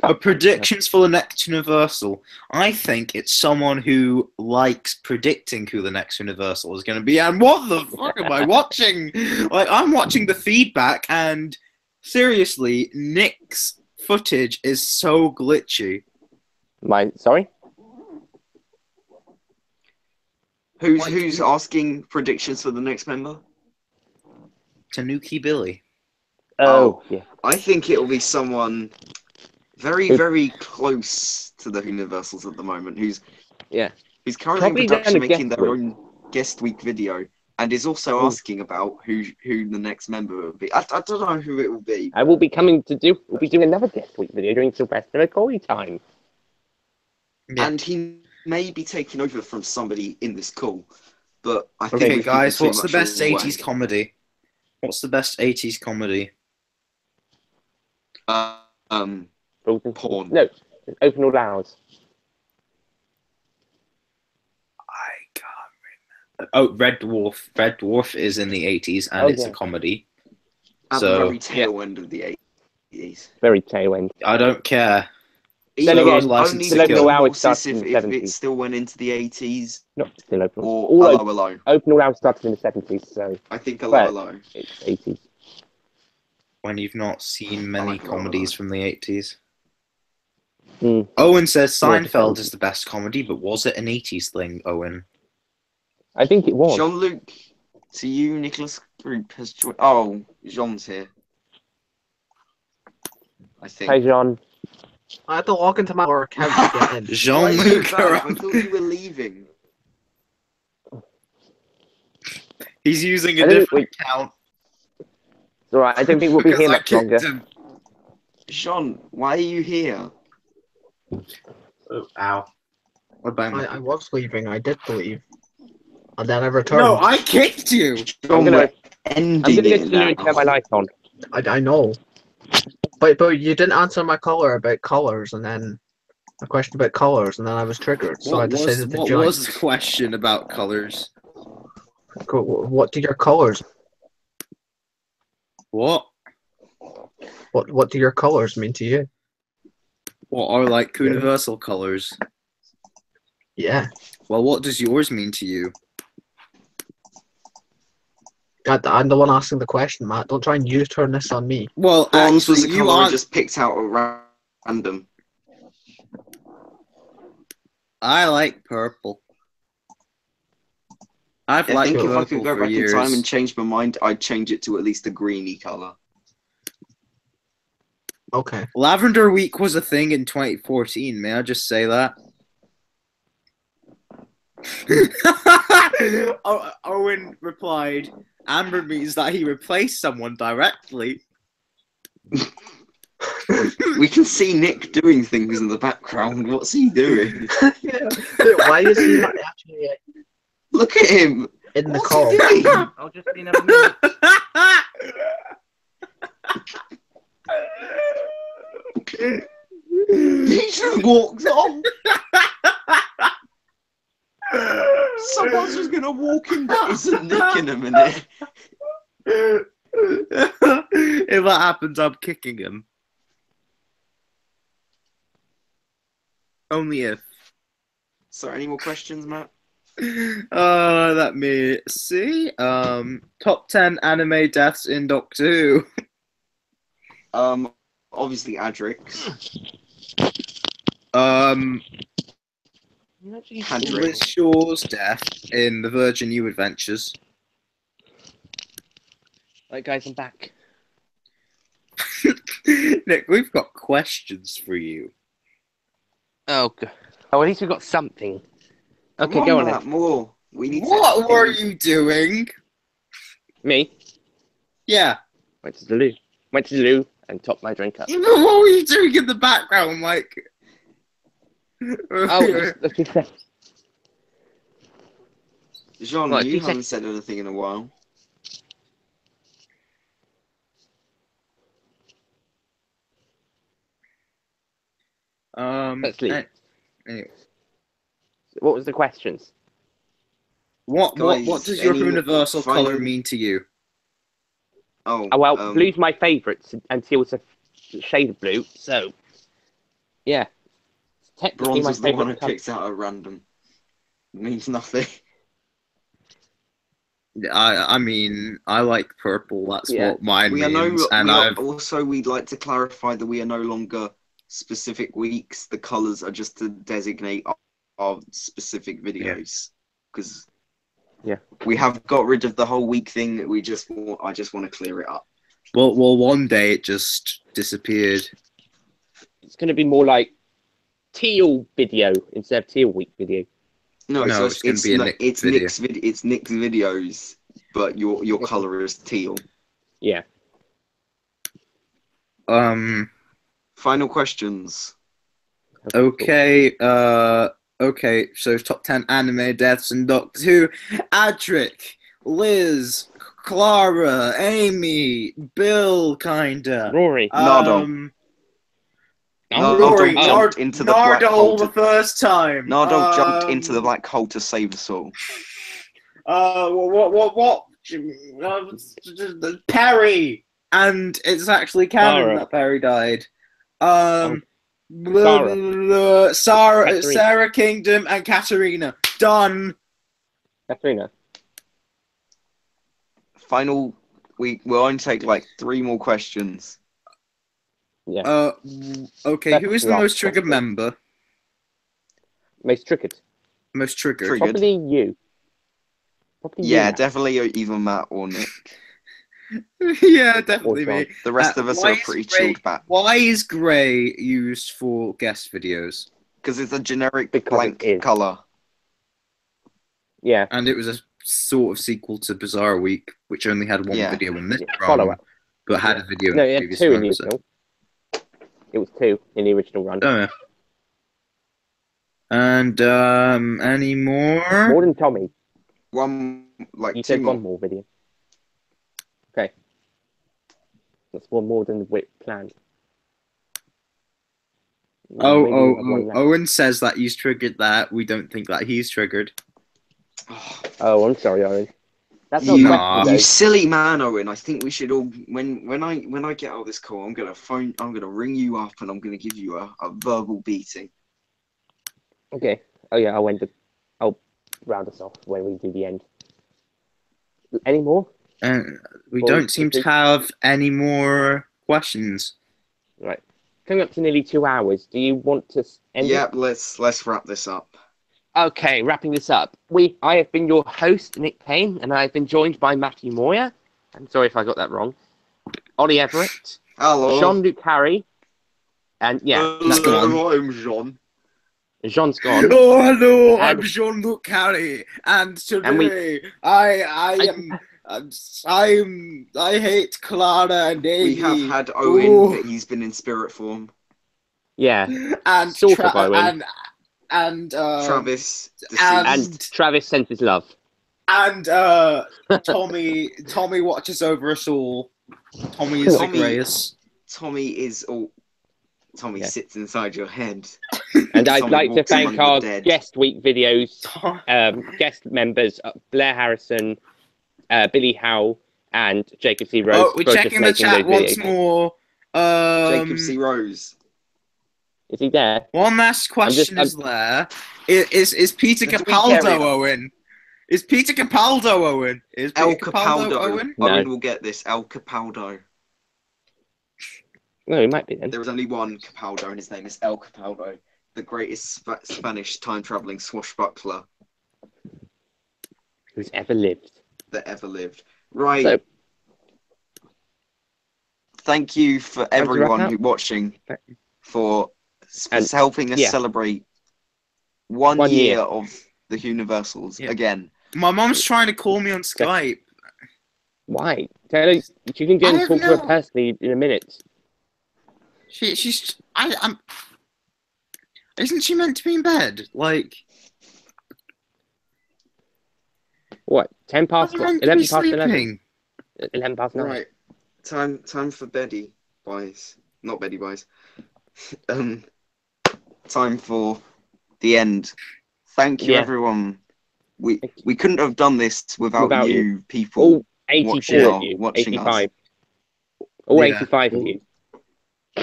But predictions for the next Universal. I think it's someone who likes predicting who the next Universal is going to be. And what the fuck am I watching? Like, I'm watching the feedback, and seriously, Nick's footage is so glitchy.
Sorry?
Who's asking predictions for the next member?
Tanuki Billy.
Oh, yeah.
I think it'll be someone very,
Who-
very close to the Whoniversals at the moment, who's
Yeah.
currently
Probably
in
done
production
a
making
guest
their
week.
own guest week video, and is also
Oh.
asking about who the next member will be. I don't know who it will be.
I will be we'll be doing another guest week video during Sylvester McCoy time.
Yeah.
And he may be taking over from somebody in this call, but I think
Okay,
we've
guys,
given
what's
too
the
much
best
away.
80s comedy? What's the best 80s comedy?
Porn.
No, open all hours.
I can't remember. Oh, Red Dwarf. Red Dwarf is in the 80s, and
Oh,
it's
yeah.
a comedy.
At
So,
the very tail end of the 80s.
Very tail end.
I don't care.
Then
So
again,
is License
still
to
open
Kill.
all hours
Horses
started
if
in the
it
70s.
still went into the 80s,
Not still open.
or
All
Hello
open,
Hello.
open all hours started in the 70s, so
I think Hello
Well,
Hello.
it's 80s.
When you've not seen many
like Hello
comedies
Hello.
from the 80s.
Hmm.
Owen says
More
Seinfeld
different.
is the best comedy, but was it an 80s thing, Owen?
I think it was.
Jean-Luc, to you, Nicholas Group has joined. Oh, Jean's here. I think.
Hey, John.
I had to log into my account to get in.
Why are you
Jean-Luc
back? I thought you were leaving.
He's using
I
a
don't
different account.
It's alright, I don't think we'll be
because
here
I
much longer.
kicked him.
Jean, why are you here?
Oh, ow. What about me?
I was leaving. I did leave, and then I returned.
No, I kicked you!
Jean,
I'm gonna-
we're
I'm
ending
gonna go
it
to the loo and turn my
now.
light on.
I know. But you didn't answer my caller about colours, and then a question about colours, and then I was triggered, so I
What
decided to
what
join.
was the question about colours?
What do your colours?
What?
What do your colours mean to you?
What are like universal colours?
Yeah,
Well, what does yours mean to you?
I'm the one asking the question, Matt. Don't try and U-turn this on me.
Well,
Bronze was a
actually, you
colour I
aren't.
just picked out at random.
I like purple. I've
I
liked
think if I
purple
could go
for
back
years.
in time and change my mind, I'd change it to at least a greeny colour.
Okay.
Lavender Week was a thing in 2014. May I just say that? Owen replied, "Amber means that he replaced someone directly."
We can see Nick doing things in the background. What's he doing?
Why is he not actually
Look at him.
in the
What's
call?
he doing?
I'll just be another minute.
He just walked off. Someone's just gonna walk in that isn't Nick in a minute.
If that happens, I'm kicking him. Only if.
So, any more questions, Matt?
Let me see. Top 10 anime deaths in Doctor Who.
obviously Adrix.
You actually
Hadric.
see-
Liz Shaw's death in the Virgin New Adventures.
Right, guys, I'm back.
Nick, we've got questions for you.
Oh, God. Oh, at least we've got something. Okay,
Come
go
on,
on
Matt,
then.
more. We need
What
to
were you doing?
Me?
Yeah.
Went to the loo. Went to the loo and topped my drink up.
What were you doing in the background, like?
Oh, just looking for...
Jean,
Right,
you
2
haven't
seconds.
said anything in a while.
Let's leave.
Anyway.
What was the questions?
What
Guys,
does your
any
universal
final-
color mean to you?
Oh,
Oh, well, blue's my favourite until it's a shade of blue, so... Yeah. It's technically
bronze
my
was the one I
favourite colour.
picked out at random. It means nothing.
I mean, I like purple. That's
Yeah.
what mine
We are
means. And
also, we'd like to clarify that we are no longer specific weeks. The colours are just to designate our specific videos. Because we have got rid of the whole week thing. I just want to clear it up.
well, one day it just disappeared.
It's going to be more like teal video instead of teal week video.
No,
No,
so
it's gonna be a Nick
it's
video.
Nick's videos, but your colour is teal.
Yeah.
Final questions.
Okay. Okay. So top 10 anime deaths in Doctor Who: Adric, Liz, Clara, Amy, Bill, kinda.
Rory.
Nardo.
Rory
Nardo jumped into the black hole.
the first time.
Nardo jumped into the black hole to save us all.
What? Perry, and it's actually canon
Sarah.
that Perry died.
Sarah. Katarina.
Sarah Kingdom and Katarina. Done.
Katrina.
Final. We'll only take like 3 more questions.
Yeah.
Okay.
That's
Who is the
last
most triggered
question.
member?
Most triggered.
Most triggered.
Triggered.
Probably you. Probably
Yeah,
you.
definitely either Matt or Nick.
Yeah, definitely
Or John.
me.
The rest of us
why
are
is
pretty
Grey-
chilled back
Why is grey used for guest videos?
because it's a generic
Because
blank
it is.
color.
Yeah.
And it was a sort of sequel to Bizarre Week, which only had one
Yeah.
video in this
Yeah,
run,
follow-up.
but had a video in
No,
the
it had
previous
2 in
run.
the
So.
original. It was 2 in the original run.
Oh, yeah. And any more?
More than Tommy.
One like
You
2
said
more.
one more video. Okay. That's one more than we planned. Maybe we'll have one left.
Owen says that he's triggered that. We don't think that he's triggered.
Oh, I'm sorry, Owen. That's not
You,
a question,
you
though.
silly man, Owen. I think we should all when I get out of this call, I'm gonna ring you up and I'm gonna give you a verbal beating.
Okay. Oh, yeah, I'll round us off when we do the end. Any more?
We
Well,
don't seem to have any more questions.
Right. Coming up to nearly 2 hours. Do you want to end it?
Yep, let's wrap this up.
Okay, wrapping this up. I have been your host, Nick Payne, and I have been joined by Matthew Moyer. I'm sorry if I got that wrong. Ollie Everett,
Hello.
Jean-Luc Harry, and yeah, that's gone.
Hello, I'm Jean.
Jean's gone.
Oh, hello, I'm
And-
Jean-Luc Carey, and
And we-
today I hate Clara and Amy.
We have had Owen,
Ooh.
but he's been in spirit form.
Yeah,
and
Sort of Owen.
Travis,
and-
and Travis sent his love.
and Tommy watches over us all. Tommy is the
Tommy-
greatest.
Tommy is all. Tommy
Yeah.
sits inside your head.
And I'd
Tommy
like to
walks
thank
among the
our
dead.
guest week videos, guest members, Blair Harrison, Billy Howe, and Jacob C. Rose.
Oh, we're
for just
checking the
making
chat
those
once
videos.
more.
Jacob C. Rose.
Is he there?
One last question
I'm-
is there. Is Peter
Do we
Capaldo
carry on?
Owen? Is Peter Capaldo Owen? Is Peter
El
Capaldo
Capaldo.
Owen?
No.
Owen will get this. El Capaldo.
No, it might be then.
There is only one Capaldo, and his name is El Capaldo, the greatest Spanish time-traveling swashbuckler
Who's ever lived.
that ever lived. Right.
So,
thank you for
Time to wrap
everyone
up.
who watching for
And-
helping us
yeah.
celebrate one
1
year
year.
of the Whoniversals
Yeah.
again.
My mom's trying to call me on Skype.
why? Tell her, you can go
I
and
don't
talk to her
know.
personally in a minute.
I'm. Isn't she meant to be in bed? Like,
What? 10 past
I'm
what?
meant to be
11 past 11?
sleeping.
11 past 9.
Right. Time for Betty Buys. Not Betty Buys. Time for the end. Thank you,
Yeah.
everyone. We
Thank you.
we couldn't have done this without
Without
you people
All 84
watching
of you.
watching
85.
us.
All
Yeah.
85 of you.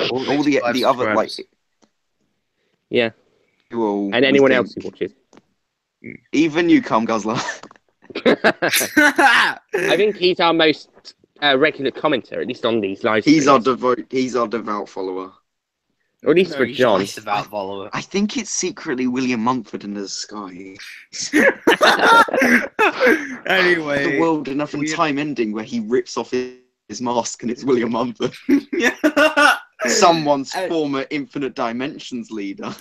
All the
85
other like
subscribers.
Yeah.
you all,
And
we
anyone
think.
else who watches.
Even you, Cum Guzzler.
I think he's our most regular commenter, at least on these live streams.
He's our devout follower.
Or at least for
he's
John.
nice about follower.
I think it's secretly William Mumford in the sky.
Anyway,
The world enough and
we-
time ending where he rips off his mask and it's William Mumford.
yeah.
Someone's former Infinite Dimensions leader.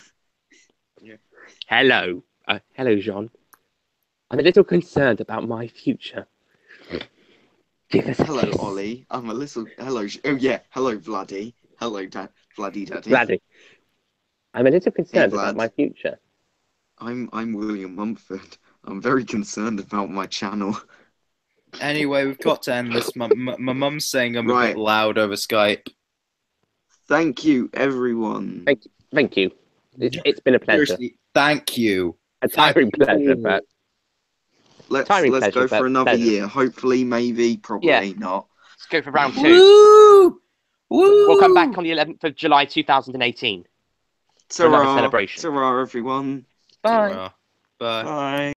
Hello. Hello, John. I'm a little concerned about my future. Give us a
Hello,
kiss.
Ollie. I'm a little. Hello. Oh yeah. Hello, Vladdy. Hello, Vladdy Daddy.
Vladdy. I'm a little concerned
Vlad.
about my future.
I'm William Mumford. I'm very concerned about my channel.
Anyway, we've got to end this. My mum's saying I'm a
Right.
bit loud over Skype.
Thank you, everyone.
Thank you. It's been a pleasure.
Seriously, thank you.
A tiring
Thank you
pleasure,
all.
but
Let's
Tiring
go
pleasure,
for
but
another
pleasure.
year. Hopefully, maybe, probably
Yeah.
not.
let's go for round 2.
Woo! Woo!
We'll come back on the 11th of July 2018. For another
Ta-ra,
celebration.
ta-ra, everyone.
Bye.
Ta-ra. Bye.
Bye.